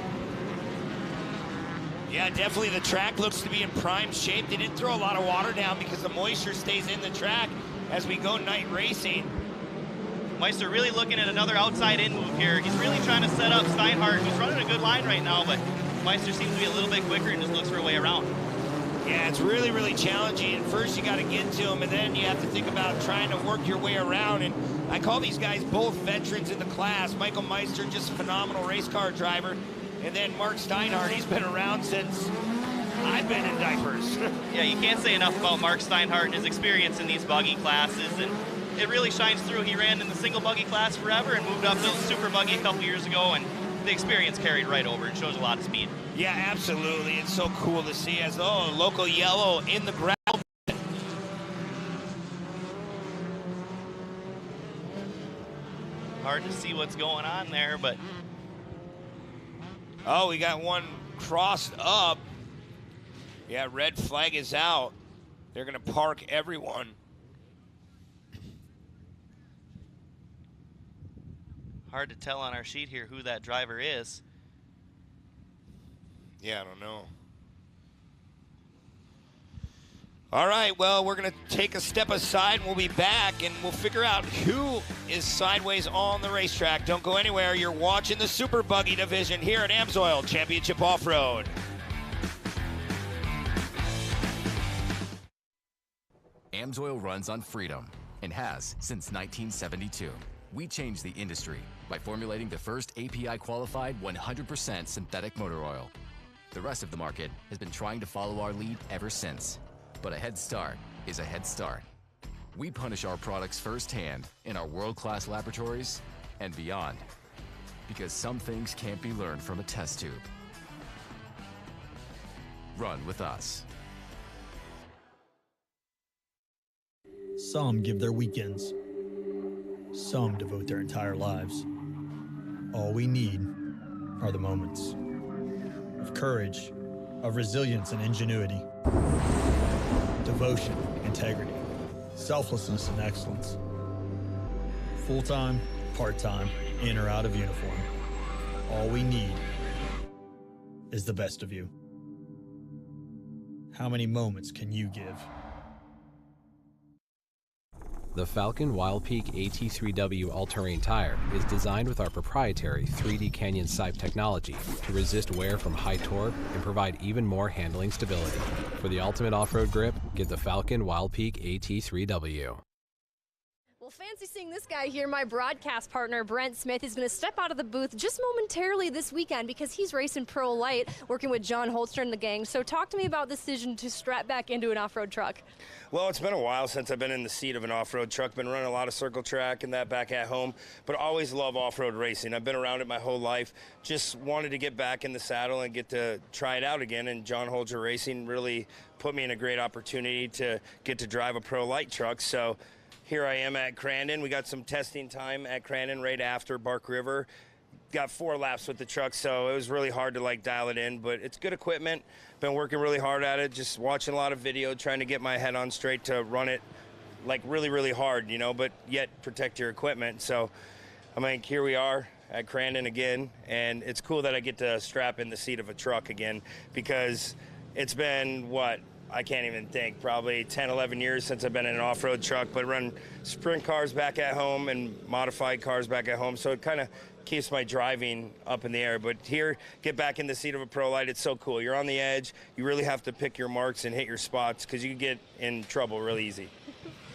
O: Yeah, definitely the track looks to be in prime shape. They didn't throw a lot of water down because the moisture stays in the track as we go night racing.
F: Meister really looking at another outside in move here. He's really trying to set up Steinhardt, who's running a good line right now, but Meister seems to be a little bit quicker and just looks for a way around.
O: Yeah, it's really, really challenging. First you got to get to him, and then you have to think about trying to work your way around. And I call these guys both veterans in the class. Michael Meister, just a phenomenal race car driver. And then Mark Steinhardt, he's been around since I've been in diapers.
F: Yeah, you can't say enough about Mark Steinhardt and his experience in these buggy classes, and it really shines through. He ran in the single buggy class forever and moved up to super buggy a couple years ago, and
A: the experience carried right over and shows a lot of speed.
O: Yeah, absolutely. It's so cool to see as local yellow in the ground.
A: Hard to see what's going on there, but
O: oh, we got one crossed up. Yeah, red flag is out. They're going to park everyone.
A: hard to tell on our sheet here who that driver is.
O: Yeah, I don't know. All right, well, we're going to take a step aside, and we'll be back, and we'll figure out who is sideways on the racetrack. Don't go anywhere. You're watching the Super Buggy Division here at AMSOIL Championship Off-Road.
C: AMSOIL runs on freedom and has since 1972. We changed the industry by formulating the first API-qualified 100% synthetic motor oil. The rest of the market has been trying to follow our lead ever since. But a head start is a head start. We punish our products firsthand in our world-class laboratories and beyond, because some things can't be learned from a test tube. Run with us.
D: Some give their weekends. Some devote their entire lives. All we need are the moments of courage, of resilience and ingenuity, devotion, integrity, selflessness and excellence. Full-time, part-time, in or out of uniform. All we need is the best of you. How many moments can you give?
H: The Falcon Wild Peak AT3W all-terrain tire is designed with our proprietary 3D Canyon Sipe technology to resist wear from high torque and provide even more handling stability. For the ultimate off-road grip, get the Falcon Wild Peak AT3W.
J: Well, fancy seeing this guy here. My broadcast partner, Brent Smith, is going to step out of the booth just momentarily this weekend because he's racing Pro Light, working with John Holster and the gang. So talk to me about the decision to strap back into an off-road truck.
X: Well, it's been a while since I've been in the seat of an off-road truck. Been running a lot of circle track and that back at home, but always love off-road racing. I've been around it my whole life. Just wanted to get back in the saddle and get to try it out again, and John Holster Racing really put me in a great opportunity to get to drive a Pro Light truck. So here I am at Crandon. We got some testing time at Crandon right after Bark River. Got 4 laps with the truck, so it was really hard to dial it in, but it's good equipment. Been working really hard at it, just watching a lot of video, trying to get my head on straight to run it really, really hard, but yet protect your equipment. So, here we are at Crandon again, and it's cool that I get to strap in the seat of a truck again, because it's been, I can't even think, probably 10, 11 years since I've been in an off-road truck, but run sprint cars back at home and modified cars back at home, so it kind of keeps my driving up in the air. But here, get back in the seat of a Pro Light, it's so cool. You're on the edge. You really have to pick your marks and hit your spots, because you can get in trouble really easy.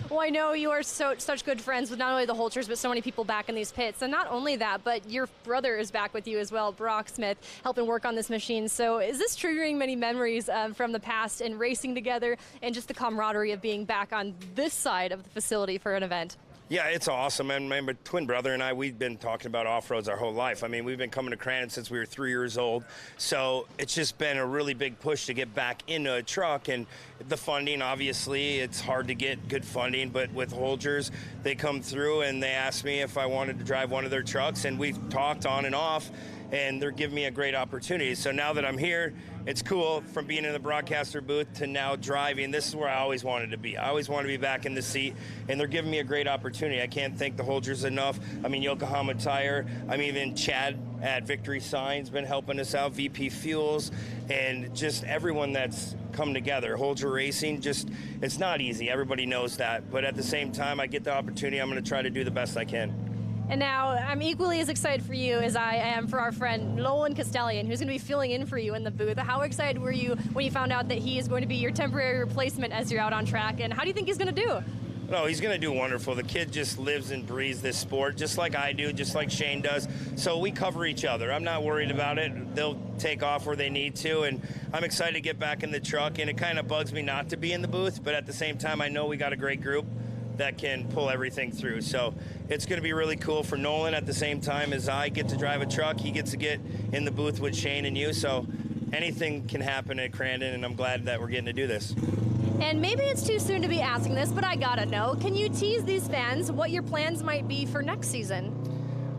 J: Well, I know you are such good friends with not only the Holters, but so many people back in these pits. And not only that, but your brother is back with you as well, Brock Smith, helping work on this machine. So is this triggering many memories from the past and racing together and just the camaraderie of being back on this side of the facility for an event?
X: Yeah, it's awesome. And my twin brother and I, we've been talking about off-roads our whole life. We've been coming to Crandon since we were 3 years old. So it's just been a really big push to get back into a truck. And the funding, obviously, it's hard to get good funding. But with Holgers, they come through and they asked me if I wanted to drive one of their trucks. And we've talked on and off, and they're giving me a great opportunity. So now that I'm here, it's cool, from being in the broadcaster booth to now driving. This is where I always wanted to be. I always wanted to be back in the seat, and they're giving me a great opportunity. I can't thank the Holgers enough. Yokohama Tire. Even Chad at Victory Signs been helping us out, VP Fuels, and just everyone that's come together. Holger Racing, it's not easy. Everybody knows that. But at the same time, I get the opportunity. I'm going to try to do the best I can.
J: And now I'm equally as excited for you as I am for our friend Nolan Castellian, who's going to be filling in for you in the booth. How excited were you when you found out that he is going to be your temporary replacement as you're out on track? And how do you think he's going to do?
X: No, he's going to do wonderful. The kid just lives and breathes this sport, just like I do, just like Shane does. So we cover each other. I'm not worried about it. They'll take off where they need to, and I'm excited to get back in the truck. And it kind of bugs me not to be in the booth, but at the same time, I know we got a great group. that can pull everything through. So it's going to be really cool for Nolan. At the same time as I get to drive a truck, he gets to get in the booth with Shane and you. So anything can happen at Crandon, and I'm glad that we're getting to do this.
J: And maybe it's too soon to be asking this, but I gotta know. Can you tease these fans what your plans might be for next season?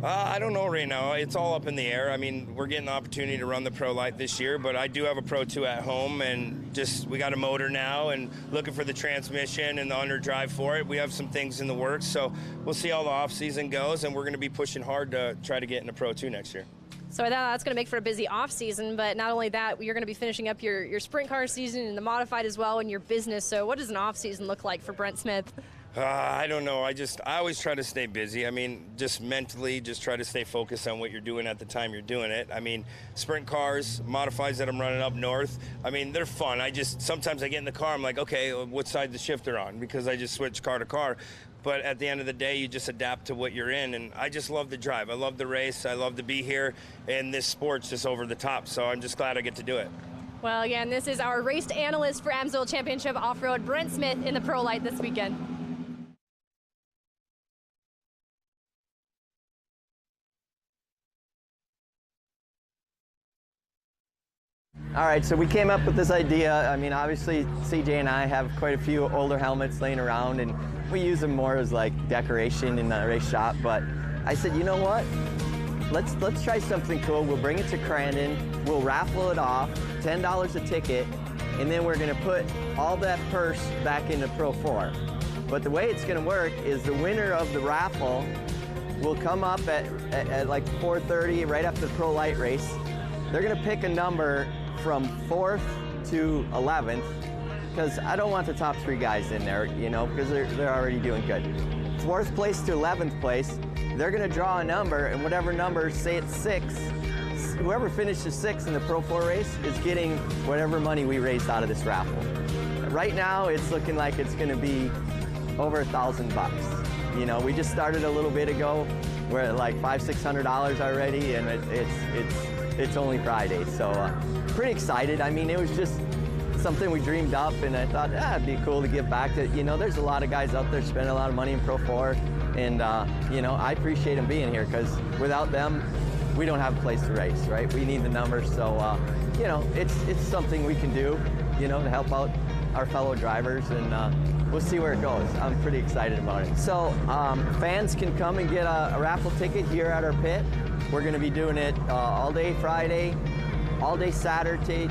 X: I don't know right now. It's all up in the air. I mean, we're getting the opportunity to run the Pro Light this year, but I do have a Pro 2 at home, and just we got a motor now and looking for the transmission and the underdrive for it. We have some things in the works, so we'll see how the off season goes, and we're going to be pushing hard to try to get into Pro 2 next year.
J: So that's going to make for a busy off season, but not only that, you're going to be finishing up your sprint car season and the modified as well in your business. So what does an off season look like for Brent Smith?
X: I don't know. I always try to stay busy. I mean, just mentally, just try to stay focused on what you're doing at the time you're doing it. I mean, sprint cars, modifieds that I'm running up north, I mean, they're fun. Sometimes I get in the car, I'm like, okay, what side the shifter on? Because I just switch car to car. But at the end of the day, you just adapt to what you're in, and I just love the drive. I love the race. I love to be here, and this sport's just over the top, so I'm just glad I get to do it.
J: Well, again, this is our race analyst for AMSOIL Championship Off-Road, Brent Smith, in the Pro Light this weekend.
B: All right, so we came up with this idea. I mean, obviously, CJ and I have quite a few older helmets laying around, and we use them more as like decoration in the race shop. But I said, you know what? Let's try something cool. We'll bring it to Crandon. We'll raffle it off, $10 a ticket, and then we're going to put all that purse back into Pro 4. But the way it's going to work is the winner of the raffle will come up at like 4:30, right after the Pro Light race. They're going to pick a number from 4th to 11th, because I don't want the top 3 guys in there, you know, because they're already doing good. 4th place to 11th place, they're going to draw a number, and whatever number, say it's 6, whoever finishes 6th in the Pro 4 race is getting whatever money we raised out of this raffle. Right now, it's looking like it's going to be over $1,000. You know, we just started a little bit ago. We're at like $500–600 already, and it's only Friday, so pretty excited. I mean, it was just something we dreamed up, and I thought, it'd be cool to give back to, you know, there's a lot of guys out there spending a lot of money in Pro 4, and, you know, I appreciate them being here, because without them, we don't have a place to race, right? We need the numbers, so, you know, it's something we can do, you know, to help out our fellow drivers, and we'll see where it goes. I'm pretty excited about it. So, fans can come and get a raffle ticket here at our pit. We're going to be doing it all day Friday, all day Saturday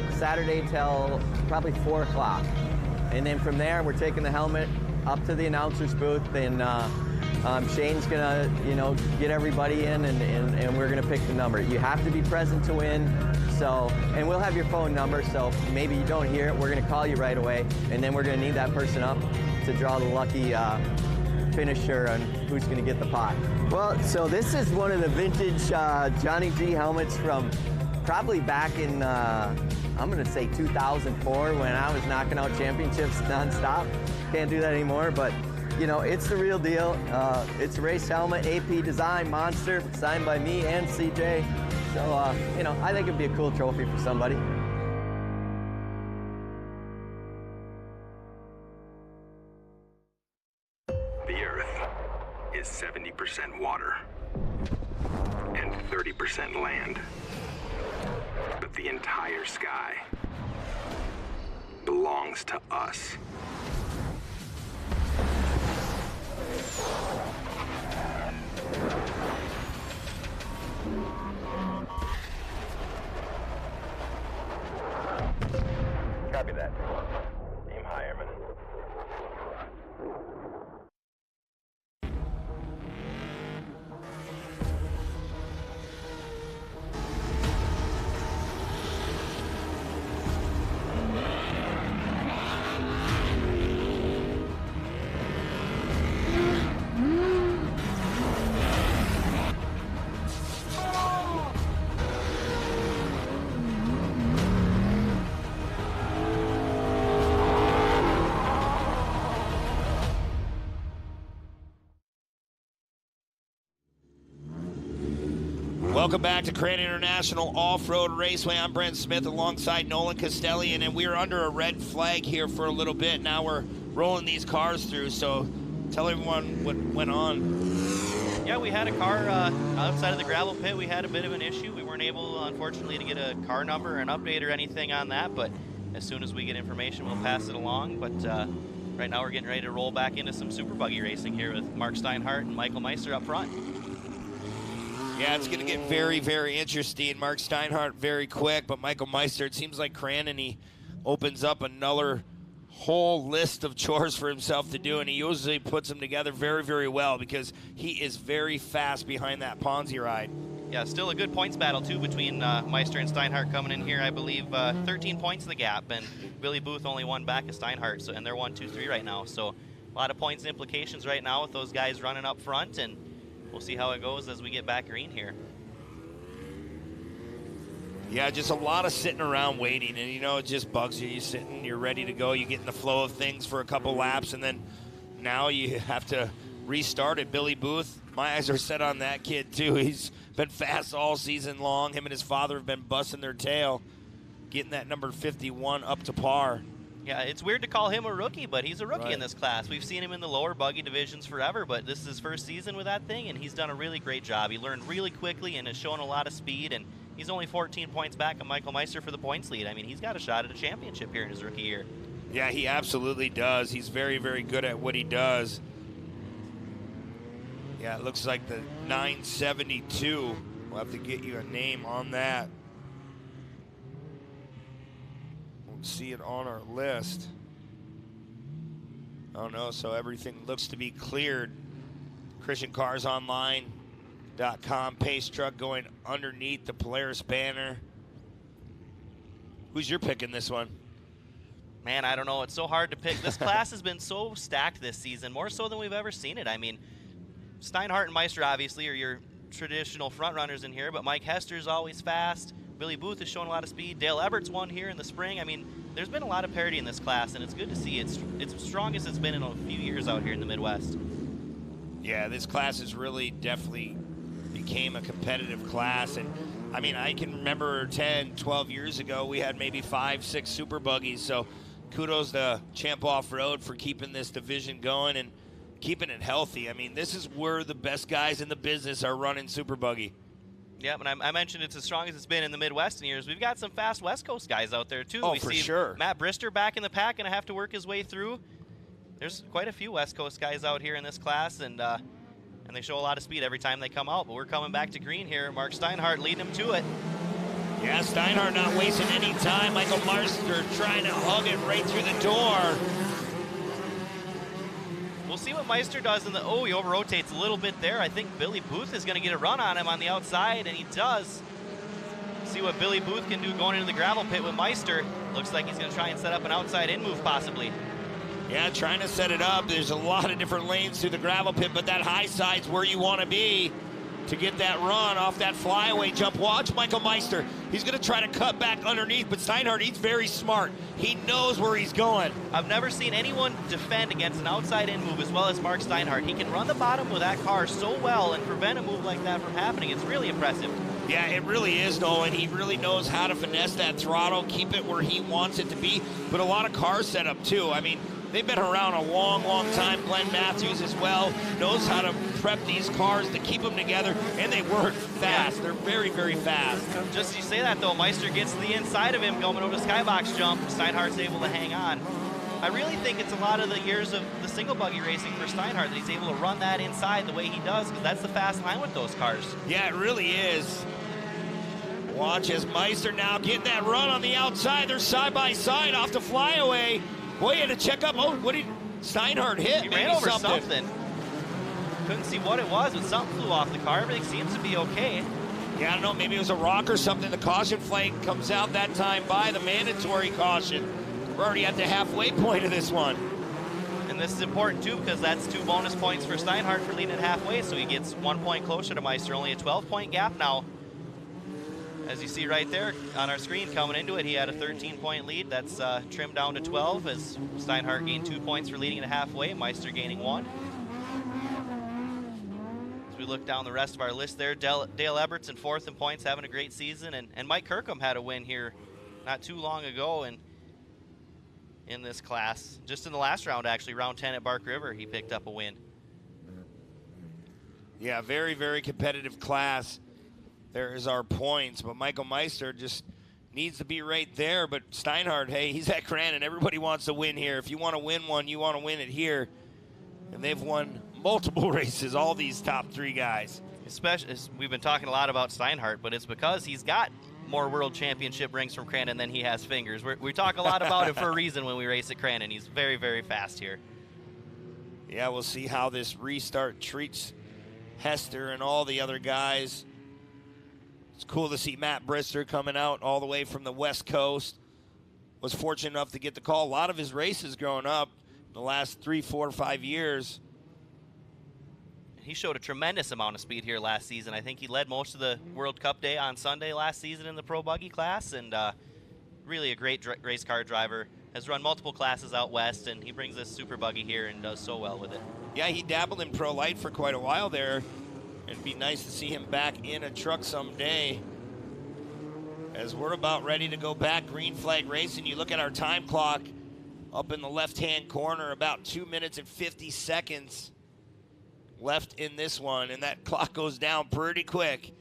B: till probably 4 o'clock. And then from there, we're taking the helmet up to the announcer's booth, and Shane's going to, you know, get everybody in, and we're going to pick the number. You have to be present to win. So, and we'll have your phone number, so maybe you don't hear it, we're going to call you right away, and then we're going to need that person up to draw the lucky finisher on who's going to get the pot. Well, so this is one of the vintage Johnny G helmets from probably back in, I'm going to say 2004, when I was knocking out championships nonstop. Can't do that anymore, but you know, it's the real deal. It's a race helmet, AP design, monster, signed by me and CJ. So, you know, I think it'd be a cool trophy for somebody.
G: The Earth is 70% water and 30% land. But the entire sky belongs to us.
K: Copy that. Aim high, Airman.
O: Welcome back to Crandon International Off-Road Raceway. I'm Brent Smith alongside Nolan Castellian, and we are under a red flag here for a little bit. Now we're rolling these cars through, so Tell everyone what went on.
F: Yeah, we had a car outside of the gravel pit. We had a bit of an issue. We weren't able, unfortunately, to get a car number or an update or anything on that, but as soon as we get information, we'll pass it along. But right now we're getting ready to roll back into some super buggy racing here with Mark Steinhardt and Michael Meister up front.
O: Yeah, it's going to get very, very interesting. Mark Steinhardt very quick, but Michael Meister, it seems like Crandon, he opens up another whole list of chores for himself to do, and he usually puts them together very, very well because he is very fast behind that Ponzi ride.
F: Yeah, still a good points battle, too, between Meister and Steinhardt coming in here. I believe 13 points the gap, and Billy Booth only one back of Steinhardt, so, and they're 1-2-3 right now. So a lot of points implications right now with those guys running up front, and we'll see how it goes as we get back green here.
O: Yeah, just a lot of sitting around waiting, and, you know, it just bugs you. You're sitting, you're ready to go, you get in the flow of things for a couple laps, and then now you have to restart it. Billy Booth, my eyes are set on that kid, too. He's been fast all season long. Him and his father have been busting their tail, getting that number 51 up to par.
F: Yeah, it's weird to call him a rookie, but he's a rookie in this class. We've seen him in the lower buggy divisions forever, but this is his first season with that thing, and he's done a really great job. He learned really quickly and has shown a lot of speed, and he's only 14 points back on Michael Meister for the points lead. I mean, he's got a shot at a championship here in his rookie year.
O: Yeah, he absolutely does. He's very, very good at what he does. Yeah, it looks like the 972. We'll have to get you a name on that. We'll see it on our list. Oh no, so everything looks to be cleared. ChristianCarsOnline.com pace truck going underneath the Polaris banner. Who's your pick in this one?
F: Man, I don't know. It's so hard to pick. This class has been so stacked this season, more so than we've ever seen it. I mean, Steinhardt and Meister obviously are your traditional front runners in here, but Mike Hester's always fast. Billy Booth has shown a lot of speed. Dale Ebert's won here in the spring. I mean, there's been a lot of parity in this class, and it's good to see. It's as strong as it's been in a few years out here in the Midwest.
O: Yeah, this class has really definitely became a competitive class. And I mean, I can remember 10, 12 years ago, we had maybe 5, 6 super buggies. So kudos to Champ Off-Road for keeping this division going and keeping it healthy. I mean, this is where the best guys in the business are running super buggy.
F: Yeah, and I mentioned it's as strong as it's been in the Midwest in years. We've got some fast West Coast guys out there, too.
O: Oh,
F: we
O: for
F: see
O: sure.
F: Matt Brister back in the pack, going to have to work his way through. There's quite a few West Coast guys out here in this class, and they show a lot of speed every time they come out. But we're coming back to green here. Mark Steinhardt leading him to it.
O: Yeah, Steinhardt not wasting any time. Michael Meister trying to hug it right through the door.
F: We'll see what Meister does in the, oh, he over-rotates a little bit there. I think Billy Booth is going to get a run on him on the outside, and he does. See what Billy Booth can do going into the gravel pit with Meister. Looks like he's going to try and set up an outside in move possibly.
O: Yeah, trying to set it up. There's a lot of different lanes through the gravel pit, but that high side's where you want to be to get that run off that flyaway jump. Watch Michael Meister. He's going to try to cut back underneath, but Steinhardt, he's very smart. He knows where he's going.
F: I've never seen anyone defend against an outside-in move as well as Mark Steinhardt. He can run the bottom with that car so well and prevent a move like that from happening. It's really impressive.
O: Yeah, it really is, though, and he really knows how to finesse that throttle, keep it where he wants it to be, but a lot of car setup, too. I mean, they've been around a long, long time. Glenn Matthews as well knows how to prep these cars to keep them together, and they work fast. They're very, very fast.
F: Just as you say that, though, Meister gets to the inside of him going over the skybox jump. Steinhardt's able to hang on. I really think it's a lot of the years of the single buggy racing for Steinhardt that he's able to run that inside the way he does, because that's the fast line with those cars.
O: Yeah, it really is. Watch as Meister now getting that run on the outside. They're side by side off the flyaway. Boy, you had to check up. Oh, what did Steinhardt hit?
F: He ran over something. Couldn't see what it was, but something flew off the car. Everything seems to be okay.
O: Yeah, I don't know. Maybe it was a rock or something. The caution flag comes out that time by the mandatory caution. We're already at the halfway point of this one.
F: And this is important, too, because that's 2 bonus points for Steinhardt for leading it halfway, so he gets 1 point closer to Meister. Only a 12-point gap now. As you see right there on our screen coming into it, he had a 13-point lead. That's trimmed down to 12 as Steinhardt gained 2 points for leading it halfway, Meister gaining 1. As we look down the rest of our list there, Dale Ebert's in 4th in points, having a great season, and Mike Kirkham had a win here not too long ago in this class. Just in the last round, actually, round 10 at Bark River, he picked up a win.
I: Yeah, very, very competitive class. There is our points, but Michael Meister just needs to be right there. But Steinhardt, hey, he's at Crandon. Everybody wants to win here. If you want to win one, you want to win it here. And they've won multiple races, all these top 3 guys.
F: Especially, we've been talking a lot about Steinhardt, but it's because he's got more world championship rings from Crandon than he has fingers. We talk a lot about it for a reason when we race at Crandon. He's very, very fast here.
I: Yeah, we'll see how this restart treats Hester and all the other guys. It's cool to see Matt Brister coming out all the way from the West Coast. Was fortunate enough to get the call. A lot of his races growing up the last 3, 4, 5 years.
F: He showed a tremendous amount of speed here last season. I think he led most of the World Cup day on Sunday last season in the Pro Buggy class, and really a great race car driver. Has run multiple classes out west, and he brings this Super Buggy here and does so well with it.
I: Yeah, he dabbled in Pro Light for quite a while there. It'd be nice to see him back in a truck someday. As we're about ready to go back, green flag racing. You look at our time clock up in the left-hand corner, about 2 minutes and 50 seconds left in this one, and that clock goes down pretty quick.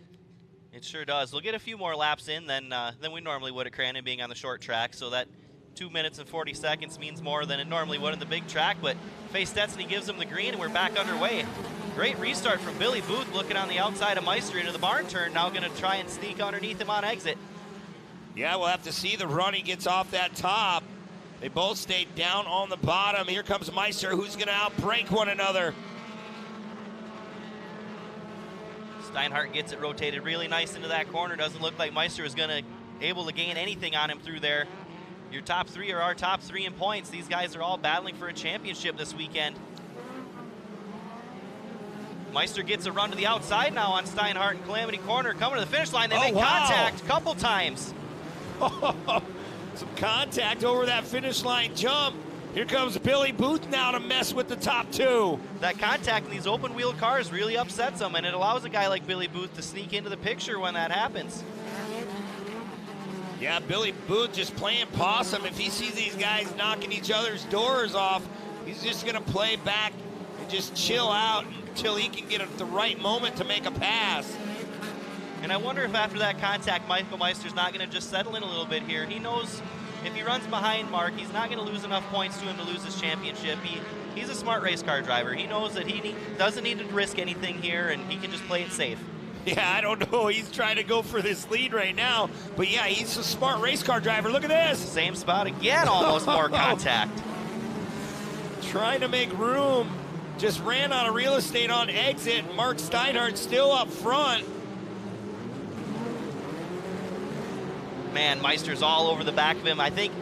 F: It sure does. We'll get a few more laps in than we normally would at Crandon, being on the short track, so that 2 minutes and 40 seconds means more than it normally would in the big track, but Faye Stetson gives him the green, and we're back underway. Great restart from Billy Booth, looking on the outside of Meister into the barn turn, now going to try and sneak underneath him on exit.
I: Yeah, we'll have to see the run. He gets off that top. They both stayed down on the bottom. Here comes Meister, who's going to outbreak one another.
F: Steinhardt gets it rotated really nice into that corner. Doesn't look like Meister is going to able to gain anything on him through there. Your top 3 are our top 3 in points. These guys are all battling for a championship this weekend. Meister gets a run to the outside now on Steinhardt and Calamity Corner. Coming to the finish line, they make contact a couple times.
I: Some contact over that finish line jump. Here comes Billy Booth now to mess with the top 2.
F: That contact in these open wheel cars really upsets them, and it allows a guy like Billy Booth to sneak into the picture when that happens.
I: Yeah, Billy Booth just playing possum. If he sees these guys knocking each other's doors off, he's just going to play back and just chill out until he can get at the right moment to make a pass.
F: And I wonder if after that contact, Michael Meister's not going to just settle in a little bit here. He knows if he runs behind Mark, he's not going to lose enough points to him to lose his championship. He's a smart race car driver. He knows that he doesn't need to risk anything here, and he can just play it safe.
I: Yeah, I don't know. He's trying to go for this lead right now. But yeah, he's a smart race car driver. Look at this.
F: Same spot again, almost more contact.
I: Trying to make room. Just ran out of real estate on exit. Mark Steinhardt still up front.
F: Man, Meister's all over the back of him. I think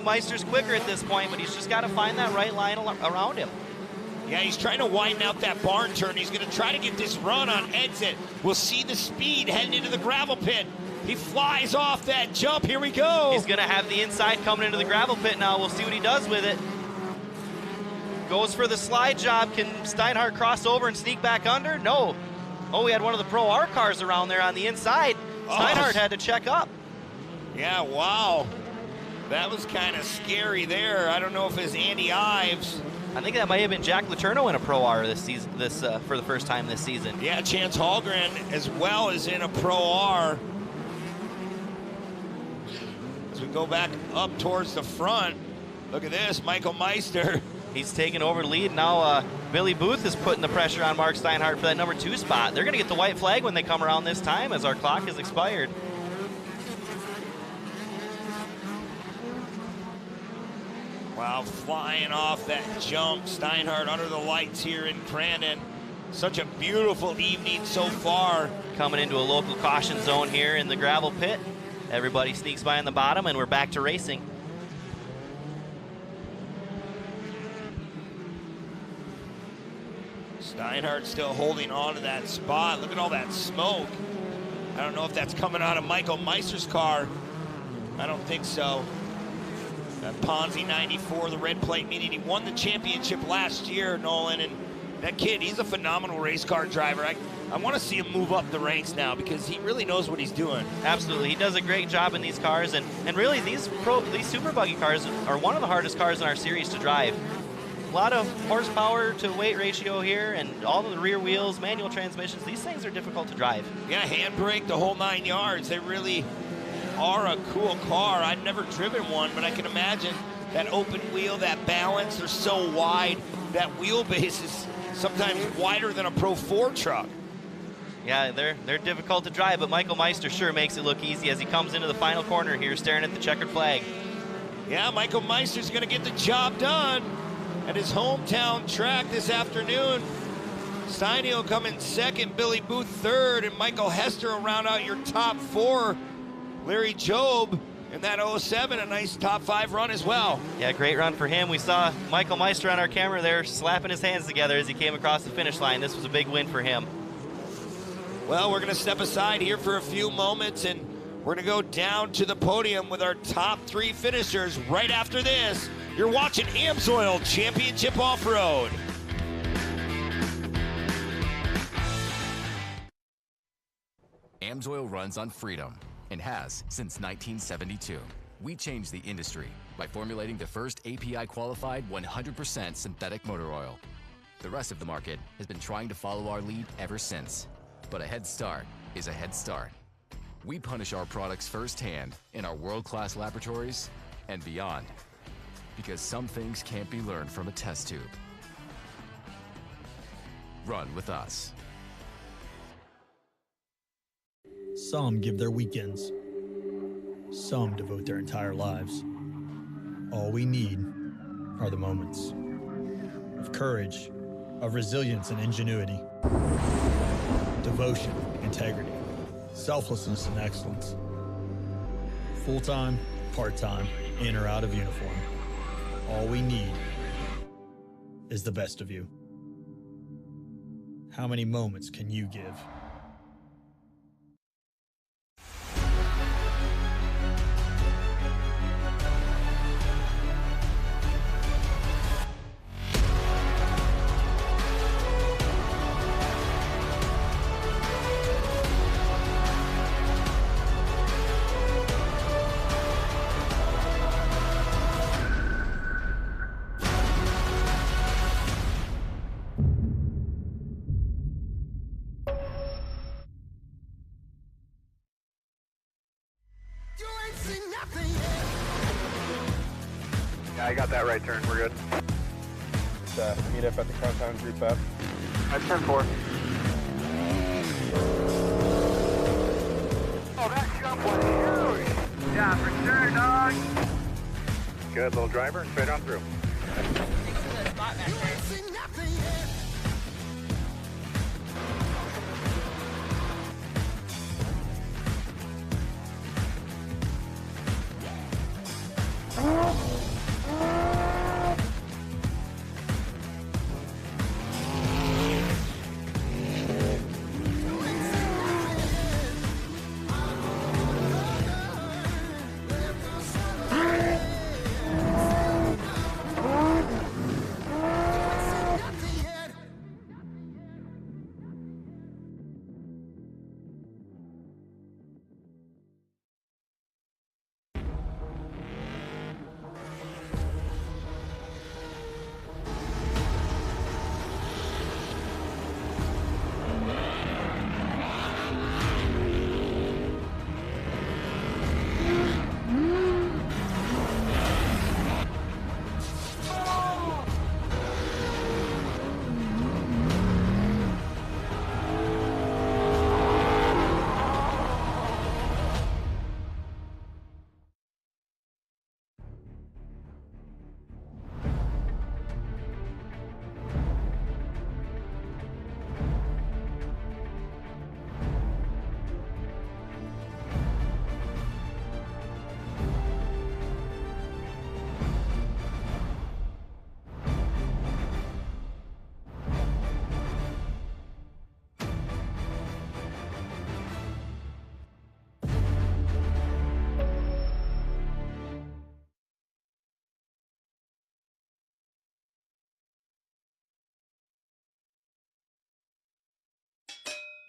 F: Meister's quicker at this point, but he's just got to find that right line around him.
I: Yeah, he's trying to widen out that barn turn. He's going to try to get this run on exit. We'll see the speed heading into the gravel pit. He flies off that jump. Here we go.
F: He's going to have the inside coming into the gravel pit now. We'll see what he does with it. Goes for the slide job. Can Steinhardt cross over and sneak back under? No. Oh, we had one of the Pro R cars around there on the inside. Steinhardt had to check up.
I: Yeah, wow. That was kind of scary there. I don't know if it's Andy Ives.
F: I think that might have been Jack Letourneau in a Pro R this season, for the first time this season.
I: Yeah, Chance Hallgren as well as in a Pro R. As we go back up towards the front, look at this, Michael Meister.
F: He's taking over the lead. Now Billy Booth is putting the pressure on Mark Steinhardt for that number 2 spot. They're going to get the white flag when they come around this time as our clock has expired.
I: Wow, flying off that jump. Steinhardt under the lights here in Crandon. Such a beautiful evening so far.
F: Coming into a local caution zone here in the gravel pit. Everybody sneaks by on the bottom, and we're back to racing.
I: Steinhardt still holding on to that spot. Look at all that smoke. I don't know if that's coming out of Michael Meister's car. I don't think so. That Ponzi 94, the red plate, meaning he won the championship last year, Nolan. And that kid, he's a phenomenal race car driver. I want to see him move up the ranks now because he really knows what he's doing.
F: Absolutely. He does a great job in these cars. And really, these Super Buggy cars are one of the hardest cars in our series to drive. lot of horsepower to weight ratio here, and all of the rear wheels, manual transmissions. These things are difficult to drive.
I: Yeah, handbrake, the whole 9 yards. They really are a cool car. I've never driven one, but I can imagine that open wheel, that balance, they're so wide. That wheelbase is sometimes wider than a Pro 4 truck.
F: Yeah, they're difficult to drive, but Michael Meister sure makes it look easy as he comes into the final corner here, staring at the checkered flag.
I: Yeah, Michael Meister's going to get the job done at his hometown track this afternoon. Steiny will come in second, Billy Booth third, and Michael Hester will round out your top four. Larry Jobe in that 07, a nice top 5 run as well.
F: Yeah, great run for him. We saw Michael Meister on our camera there slapping his hands together as he came across the finish line. This was a big win for him.
I: Well, we're going to step aside here for a few moments, and we're going to go down to the podium with our top 3 finishers right after this. You're watching AMSOIL Championship Off-Road.
C: AMSOIL runs on freedom and has since 1972. We changed the industry by formulating the first API-qualified 100% synthetic motor oil. The rest of the market has been trying to follow our lead ever since. But a head start is a head start. We punish our products firsthand in our world-class laboratories and beyond. Because some things can't be learned from a test tube. Run with us.
D: Some give their weekends. Some devote their entire lives. All we need are the moments of courage, of resilience and ingenuity, devotion, integrity, selflessness and excellence. Full-time, part-time, in or out of uniform. All we need is the best of you. How many moments can you give?
T: Yeah, I got that right turn. We're good.
V: Meet up at the Crandon Group F.
T: That's turn 4. Oh, that jump was huge. Yeah, for sure, dog. Good little driver, straight on through.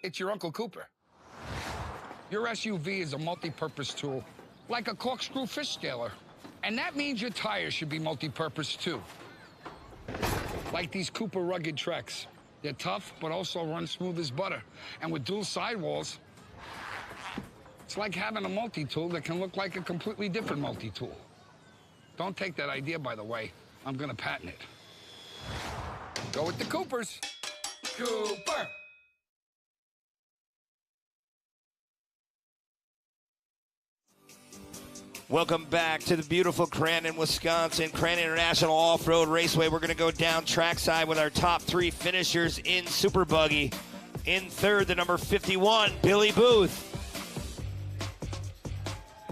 M: It's your Uncle Cooper. Your SUV is a multi-purpose tool, like a corkscrew fish scaler. And that means your tires should be multi-purpose too. like these Cooper rugged Treks. They're tough, but also run smooth as butter. And with dual sidewalls, it's like having a multi-tool that can look like a completely different multi-tool. Don't take that idea, by the way. I'm gonna patent it. Go with the Coopers. Cooper.
O: Welcome back to the beautiful Crandon, Wisconsin, Crandon International Off-Road Raceway. We're going to go down trackside with our top 3 finishers in Super Buggy. In third, the number 51, Billy Booth.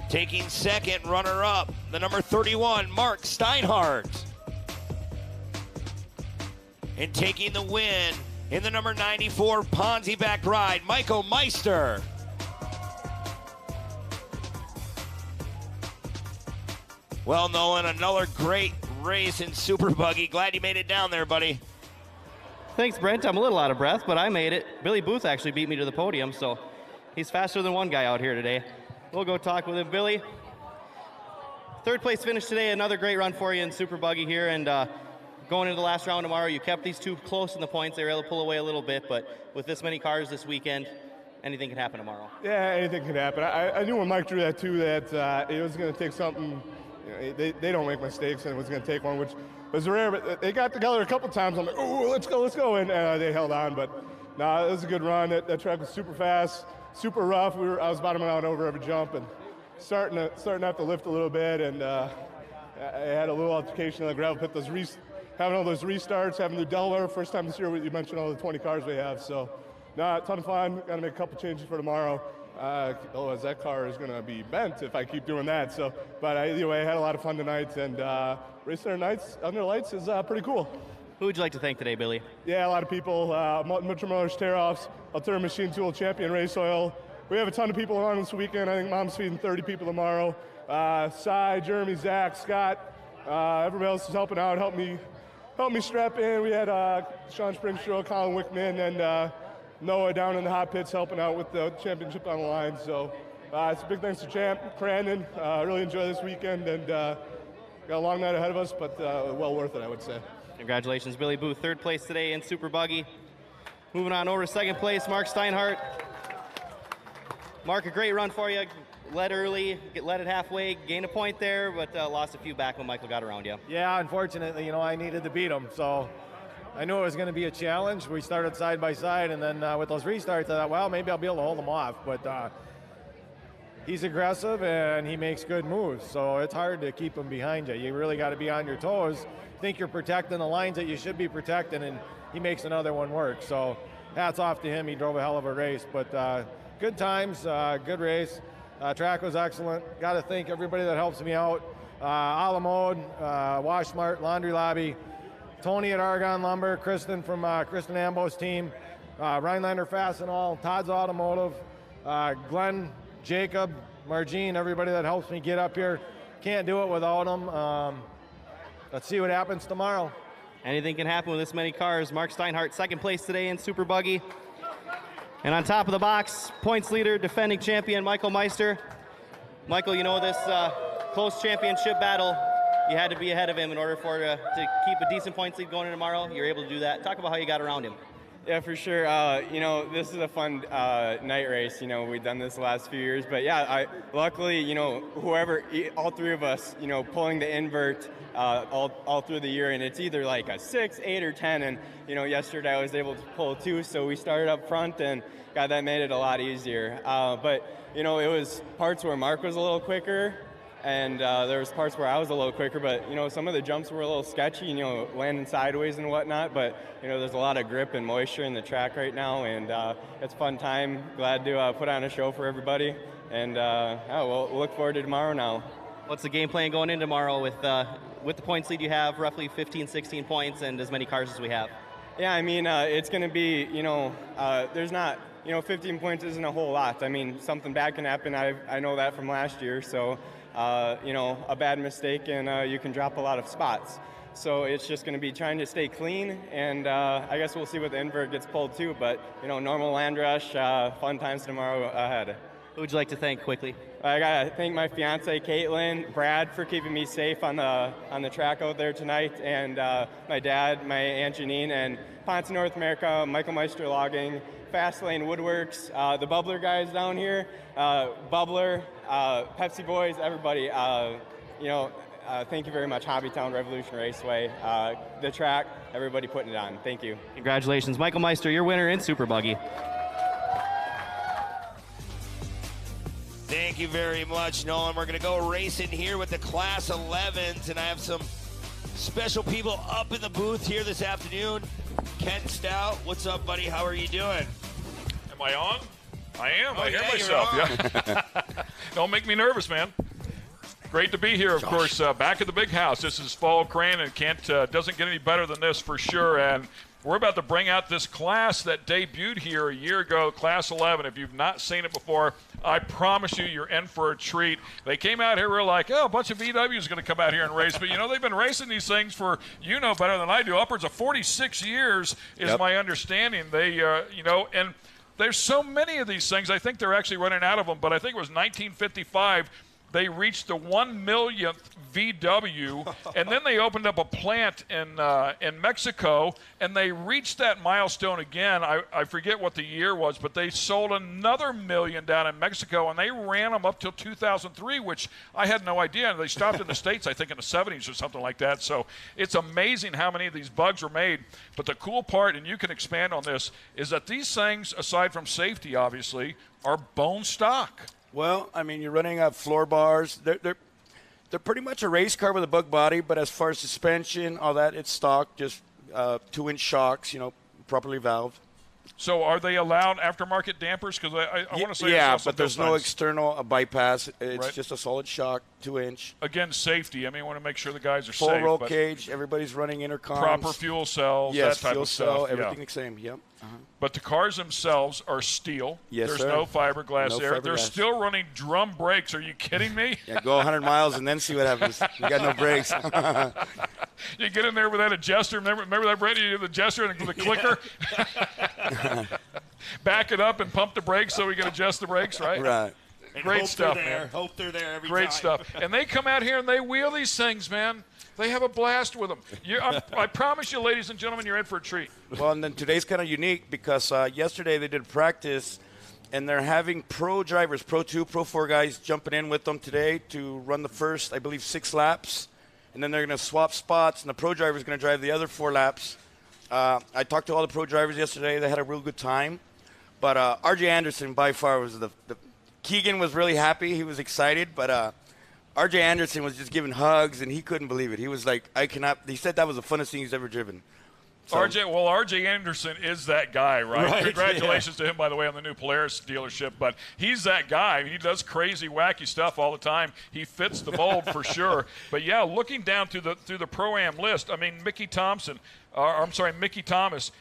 O: Taking second, runner-up, the number 31, Mark Steinhardt. And taking the win in the number 94 Ponzi-backed ride, Michael Meister. Well, Nolan, another great race in Super Buggy. Glad you made it down there, buddy.
F: Thanks, Brent. I'm a little out of breath, but I made it. Billy Booth actually beat me to the podium, so he's faster than one guy out here today. We'll go talk with him. Billy, third place finish today. Another great run for you in Super Buggy here, and going into the last round tomorrow, you kept these two close in the points. They were able to pull away a little bit, but with this many cars this weekend, anything can happen tomorrow.
V: Yeah, anything can happen. I knew when Mike drew that too that it was going to take something. You know, they don't make mistakes, and it was going to take one, which was rare. But they got together a couple times. I'm like, oh, let's go, and they held on. But no, it was a good run. That track was super fast, super rough. I was bottoming out over every jump and starting to have to lift a little bit. And I had a little altercation on the gravel pit. Having all those restarts, having to do Delaware first time this year. You mentioned all the 20 cars we have, so a ton of fun. Got to make a couple changes for tomorrow. Otherwise, that car is going to be bent if I keep doing that. So, but anyway, I had a lot of fun tonight, and racing under lights is pretty cool.
F: Who would you like to thank today, Billy?
V: Yeah, a lot of people. Mitchell Miller's Tear-Offs, Alterra Machine Tool Champion Race Oil. We have a ton of people on this weekend. I think Mom's feeding 30 people tomorrow. Cy, Jeremy, Zach, Scott, everybody else is helping out, helped me strap in. We had Sean Springstrode, Colin Wickman, and Noah down in the hot pits helping out with the championship on the line. So it's a big thanks to Champ, Crandon. Really enjoy this weekend, and got a long night ahead of us, but well worth it, I would say.
F: Congratulations, Billy Booth. Third place today in Super Buggy. Moving on over to second place, Mark Steinhardt. Mark, a great run for you. Led early, led it halfway, gained a point there, but lost a few back when Michael got around you.
P: Yeah, unfortunately, I needed to beat him, so I knew it was going to be a challenge. We started side by side, and then with those restarts, I thought, well, maybe I'll be able to hold him off. But he's aggressive, and he makes good moves, so it's hard to keep him behind you. You really got to be on your toes. Think you're protecting the lines that you should be protecting, and he makes another one work. So hats off to him. He drove a hell of a race. But good times, good race. Track was excellent. Got to thank everybody that helps me out. Alamode, Wash Mart, Laundry Lobby, Tony at Argonne Lumber, Kristen from Kristen Ambo's team, Rhinelander Fastenal, Todd's Automotive, Glenn, Jacob, Margene, everybody that helps me get up here. Can't do it without them. Let's see what happens tomorrow.
F: Anything can happen with this many cars. Mark Steinhardt, second place today in Super Buggy. And on top of the box, points leader, defending champion, Michael Meister. Michael, this close championship battle, you had to be ahead of him in order to keep a decent points lead going in tomorrow. You were able to do that. Talk about how you got around him.
Q: Yeah, for sure. This is a fun night race. We've done this the last few years. But yeah, luckily, all three of us, pulling the invert all through the year. And it's either like a 6, 8, or 10. And, yesterday I was able to pull 2. So we started up front, and God, that made it a lot easier. But, it was parts where Mark was a little quicker. And there was parts where I was a little quicker, but, some of the jumps were a little sketchy, landing sideways and whatnot. But, there's a lot of grip and moisture in the track right now, and it's a fun time. Glad to put on a show for everybody. And we'll look forward to tomorrow now.
F: What's the game plan going in tomorrow with the points lead you have, roughly 15, 16 points, and as many cars as we have?
Q: Yeah, it's going to be, there's not, 15 points isn't a whole lot. Something bad can happen. I know that from last year, so... a bad mistake, and you can drop a lot of spots. So it's just going to be trying to stay clean, and I guess we'll see what the invert gets pulled too. But normal land rush, fun times tomorrow ahead.
F: Who would you like to thank quickly?
Q: I gotta thank my fiance Caitlin, Brad for keeping me safe on the track out there tonight, and my dad, my Aunt Janine, and Ponce North America, Michael Meister Logging, Fastlane Woodworks, the Bubbler guys down here, Bubbler, Pepsi Boys, everybody. Thank you very much, Hobbytown Revolution Raceway, the track, everybody putting it on. Thank you.
F: Congratulations, Michael Meister, your winner in Super Buggy.
O: Thank you very much, Nolan. We're going to go racing here with the Class 11s, and I have some special people up in the booth here this afternoon. Ken Stout, what's up, buddy? How are you doing?
L: Am I on? I am.
O: Oh,
L: I hear
O: yeah,
L: myself.
O: you're
L: Yeah. Don't make me nervous, man. Great to be here, of course, back at the big house. This is fall Crandon. Doesn't get any better than this for sure. And we're about to bring out this class that debuted here a year ago, Class 11. If you've not seen it before, I promise you, you're in for a treat. They came out here, we're like, oh, a bunch of VWs are going to come out here and race. But, they've been racing these things for, better than I do, upwards of 46 years is my understanding. They, and there's so many of these things. I think they're actually running out of them. But I think it was 1955. They reached the 1 millionth VW, and then they opened up a plant in Mexico, and they reached that milestone again. I forget what the year was, but they sold another million down in Mexico, and they ran them up till 2003, which I had no idea. They stopped in the States, I think, in the 70s or something like that. So it's amazing how many of these bugs were made. But the cool part, and you can expand on this, is that these things, aside from safety, obviously, are bone stock.
R: Well, I mean, you're running floor bars. They're pretty much a race car with a bug body, but as far as suspension, all that, it's stock, just 2-inch shocks, properly valved.
L: So are they allowed aftermarket dampers? Because I want to say
R: but there's no external bypass. It's just a solid shock, 2-inch.
L: Again, safety. I mean, I want to make sure the guys are
R: full
L: safe.
R: Full roll cage. Everybody's running intercoms.
L: Proper fuel cells.
R: Yes,
L: that type
R: fuel
L: of
R: cell,
L: stuff.
R: everything the same. Yep.
L: But the cars themselves are steel.
R: Yes,
L: There's
R: sir.
L: no fiberglass
R: No
L: there.
R: fiberglass.
L: They're still running drum brakes. Are you kidding me?
R: Yeah, go 100 miles and then see what happens. You got no brakes.
L: You get in there with that adjuster. Remember that, Brady? You do the adjuster and the clicker. Back it up and pump the brakes so we can adjust the brakes, right?
R: Right.
O: And
L: Great
O: hope
L: stuff,
O: they're there.
L: man.
O: Hope they're there every
L: Great
O: time.
L: stuff. And they come out here and they wheel these things, man. They have a blast with them. I promise you, ladies and gentlemen, you're in for a treat.
R: Well, and then today's kind of unique because yesterday they did practice, and they're having pro drivers, Pro 2, Pro 4 guys jumping in with them today to run the first, I believe, 6 laps. And then they're going to swap spots, and the pro driver is going to drive the other 4 laps. I talked to all the pro drivers yesterday. They had a real good time. But R.J. Anderson, by far, was the Keegan was really happy. He was excited. But R.J. Anderson was just giving hugs, and he couldn't believe it. He was like, I cannot. He said that was the funnest thing he's ever driven. So,
L: R.J. Anderson is that guy, right? Congratulations
R: yeah.
L: to him, by the way, on the new Polaris dealership. But he's that guy. I mean, he does crazy, wacky stuff all the time. He fits the mold for sure. But yeah, looking down through the Pro-Am list, I mean, Mickey Thomas.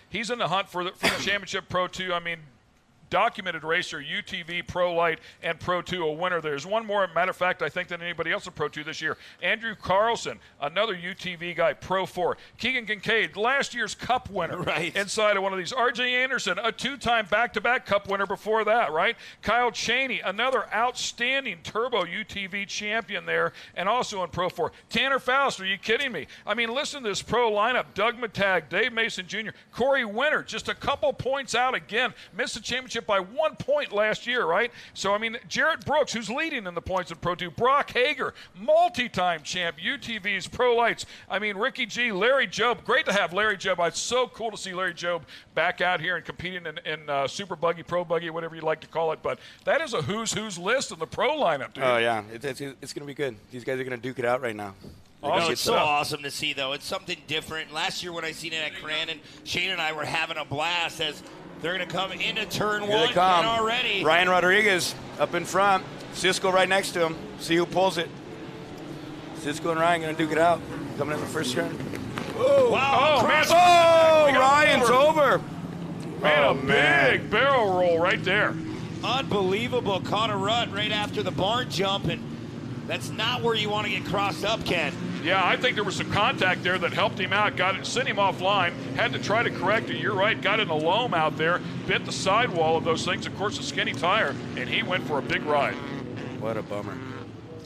L: He's in the hunt for the championship Pro 2. I mean, documented racer, UTV, Pro Light, and Pro 2, a winner. There's one more, matter of fact, I think, than anybody else in Pro 2 this year. Andrew Carlson, another UTV guy, Pro 4. Keegan Kincaid, last year's Cup winner inside of one of these. R.J. Anderson, a 2-time back-to-back Cup winner before that, right? Kyle Chaney, another outstanding Turbo UTV champion there, and also in Pro 4. Tanner Faust, are you kidding me? I mean, listen to this pro lineup. Doug Matag, Dave Mason Jr., Corey Winter, just a couple points out again. Missed the championship by 1 point last year, right? So, I mean, Jarrett Brooks, who's leading in the points in Pro 2. Brock Hager, multi-time champ, UTVs, Pro Lights. I mean, Ricky G, Larry Job. Great to have Larry Job. It's so cool to see Larry Job back out here and competing in Super Buggy, Pro Buggy, whatever you like to call it. But that is a who's list in the pro lineup, dude.
R: Oh, yeah. It's going to be good. These guys are going to duke it out right now.
O: Awesome. It's so awesome to see, though. It's something different. Last year when I seen it at Crandon, Shane and I were having a blast as they're going to come into turn
R: Here
O: 1
R: they come.
O: and already.
R: Ryan Rodriguez up in front. Cisco right next to him. See who pulls it. Cisco and Ryan going to duke it out. Coming in the first turn.
O: Whoa. Wow.
L: Oh, man.
R: Oh, Ryan's over.
L: Man, big barrel roll right there.
O: Unbelievable. Caught a rut right after the barn jump, and
I: That's not where you want to get crossed up, Ken.
L: Yeah, I think there was some contact there that helped him out, sent him offline, had to try to correct it. You're right, got in a loam out there, bit the sidewall of those things, of course, a skinny tire, and he went for a big ride.
R: What a bummer.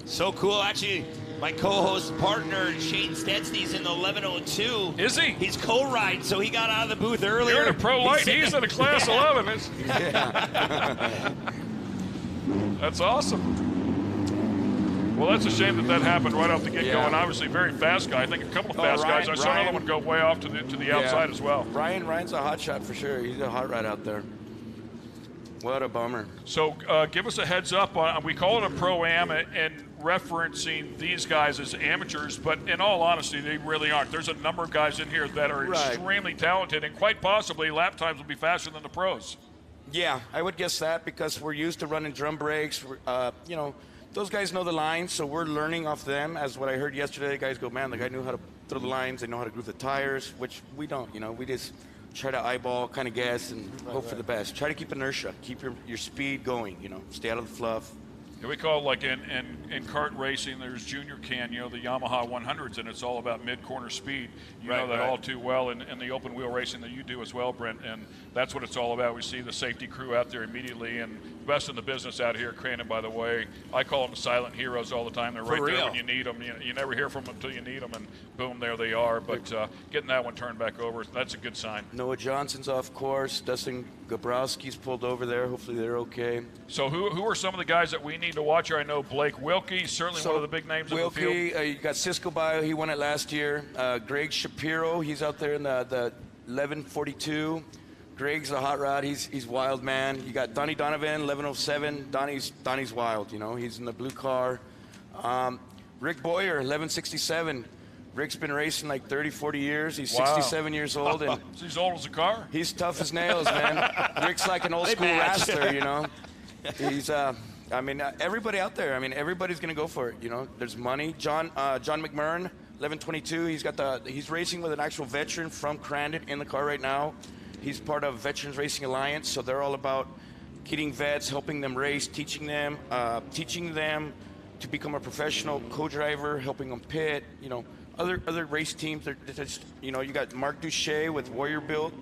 I: So cool. Actually, my co-host partner, Shane Stetsny's in the 1102.
L: Is he?
I: He's co-riding, so he got out of the booth earlier.
L: You're in a pro light, he's in a class 11. That's awesome. Well, that's a shame that happened right off the get-go, and obviously very fast guy. I think a couple of fast guys. I saw another one go way off to the outside as well.
R: Ryan's a hot shot for sure. He's a hot rod out there. What a bummer.
L: So give us a heads up. We call it a pro-am and referencing these guys as amateurs, but in all honesty, they really aren't. There's a number of guys in here that are extremely talented, and quite possibly lap times will be faster than the pros.
R: Yeah, I would guess that because we're used to running drum brakes. You know, those guys know the lines, so we're learning off them. As what I heard yesterday, the guys go, man, the guy knew how to throw the lines, they know how to groove the tires, which we don't, you know. We just try to eyeball, kind of guess, and hope for the best. Try to keep inertia, keep your speed going, you know, stay out of the fluff.
L: Yeah, we call it, like in kart racing, there's Junior Can, you know, the Yamaha 100s, and it's all about mid-corner speed. You know that all too well in the open wheel racing that you do as well, Brent, and that's what it's all about. We see the safety crew out there immediately, and best in the business out here at Crandon, by the way. I call them the silent heroes all the time. They're right there when you need them. You never hear from them until you need them, and boom, there they are. But getting that one turned back over, that's a good sign.
R: Noah Johnson's off course. Dustin Gabrowski's pulled over there. Hopefully they're okay.
L: So who are some of the guys that we need to watch here? I know Blake Wilkie, certainly one of the big names in the field.
R: You got Cisco Bio, he won it last year. Greg Shapiro, he's out there in the 1142. Greg's a hot rod. He's wild, man. You got Donnie Donovan, 1107. Donnie's wild, you know. He's in the blue car. Rick Boyer, 1167. Rick's been racing like 30, 40 years. He's 67 years old. And
L: he's old as a car?
R: He's tough as nails, man. Rick's like an old school wrestler, you know. He's, I mean, everybody out there, I mean, everybody's going to go for it, you know. There's money. John McMurrin, 1122. He's racing with an actual veteran from Crandon in the car right now. He's part of Veterans Racing Alliance, so they're all about getting vets, helping them race, teaching them to become a professional co-driver, helping them pit, you know. Other race teams, they're just, you know, you got Mark Duche with Warrior Built.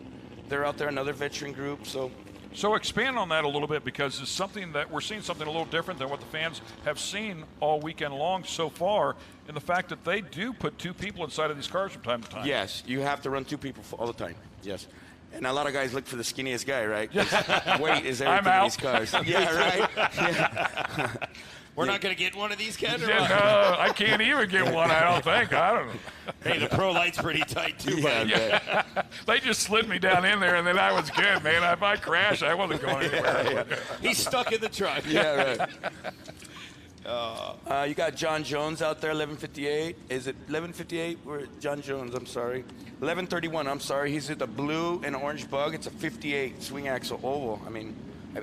R: They're out there, another veteran group, so.
L: So expand on that a little bit, because it's something that we're seeing something a little different than what the fans have seen all weekend long so far, in the fact that they do put two people inside of these cars from time to time.
R: Yes, you have to run two people all the time, yes. And a lot of guys look for the skinniest guy, right? Weight is everything in these cars. Yeah, right? Yeah.
I: We're not going to get one of these, Ken?
L: I can't even get one, I don't think. I don't know.
I: Hey, the pro light's pretty tight, too, buddy.
L: Yeah. They just slid me down in there, and then I was good, man. If I crashed, I wasn't going anywhere.
I: He's stuck in the truck.
R: Yeah, right. You got John Jones out there, 1158. Is it 1158? Where John Jones, I'm sorry. 1131, I'm sorry. He's at the blue and orange bug. It's a 58 swing axle oval. I mean,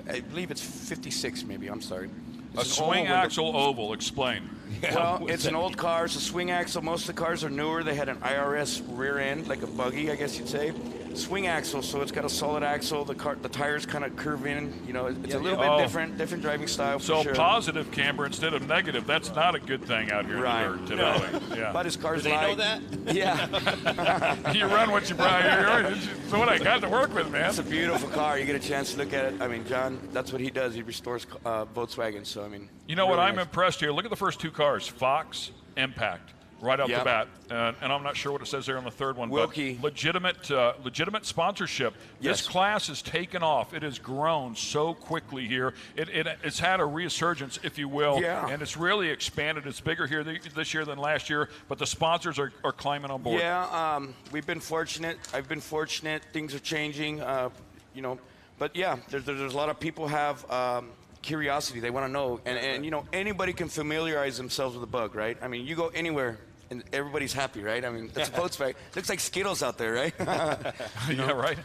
R: I believe it's 56 maybe. I'm sorry.
L: A swing axle oval, explain.
R: Well, it's an old car. It's a swing axle. Most of the cars are newer. They had an IRS rear end, like a buggy, I guess you'd say. Swing axle, so it's got a solid axle. The tires kind of curve in. You know, it's a little bit different driving style.
L: So
R: for sure.
L: Positive camber instead of negative. That's not a good thing out here in the dirt today. Yeah.
R: But his car's
I: Do they know that?
R: Yeah.
L: You run what you buy. It's what I got to work with, man.
R: It's a beautiful car. You get a chance to look at it. I mean, John, that's what he does. He restores Volkswagen. So I mean,
L: you know what? I'm impressed here. Look at the first two cars, Fox, Impact. Right off the bat, and I'm not sure what it says there on the third one,
R: Wilkie.
L: But legitimate sponsorship.
R: Yes.
L: This class has taken off. It has grown so quickly here. It's had a resurgence, if you will, and it's really expanded. It's bigger here this year than last year, but the sponsors are climbing on board.
R: Yeah, we've been fortunate. I've been fortunate. Things are changing, you know, but yeah, there's a lot of people have curiosity. They want to know, and you know, anybody can familiarize themselves with the bug, right? I mean, you go anywhere and everybody's happy, right? I mean, it's a Volkswagen. Looks like Skittles out there, right?
L: Yeah, right.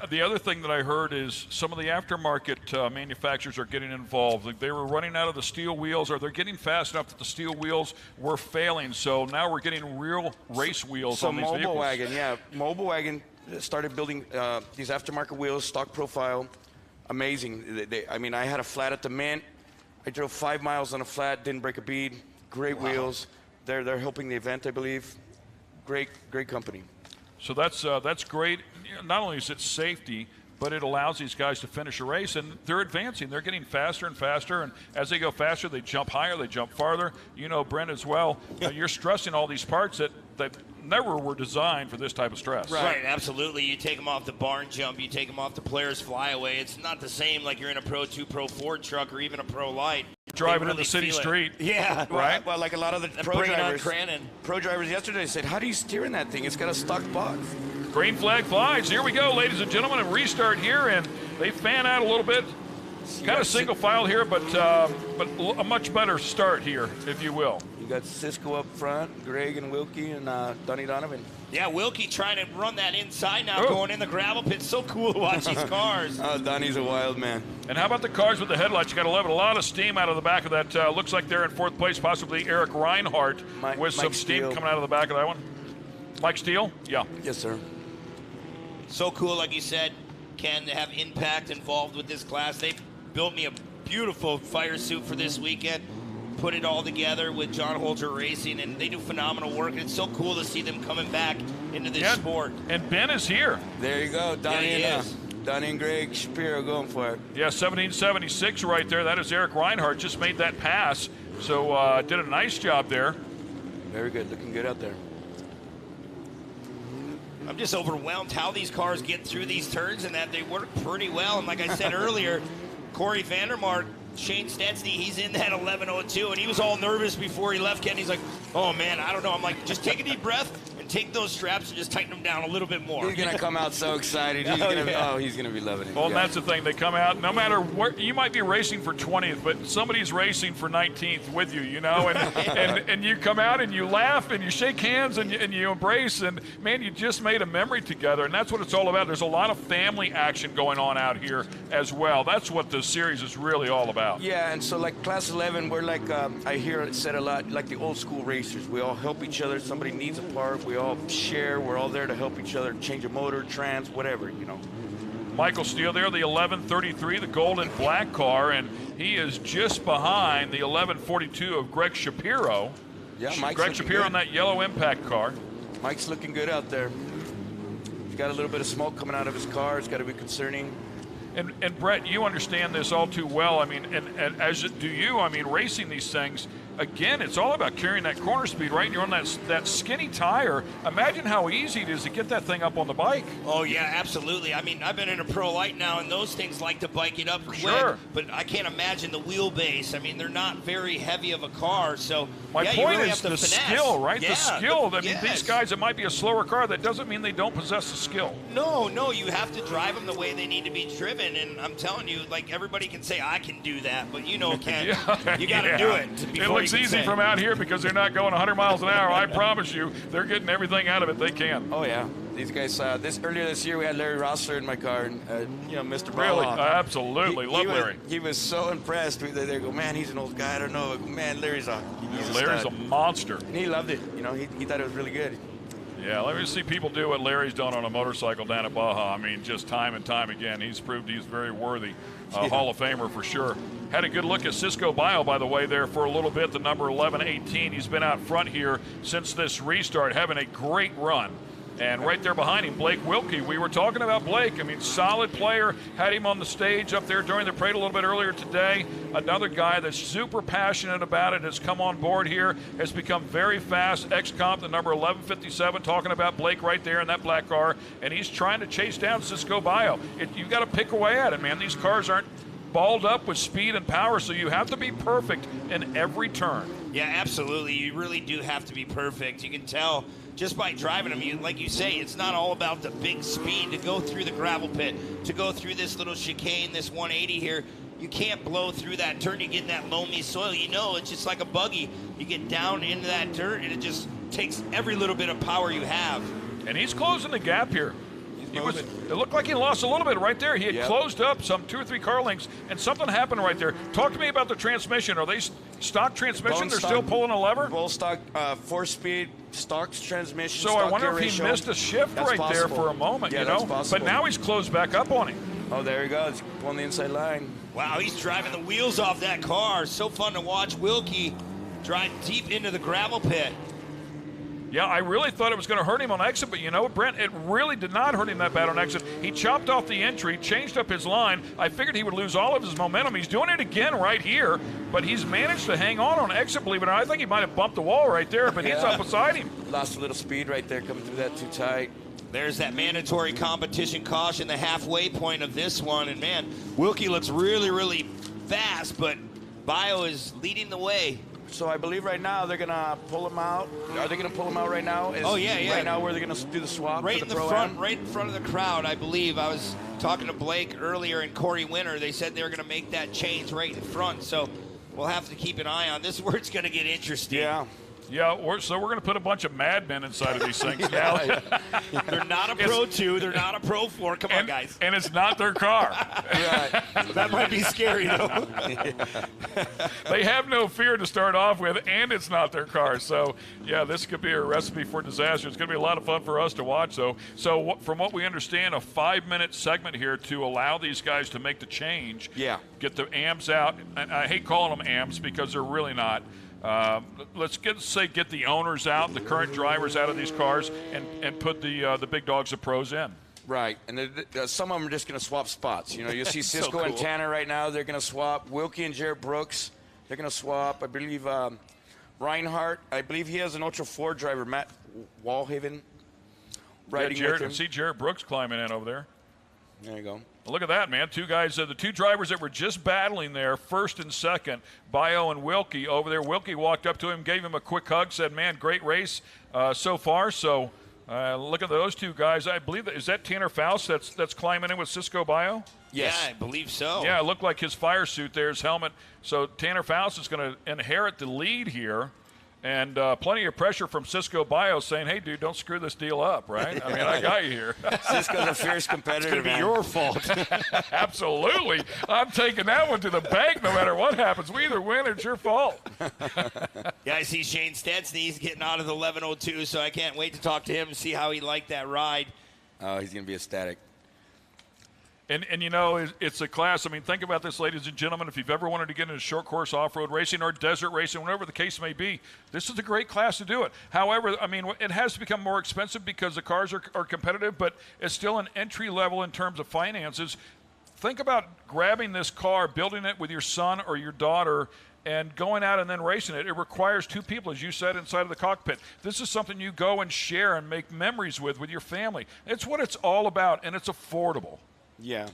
L: The other thing that I heard is some of the aftermarket manufacturers are getting involved. Like they were running out of the steel wheels, or they're getting fast enough that the steel wheels were failing. So now we're getting real race wheels on these vehicles.
R: Mobile Wagon started building these aftermarket wheels, stock profile. Amazing. I mean, I had a flat at the Mint. I drove 5 miles on a flat, didn't break a bead. Great wheels. They're helping the event, I believe. Great company.
L: So that's great. You know, not only is it safety, but it allows these guys to finish a race, and they're advancing. They're getting faster and faster, and as they go faster, they jump higher, they jump farther. You know, Brent, as well, you're stressing all these parts that never were designed for this type of stress.
I: Right, absolutely. You take them off the barn jump, you take them off the player's flyaway. It's not the same like you're in a Pro 2, Pro 4 truck, or even a Pro Light.
L: Driving in the city street.
I: Yeah.
R: Right. Well, like a lot of the pro drivers yesterday said, how do you steer in that thing? It's got a stock box.
L: Green flag flies. Here we go, ladies and gentlemen, and restart here, and they fan out a little bit. Kind of single file here, but a much better start here, if you will.
R: You got Cisco up front, Greg and Wilkie, and Donnie Donovan.
I: Yeah, Wilkie trying to run that inside now, going in the gravel pit. So cool to watch these cars.
R: Oh, Donnie's a wild man.
L: And how about the cars with the headlights? You got to love it. A lot of steam out of the back of that. Looks like they're in fourth place, possibly Eric Reinhardt with some steam coming out of the back of that one. Mike Steele? Yeah.
R: Yes, sir.
I: So cool, like you said, Ken, to have Impact involved with this class. They built me a beautiful fire suit for this weekend, put it all together with John Holter Racing, and they do phenomenal work. And it's so cool to see them coming back into this sport.
L: And Ben is here.
R: There you go, Donnie and Greg Shapiro going for it.
L: Yeah, 1776 right there. That is Eric Reinhardt. Just made that pass, so did a nice job there.
R: Very good, looking good out there.
I: I'm just overwhelmed how these cars get through these turns and that they work pretty well. And like I said earlier, Corey Vandermark, Shane Stetson, he's in that 11:02, and he was all nervous before he left, Ken. He's like, oh, man, I don't know. I'm like, just take a deep breath and take those straps and just tighten them down a little bit more.
R: He's going to come out so excited. He's going to be loving it.
L: Well, and that's the thing. They come out, no matter where, you might be racing for 20th, but somebody's racing for 19th with you, you know, and you come out and you laugh and you shake hands and you embrace, and, man, you just made a memory together, and that's what it's all about. There's a lot of family action going on out here as well. That's what the series is really all about.
R: Yeah, and so like Class 11, we're like, I hear it said a lot, like the old school racers. We all help each other. Somebody needs a part. We all share. We're all there to help each other, change a motor, trans, whatever, you know.
L: Michael Steele there, the 1133, the gold and black car, and he is just behind the 1142 of Greg Shapiro.
R: Yeah, Mike's
L: Greg Shapiro
R: good
L: on that yellow impact car.
R: Mike's looking good out there. He's got a little bit of smoke coming out of his car. It's got to be concerning.
L: And Brett, you understand this all too well. I mean, and as do you. I mean, racing these things, again, it's all about carrying that corner speed, right? And you're on that skinny tire. Imagine how easy it is to get that thing up on the bike.
I: Oh, yeah, absolutely. I mean, I've been in a Pro Light now, and those things like to bike it up quick.
L: Sure.
I: But I can't imagine the wheelbase. I mean, they're not very heavy of a car, so
L: My point
I: you really
L: is
I: have to
L: the
I: finesse.
L: skill, right?
I: Yeah,
L: the skill. I mean,
I: yes.
L: these guys, it might be a slower car. That doesn't mean they don't possess the skill.
I: No, you have to drive them the way they need to be driven, and I'm telling you, like, everybody can say, I can do that, but you know, Ken, you got to do it.
L: It looks easy from out here because they're not going 100 miles an hour. I promise you, they're getting everything out of it they can.
R: Oh, yeah. These guys, earlier this year, we had Larry Rossler in my car, and, you know, Mr.
L: Really?
R: Baja.
L: Absolutely. Love Larry.
R: He was so impressed. They go, man, he's an old guy. I don't know. Man, Larry's a
L: monster.
R: And he loved it. You know, he thought it was really good.
L: Yeah, let me see people do what Larry's done on a motorcycle down at Baja. I mean, just time and time again. He's proved he's very worthy. Hall of Famer for sure. Had a good look at Cisco Bio, by the way, there for a little bit, the number 1118. He's been out front here since this restart, having a great run. And right there behind him, Blake Wilkie. We were talking about Blake. I mean, solid player. Had him on the stage up there during the parade a little bit earlier today. Another guy that's super passionate about it, has come on board here, has become very fast. Ex-comp, the number 1157, talking about Blake right there in that black car. And he's trying to chase down Cisco Bio. You've got to pick away at it, man. These cars aren't balled up with speed and power, so you have to be perfect in every turn.
I: Yeah, absolutely. You really do have to be perfect. You can tell just by driving them. Like you say, it's not all about the big speed to go through the gravel pit, to go through this little chicane, this 180 here. You can't blow through that turn. You get in that loamy soil. You know, it's just like a buggy. You get down into that dirt, and it just takes every little bit of power you have.
L: And he's closing the gap here. It looked like he lost a little bit right there. He had closed up some 2 or 3 car lengths, and something happened right there. Talk to me about the transmission. Are they stock transmission? They're still pulling a lever?
R: Full stock, 4-speed, stock transmission.
L: So I wonder if he missed a shift right there for a moment, you know? But now he's closed back up on him.
R: Oh, there he goes, pulling the inside line.
I: Wow, he's driving the wheels off that car. So fun to watch Wilkie drive deep into the gravel pit.
L: Yeah, I really thought it was going to hurt him on exit, but you know, Brent, it really did not hurt him that bad on exit. He chopped off the entry, changed up his line. I figured he would lose all of his momentum. He's doing it again right here, but he's managed to hang on exit, believe it or not. I think he might have bumped the wall right there, but he's up beside him.
R: Lost a little speed right there, coming through that too tight.
I: There's that mandatory competition caution, the halfway point of this one. And man, Wilkie looks really, really fast, but Bio is leading the way.
R: So I believe right now they're gonna pull him out. Are they gonna pull him out right now?
I: Oh yeah.
R: Right now, where they're gonna do the swap?
I: Right
R: for
I: in
R: the
I: the
R: Pro-Am?
I: front, right in front of the crowd, I believe. I was talking to Blake earlier and Corey Winter. They said they were gonna make that change right in front. So we'll have to keep an eye on this. Where it's gonna get interesting.
L: Yeah. Yeah, so we're going to put a bunch of madmen inside of these things now.
I: They're not a Pro 2. They're not a Pro 4. Come on, guys.
L: And it's not their car.
I: That might be scary, though.
L: They have no fear to start off with, and it's not their car. So, yeah, this could be a recipe for disaster. It's going to be a lot of fun for us to watch, though. So, from what we understand, a 5-minute segment here to allow these guys to make the change.
R: Yeah.
L: Get the AMs out. And I hate calling them AMs because they're really not. Let's get the owners out, the current drivers out of these cars, and put the big dogs of pros in.
R: Right, and some of them are just going to swap spots. You know, you see Cisco and Tanner right now. They're going to swap. Wilkie and Jared Brooks, they're going to swap. I believe Reinhardt, I believe he has an Ultra 4 driver, Matt Walhaven, riding with him.
L: See Jared Brooks climbing in over there.
R: There you go.
L: Well, look at that, man. Two guys, the two drivers that were just battling there, first and second, Bio and Wilkie over there. Wilkie walked up to him, gave him a quick hug, said, man, great race so far. So look at those two guys. I believe is that Tanner Faust that's climbing in with Cisco Bio?
I: Yes. Yeah, I believe so.
L: Yeah, it looked like his fire suit there, his helmet. So Tanner Faust is going to inherit the lead here. And plenty of pressure from Cisco Bio saying, hey, dude, don't screw this deal up, right? I mean, I got you here.
R: Cisco's a fierce competitor,
I: It's going to be your fault.
L: Absolutely. I'm taking that one to the bank no matter what happens. We either win or it's your fault.
I: Yeah, I see Shane Stetson. He's getting out of the 11:02, so I can't wait to talk to him and see how he liked that ride.
R: Oh, he's going to be ecstatic.
L: And you know, it's a class. I mean, think about this, ladies and gentlemen. If you've ever wanted to get into short course off-road racing or desert racing, whatever the case may be, this is a great class to do it. However, I mean, it has to become more expensive because the cars are competitive, but it's still an entry level in terms of finances. Think about grabbing this car, building it with your son or your daughter, and going out and then racing it. It requires two people, as you said, inside of the cockpit. This is something you go and share and make memories with your family. It's what it's all about, and it's affordable.
R: Yeah.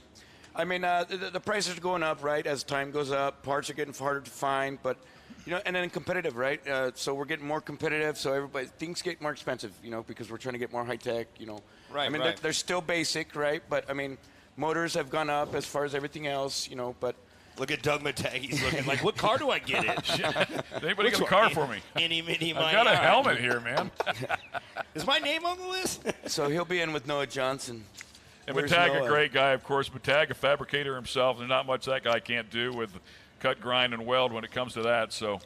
R: I mean, the prices are going up, right, as time goes up. Parts are getting harder to find, but, you know, and then competitive, right? So we're getting more competitive, so things get more expensive, you know, because we're trying to get more high-tech, you know.
I: Right,
R: I mean, they're still basic, right? But, I mean, motors have gone up as far as everything else, you know, but.
I: Look at Doug Matag. He's looking like, what car do I get in?
L: Anybody got a car for me?
I: Any, mini,
L: I've got a helmet here, man.
I: Is my name on the list?
R: So he'll be in with Noah Johnson.
L: And Matag, a great guy, of course. Matag, a fabricator himself. There's not much that guy can't do with cut, grind, and weld when it comes to that. So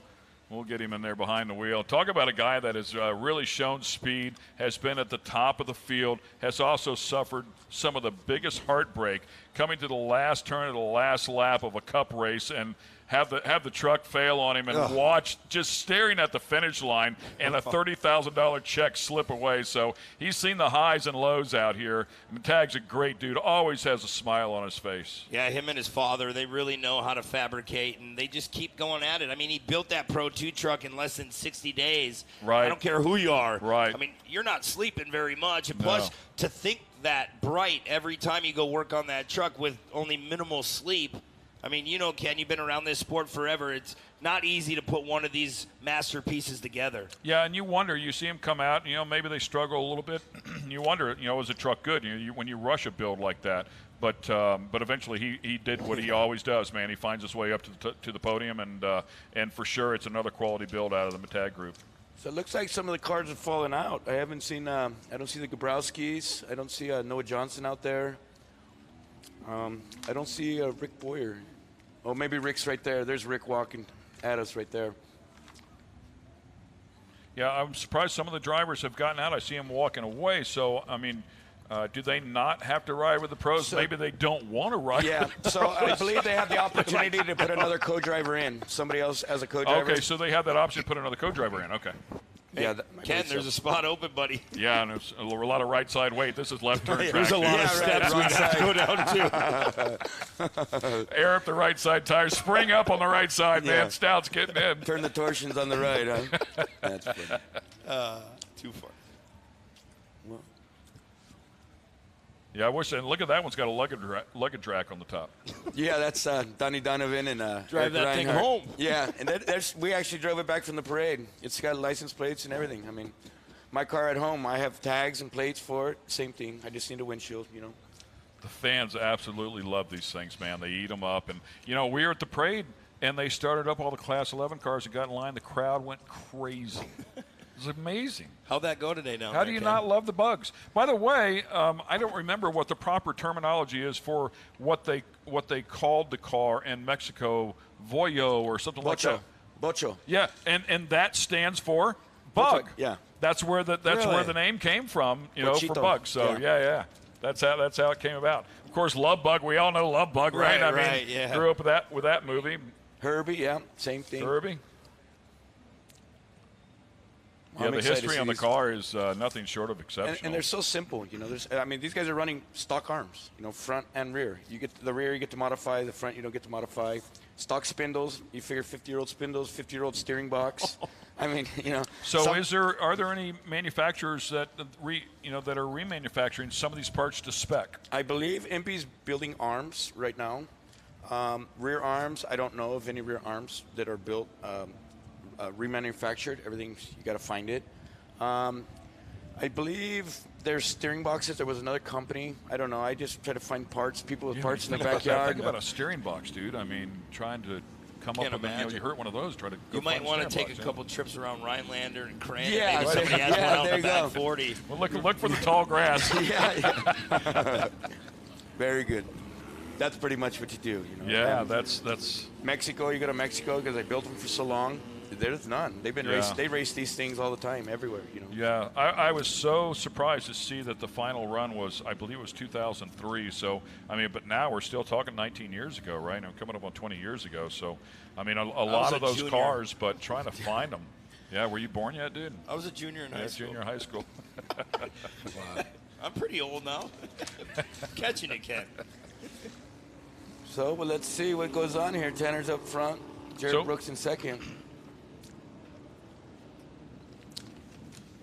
L: we'll get him in there behind the wheel. Talk about a guy that has really shown speed, has been at the top of the field, has also suffered some of the biggest heartbreak coming to the last turn of the last lap of a cup race and have the truck fail on him and watch just staring at the finish line and a $30,000 check slip away. So he's seen the highs and lows out here. Matag's a great dude, always has a smile on his face.
I: Yeah, him and his father, they really know how to fabricate, and they just keep going at it. I mean, he built that Pro 2 truck in less than 60 days.
L: Right.
I: I don't care who you are.
L: Right.
I: I mean, you're not sleeping very much. And plus, to think that bright every time you go work on that truck with only minimal sleep, I mean, you know, Ken, you've been around this sport forever. It's not easy to put one of these masterpieces together.
L: Yeah, and you wonder, you see them come out, you know, maybe they struggle a little bit. You wonder, you know, is the truck good? You know, when you rush a build like that. But eventually he did what he always does, man. He finds his way up to the podium, and for sure it's another quality build out of the Matag group.
R: So it looks like some of the cars have fallen out. I haven't seen, I don't see the Gabrowskis. I don't see Noah Johnson out there. I don't see Rick Boyer. Oh, maybe Rick's right there. There's Rick walking at us right there.
L: Yeah, I'm surprised some of the drivers have gotten out. I see him walking away. So, I mean, Do they not have to ride with the pros?
R: So-
L: Maybe they don't want to ride.
R: Yeah,
L: with the
R: so
L: pros.
R: I believe they have the opportunity to put another co-driver in. Somebody else as a co-driver.
L: Okay, so they have that option to put another co-driver in. Okay.
R: Yeah,
I: Ken, there's a spot open, buddy.
L: Yeah, and it's a lot of right side weight. This is left turn track.
I: There's a lot of steps we have to go down to.
L: Air up the right side tires. Spring up on the right side, man. Stout's getting in.
R: Turn the torsions on the right, huh? That's funny.
I: Too far.
L: Yeah, I wish. And look at that one's got a luggage rack on the top.
R: Yeah, that's Donnie Donovan and
I: Drive that thing
R: Reinhardt.
I: home.
R: Yeah, and we actually drove it back from the parade. It's got license plates and everything. I mean, my car at home, I have tags and plates for it. Same thing. I just need a windshield, you know.
L: The fans absolutely love these things, man. They eat them up. And, you know, we were at the parade, and they started up all the Class 11 cars that got in line. The crowd went crazy. It was amazing.
I: How'd that go today down
L: How
I: there,
L: do you
I: Ken?
L: not love the bugs? By the way, I don't remember what the proper terminology is for what they called the car in Mexico, Voyo or something like that.
R: Bocho.
L: Yeah, and that stands for bug.
R: Yeah.
L: That's where the name came from, you know, for
R: Bochito.
L: bugs. So yeah. That's how it came about. Of course, Love Bug. We all know Love Bug, right? I mean, grew up with that movie.
R: Herbie, yeah, same thing.
L: Herbie. Yeah,
R: I'm
L: the
R: excited to
L: history
R: see
L: on the
R: these.
L: car is nothing short of exceptional.
R: And they're so simple, you know. These guys are running stock arms, you know, front and rear. You get the rear, you get to modify. The front, you don't get to modify. Stock spindles. You figure 50-year-old spindles, 50-year-old steering box. I mean, you know.
L: So, are there any manufacturers that that are remanufacturing some of these parts to spec?
R: I believe MP's building arms right now. Rear arms, I don't know of any rear arms that are built remanufactured. Everything, you got to find it. I believe there's steering boxes. There was another company. I don't know. I just try to find parts, people with parts in the backyard.
L: Think about a steering box, dude. I mean, trying to come up with you hurt one of those. Try to.
I: You might want to take a couple trips around Rhinelander and Crandon.
R: Yeah,
I: maybe somebody has one out
R: there
I: the
R: you
I: back
R: go.
I: 40.
L: Well, look for the tall grass.
R: Yeah. Very good. That's pretty much what you do. You know?
L: Yeah, that's
R: Mexico. You go to Mexico because I built them for so long. There's none. They've been They race these things all the time, everywhere. You know.
L: Yeah, I was so surprised to see that the final run was, I believe it was 2003. So, I mean, but now we're still talking 19 years ago, right? I'm coming up on 20 years ago. So, I mean, a lot of those cars, but trying to find them. Yeah, were you born yet, dude?
I: I was a junior in high school.
L: Junior high school.
I: I'm pretty old now. Catching it, Ken.
R: So, well, let's see what goes on here. Tanner's up front. Jared Brooks in second.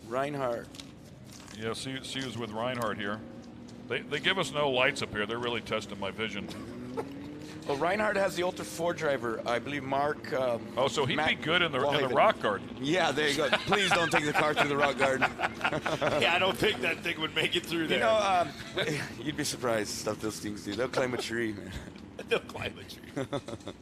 R: Reinhardt.
L: Yeah, see who's with Reinhardt here. They give us no lights up here. They're really testing my vision.
R: Well, Reinhardt has the Ultra 4 driver. I believe Mark.
L: So he'd be good in the
R: Wellhaven.
L: rock garden.
R: Yeah, there you go. Please don't take the car through the rock garden.
I: Yeah, I don't think that thing would make it through there.
R: You know, you'd be surprised stuff those things do. They'll climb a tree, man.
I: They'll climb a tree.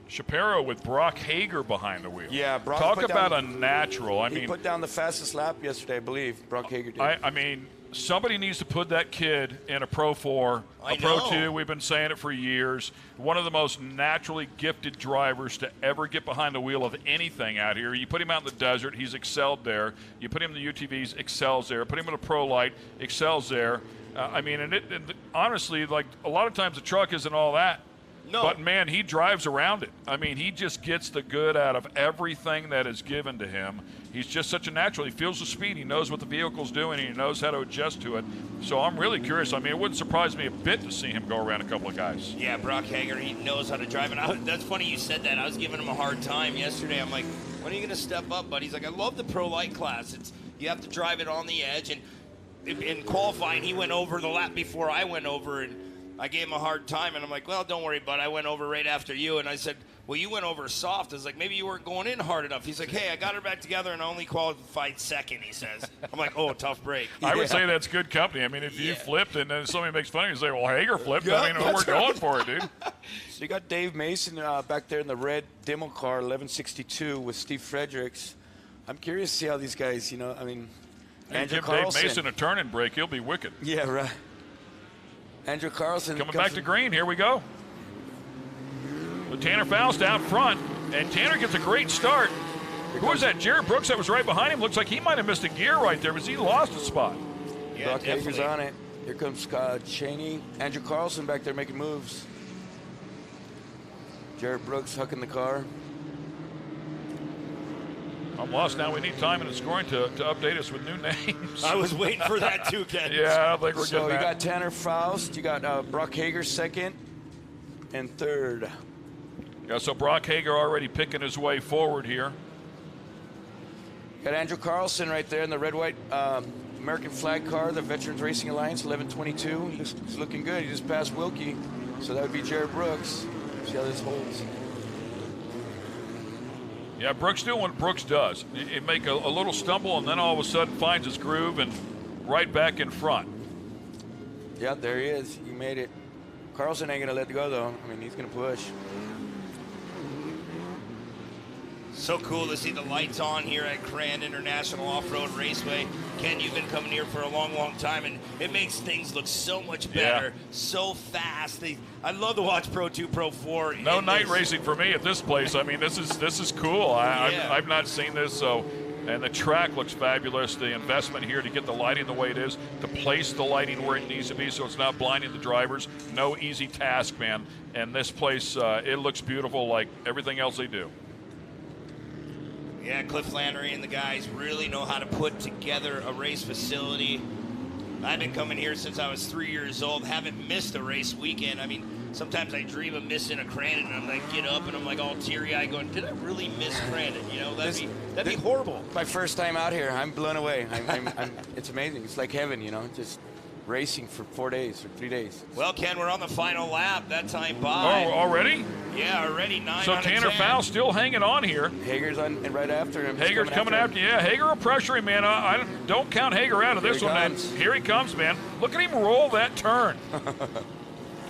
L: Shapiro with Brock Hager behind the wheel.
R: Yeah, Brock.
L: Talk about a natural.
R: He put down the fastest lap yesterday, I believe. Brock Hager did.
L: I mean, somebody needs to put that kid in a Pro 4, a Pro 2. We've been saying it for years. One of the most naturally gifted drivers to ever get behind the wheel of anything out here. You put him out in the desert, he's excelled there. You put him in the UTVs, excels there. Put him in a Pro Light, excels there. I mean, and honestly, like a lot of times the truck isn't all that.
I: No.
L: But, man, he drives around it. I mean, he just gets the good out of everything that is given to him. He's just such a natural. He feels the speed. He knows what the vehicle's doing. And he knows how to adjust to it. So I'm really curious. I mean, it wouldn't surprise me a bit to see him go around a couple of guys.
I: Yeah, Brock Hager, he knows how to drive. And that's funny you said that. I was giving him a hard time yesterday. I'm like, when are you going to step up, buddy? He's like, I love the Pro Light class. You have to drive it on the edge. And in qualifying, he went over the lap before I went over, and I gave him a hard time, and I'm like, well, don't worry, bud. I went over right after you, and I said, well, you went over soft. I was like, maybe you weren't going in hard enough. He's like, hey, I got her back together, and I only qualified second, he says. I'm like, oh, tough break.
L: I would say that's good company. I mean, if you flipped and then somebody makes fun of you, say, well, Hager flipped. I mean, we're going for it, dude.
R: So you got Dave Mason back there in the red demo car, 1162, with Steve Fredericks. I'm curious to see how these guys, you know, I mean, Andrew
L: give
R: Carlson.
L: Dave Mason a turn and break. He'll be wicked.
R: Yeah, right. Andrew Carlson
L: coming back to green. Here we go. With Tanner Faust out front, and Tanner gets a great start. Who was that? Jared Brooks that was right behind him. Looks like he might have missed a gear right there. Was he lost a spot?
R: Yeah, Brock Hager's on it. Here comes Cheney. Andrew Carlson back there making moves. Jared Brooks hucking the car.
L: I'm lost now. We need time in the scoring to update us with new names.
I: I was waiting for that too, Ken.
L: Yeah, I don't think we're
R: so
L: getting
R: you
L: that.
R: got Tanner Faust. You got Brock Hager second and third.
L: Yeah, so Brock Hager already picking his way forward here.
R: Got Andrew Carlson right there in the red-white American flag car, the Veterans Racing Alliance, 1122. He's looking good. He just passed Wilkie, so that would be Jared Brooks. See how this holds.
L: Yeah, Brooks doing what Brooks does. It make a little stumble and then all of a sudden finds his groove and right back in front.
R: Yeah, there he is. He made it. Carlson ain't gonna let it go though. I mean, he's gonna push.
I: So cool to see the lights on here at Crandon International Off-Road Raceway. Ken, you've been coming here for a long, long time, and it makes things look so much better, so fast. I love to watch Pro 2, Pro 4.
L: No night racing for me at this place. I mean, this is cool. I've not seen this, so. And the track looks fabulous. The investment here to get the lighting the way it is, to place the lighting where it needs to be so it's not blinding the drivers. No easy task, man. And this place, it looks beautiful like everything else they do.
I: Yeah, Cliff Flannery and the guys really know how to put together a race facility. I've been coming here since I was 3 years old, haven't missed a race weekend. I mean, sometimes I dream of missing a Crandon, and I'm like, get up, and I'm like all teary-eyed going, did I really miss Crandon? You know, that'd be horrible.
R: My first time out here, I'm blown away. It's amazing. It's like heaven, you know, just racing for 4 days or 3 days.
I: Well, Ken, we're on the final lap. That time by.
L: Oh, already?
I: Yeah, already 9
L: So
I: out of
L: Tanner
I: 10.
L: Faust still hanging on here.
R: Hager's on and right after him.
L: Hager's coming after you. Yeah, Hager will pressure him, man. I don't count Hager out of this one, man. Here he comes, man. Look at him roll that turn.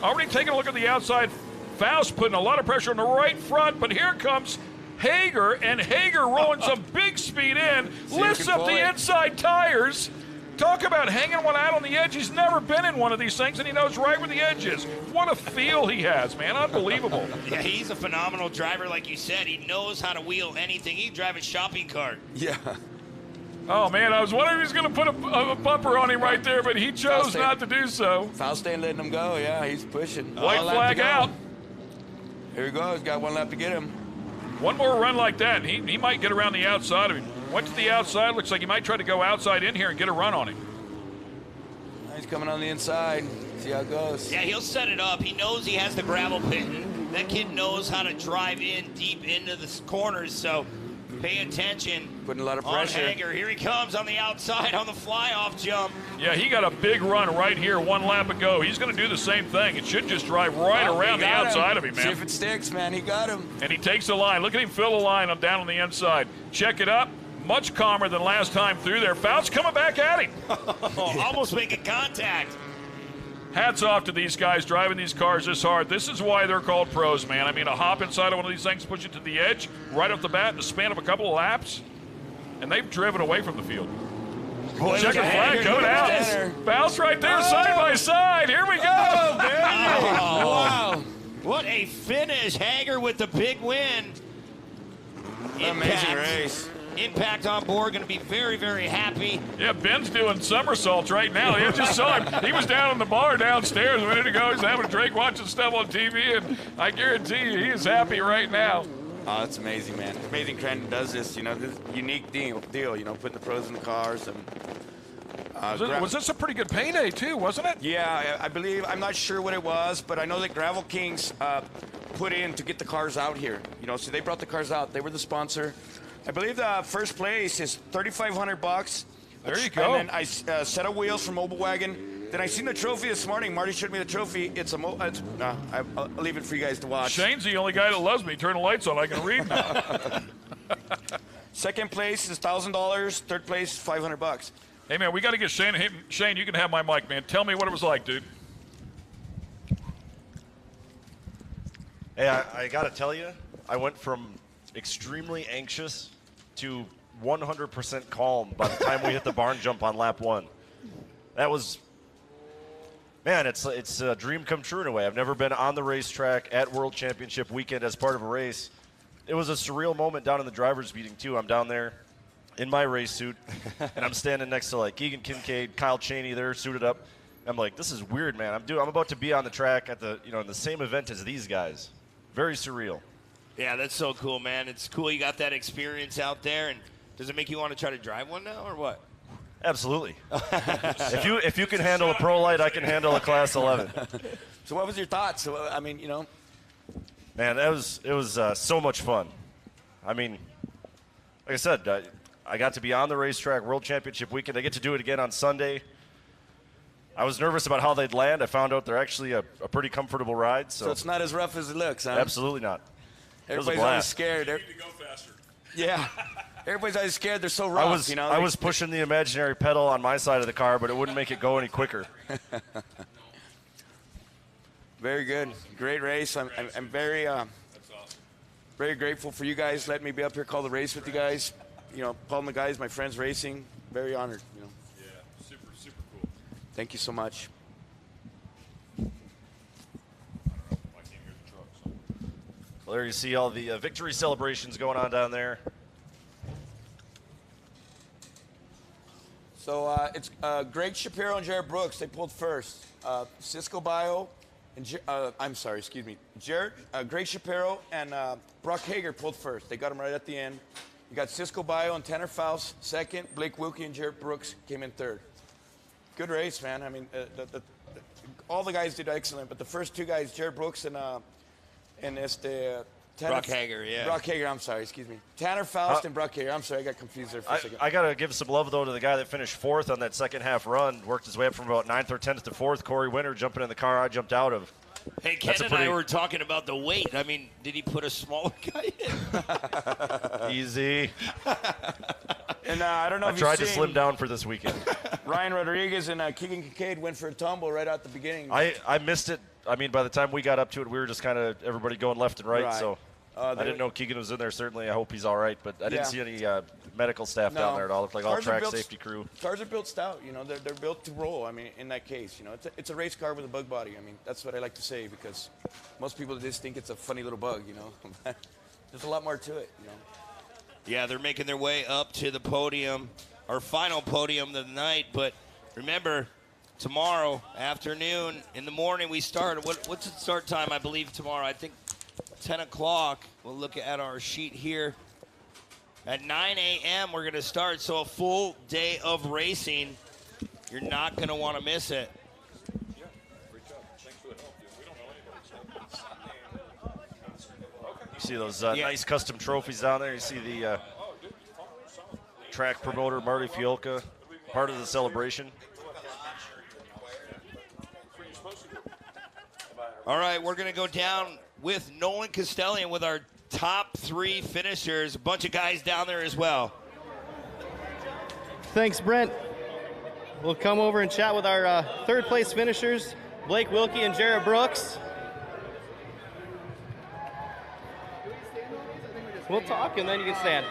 L: Already taking a look at the outside. Faust putting a lot of pressure on the right front, but here comes Hager, and Hager rolling some big speed in, lifts up the inside tires. Talk about hanging one out on the edge. He's never been in one of these things, and he knows right where the edge is. What a feel he has, man. Unbelievable.
I: Yeah, he's a phenomenal driver, like you said. He knows how to wheel anything. He can drive a shopping cart.
R: Yeah.
L: Oh, man, I was wondering if he was going to put a bumper on him right there, but he chose not to do so.
R: Faust ain't letting him go. Yeah, he's pushing.
L: White flag out.
R: Here he goes. Got one lap to get him.
L: One more run like that, and he might get around the outside of him. Went to the outside. Looks like he might try to go outside in here and get a run on him.
R: He's coming on the inside. See how it goes.
I: Yeah, he'll set it up. He knows he has the gravel pit. That kid knows how to drive in deep into the corners, so pay attention.
R: Putting a lot of
I: On
R: pressure.
I: Hager. Here he comes on the outside on the fly-off jump.
L: Yeah, he got a big run right here 1 lap ago. He's going to do the same thing. It should just drive right around the outside of him, man.
R: See if it sticks, man. He got him.
L: And he takes the line. Look at him fill the line down on the inside. Check it up. Much calmer than last time through there. Faust coming back at him.
I: Almost making contact.
L: Hats off to these guys driving these cars this hard. This is why they're called pros, man. I mean, a hop inside of one of these things, push it to the edge, right off the bat in the span of a couple of laps, and they've driven away from the field. Checkered flag coming out. Faust right there, side by side. Here we go.
I: Wow. What a finish. Hager with the big win.
R: Amazing race.
I: Impact on board, going to be very, very happy.
L: Yeah, Ben's doing somersaults right now. I just saw him. He was down in the bar downstairs a minute ago. He's having a drink, watching stuff on TV, and I guarantee you he is happy right now.
R: Oh, that's amazing, man. Amazing Crandon does this, you know, this unique deal, you know, putting the pros in the cars. And,
L: was this a pretty good payday, too, wasn't it?
R: Yeah, I believe, I'm not sure what it was, but I know that Gravel Kings put in to get the cars out here. You know, so they brought the cars out. They were the sponsor. I believe the first place is $3,500.
L: There you go.
R: And then I set of wheels from Mobile Wagon. Then I seen the trophy this morning. Marty showed me the trophy. I'll leave it for you guys to watch.
L: Shane's the only guy that loves me. Turn the lights on. I can read now.
R: Second place is $1,000. Third place, $500.
L: Hey, man, we got to get Shane. Hey, Shane, you can have my mic, man. Tell me what it was like, dude.
E: Hey, I got to tell you, I went from extremely anxious to 100% calm by the time we hit the barn jump on lap 1. That was, man, it's a dream come true in a way. I've never been on the racetrack at World Championship weekend as part of a race it was a surreal moment down in the driver's meeting, too. I'm down there in my race suit, and I'm standing next to, like, Keegan Kincaid, Kyle Chaney. They're suited up. I'm like, this is weird, man. I'm about to be on the track at the, in the same event as these guys. Very surreal.
I: Yeah, that's so cool, man. It's cool you got that experience out there. And does it make you want to try to drive one now or what?
E: Absolutely. if you can handle a Pro Light, I can handle a Class 11.
R: So what was your thoughts? So, I mean,
E: Man, it was so much fun. I mean, like I said, I got to be on the racetrack, World Championship weekend. I get to do it again on Sunday. I was nervous about how they'd land. I found out they're actually a pretty comfortable ride. So
R: it's not as rough as it looks, huh?
E: Absolutely not.
R: Everybody's always scared. You need to go faster. Yeah. Everybody's always scared. They're so rough,
E: I was pushing the imaginary pedal on my side of the car, but it wouldn't make it go any quicker.
R: Very good. Great race. I'm very very grateful for you guys letting me be up here, call the race with you guys. Paul and the guys, my friends racing. Very honored.
L: Yeah, super cool.
R: Thank you so much.
E: Well, there you see all the victory celebrations going on down there.
R: So it's Greg Shapiro and Jared Brooks. They pulled first. Cisco Bio and Greg Shapiro and Brock Hager pulled first. They got them right at the end. You got Cisco Bio and Tanner Faust second. Blake Wilkie and Jared Brooks came in third. Good race, man. I mean, all the guys did excellent, but the first two guys, Jared Brooks and
I: Brock Hager, yeah.
R: Brock Hager, I'm sorry, excuse me. Tanner Faust and Brock Hager. I'm sorry, I got confused there for a second.
E: I got to give some love, though, to the guy that finished fourth on that second half run. Worked his way up from about 9th or 10th to 4th. Corey Winter jumping in the car I jumped out of.
I: Hey, Ken and I were talking about the weight. I mean, did he put a smaller guy in?
E: Easy.
R: And I don't know if
E: I tried to slim down for this weekend.
R: Ryan Rodriguez and Keegan Kincaid went for a tumble right at the beginning.
E: I missed it. I mean, by the time we got up to it, we were just kind of everybody going left and right. So I didn't know Keegan was in there. Certainly, I hope he's all right. But I didn't see any medical staff down there at all. It looked like all track safety crew.
R: Cars are built stout. They're built to roll. I mean, in that case, it's a race car with a bug body. I mean, that's what I like to say because most people just think it's a funny little bug. There's a lot more to it.
I: Yeah, they're making their way up to the podium, our final podium of the night. But remember, tomorrow afternoon, in the morning, we start. What's the start time? I believe tomorrow. I think 10 o'clock. We'll look at our sheet here. At 9 a.m., we're going to start. So a full day of racing. You're not going to want to miss it.
L: Yeah, great job. Thanks for the help, dude. We don't know anybody.
E: You see those nice custom trophies down there. You see the track promoter, Marty Fiolka, part of the celebration.
I: All right, we're going to go down with Nolan Castellian with our top 3 finishers. A bunch of guys down there as well.
F: Thanks, Brent. We'll come over and chat with our third place finishers, Blake Wilkie and Jared Brooks. We'll talk and then you can stand.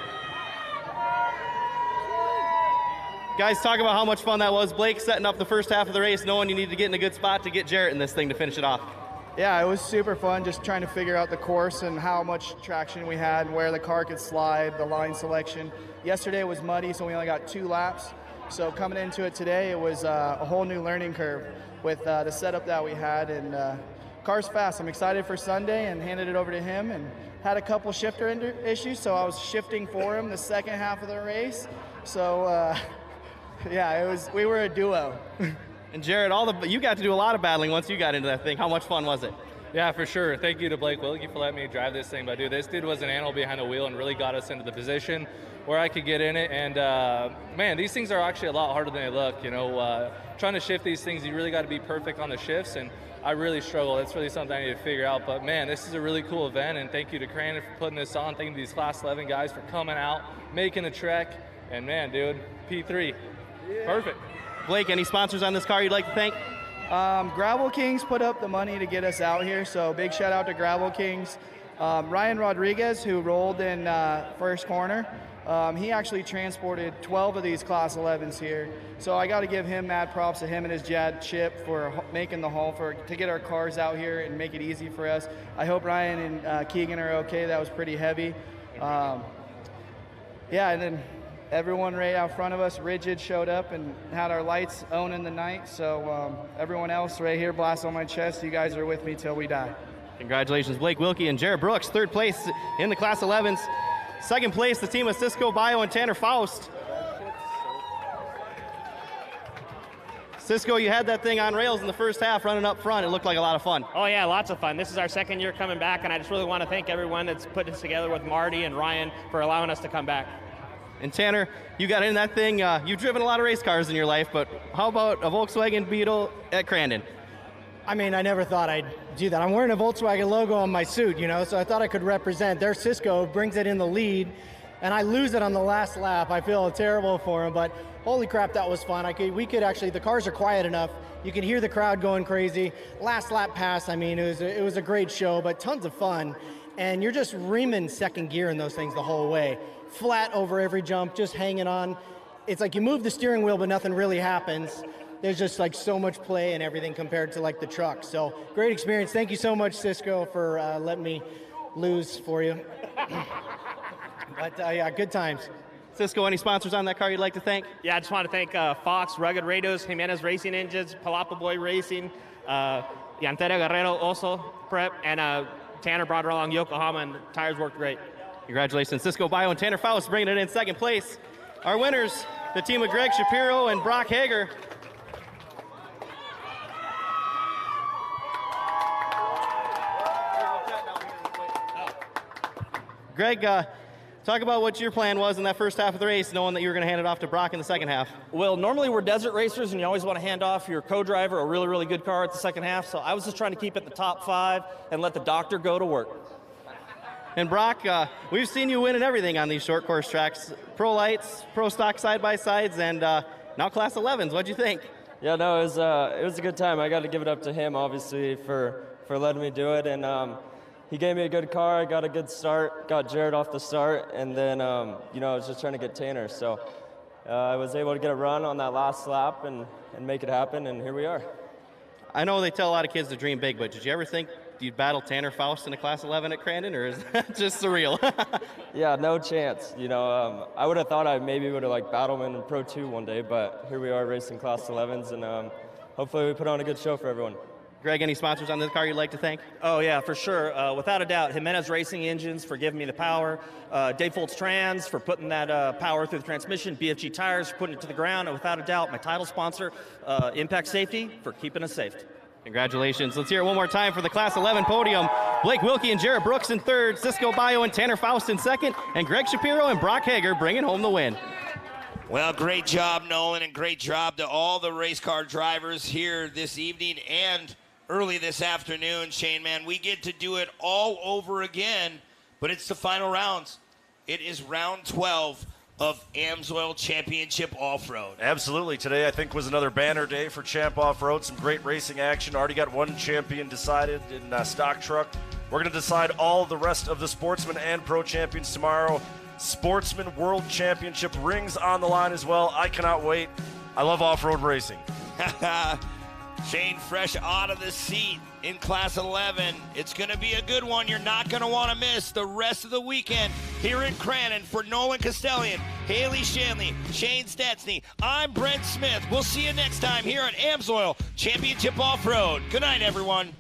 F: Guys, talk about how much fun that was. Blake setting up the first half of the race, knowing you need to get in a good spot to get Jarrett in this thing to finish it off.
N: Yeah, it was super fun just trying to figure out the course and how much traction we had and where the car could slide, the line selection. Yesterday was muddy, so we only got 2 laps. So coming into it today, it was a whole new learning curve with the setup that we had. And car's fast. I'm excited for Sunday and handed it over to him and had a couple shifter issues, so I was shifting for him the second half of the race. So yeah, we were a duo.
F: And Jared, you got to do a lot of battling once you got into that thing. How much fun was it?
S: Yeah, for sure. Thank you to Blake Wilkie for letting me drive this thing. But dude, this dude was an animal behind the wheel and really got us into the position where I could get in it. And man, these things are actually a lot harder than they look. Trying to shift these things, you really got to be perfect on the shifts. And I really struggle. That's really something I need to figure out. But man, this is a really cool event. And thank you to Crandon for putting this on. Thank you to these Class 11 guys for coming out, making the trek. And man, dude, P3, perfect.
F: Blake, any sponsors on this car you'd like to thank?
N: Gravel Kings put up the money to get us out here, so big shout out to Gravel Kings. Ryan Rodriguez, who rolled in first corner, he actually transported 12 of these Class 11s here. So I got to give him mad props to him and his dad, Chip, for making the haul to get our cars out here and make it easy for us. I hope Ryan and Keegan are okay. That was pretty heavy. Yeah, and then everyone right out front of us, Rigid, showed up and had our lights on in the night. So everyone else right here, blast on my chest. You guys are with me till we die.
F: Congratulations, Blake Wilkie and Jared Brooks, third place in the Class 11s. Second place, the team of Cisco Bio and Tanner Faust. Cisco, you had that thing on rails in the first half running up front. It looked like a lot of fun.
A: Oh yeah, lots of fun. This is our second year coming back, and I just really want to thank everyone that's put this together with Marty and Ryan for allowing us to come back.
F: And Tanner, you got in that thing. You've driven a lot of race cars in your life, but how about a Volkswagen Beetle at Crandon?
H: I mean, I never thought I'd do that. I'm wearing a Volkswagen logo on my suit, you know, so I thought I could represent. Their Cisco brings it in the lead, and I lose it on the last lap. I feel terrible for him, but holy crap, that was fun. We could actually, the cars are quiet enough. You can hear the crowd going crazy. Last lap pass, I mean, it was a great show, but tons of fun. And you're just reaming second gear in those things the whole way. Flat over every jump, just hanging on. It's like you move the steering wheel, but nothing really happens. There's just like so much play and everything compared to like the truck. So great experience. Thank you so much, Cisco, for letting me lose for you. But yeah, good times.
F: Cisco, any sponsors on that car you'd like to thank?
A: Yeah, I just want to thank Fox, Rugged Radios, Jimenez Racing Engines, Palapa Boy Racing, Yantera Guerrero also prep, and Tanner brought her along Yokohama, and the tires worked great.
F: Congratulations, Cisco Bio and Tanner Faust bringing it in second place. Our winners, the team of Greg Shapiro and Brock Hager. Greg, talk about what your plan was in that first half of the race, knowing that you were going to hand it off to Brock in the second half.
U: Well, normally we're desert racers, and you always want to hand off your co-driver a really, really good car at the second half, so I was just trying to keep it the top 5 and let the doctor go to work.
F: And Brock, we've seen you winning everything on these short course tracks. Pro lights, pro stock side-by-sides, and now Class 11s. What'd you think?
W: Yeah, no, it was a good time. I got to give it up to him, obviously, for letting me do it, and he gave me a good car. I got a good start, got Jared off the start, and then, I was just trying to get Tanner. So I was able to get a run on that last lap and make it happen, and here we are.
F: I know they tell a lot of kids to dream big, but did you ever think you'd battle Tanner Faust in a Class 11 at Crandon, or is that just surreal?
W: Yeah, no chance. I would have thought I maybe would have battled him in Pro 2 one day, but here we are racing Class 11s, and hopefully we put on a good show for everyone.
F: Greg, any sponsors on this car you'd like to thank?
U: Oh, yeah, for sure. Without a doubt, Jimenez Racing Engines for giving me the power, Dave Foltz Trans for putting that power through the transmission, BFG Tires for putting it to the ground, and without a doubt, my title sponsor, Impact Safety, for keeping us safe.
F: Congratulations. Let's hear it one more time for the Class 11 podium. Blake Wilkie and Jared Brooks in third, Cisco Bio and Tanner Faust in second, and Greg Shapiro and Brock Hager bringing home the win.
O: Well, great job, Nolan, and great job to all the race car drivers here this evening and early this afternoon. Shane, man, we get to do it all over again, but it's the final rounds. It is round 12 of AMSOIL Championship Off-Road.
E: Absolutely. Today, I think, was another banner day for Champ Off-Road. Some great racing action. Already got one champion decided in stock truck. We're going to decide all the rest of the Sportsman and Pro Champions tomorrow. Sportsman World Championship rings on the line as well. I cannot wait. I love off-road racing.
O: Shane fresh out of the seat in Class 11. It's going to be a good one. You're not going to want to miss the rest of the weekend here in Crandon. For Nolan Castellian, Haley Shanley, Shane Stetsny, I'm Brent Smith. We'll see you next time here at AMSOIL Championship Off-Road. Good night, everyone.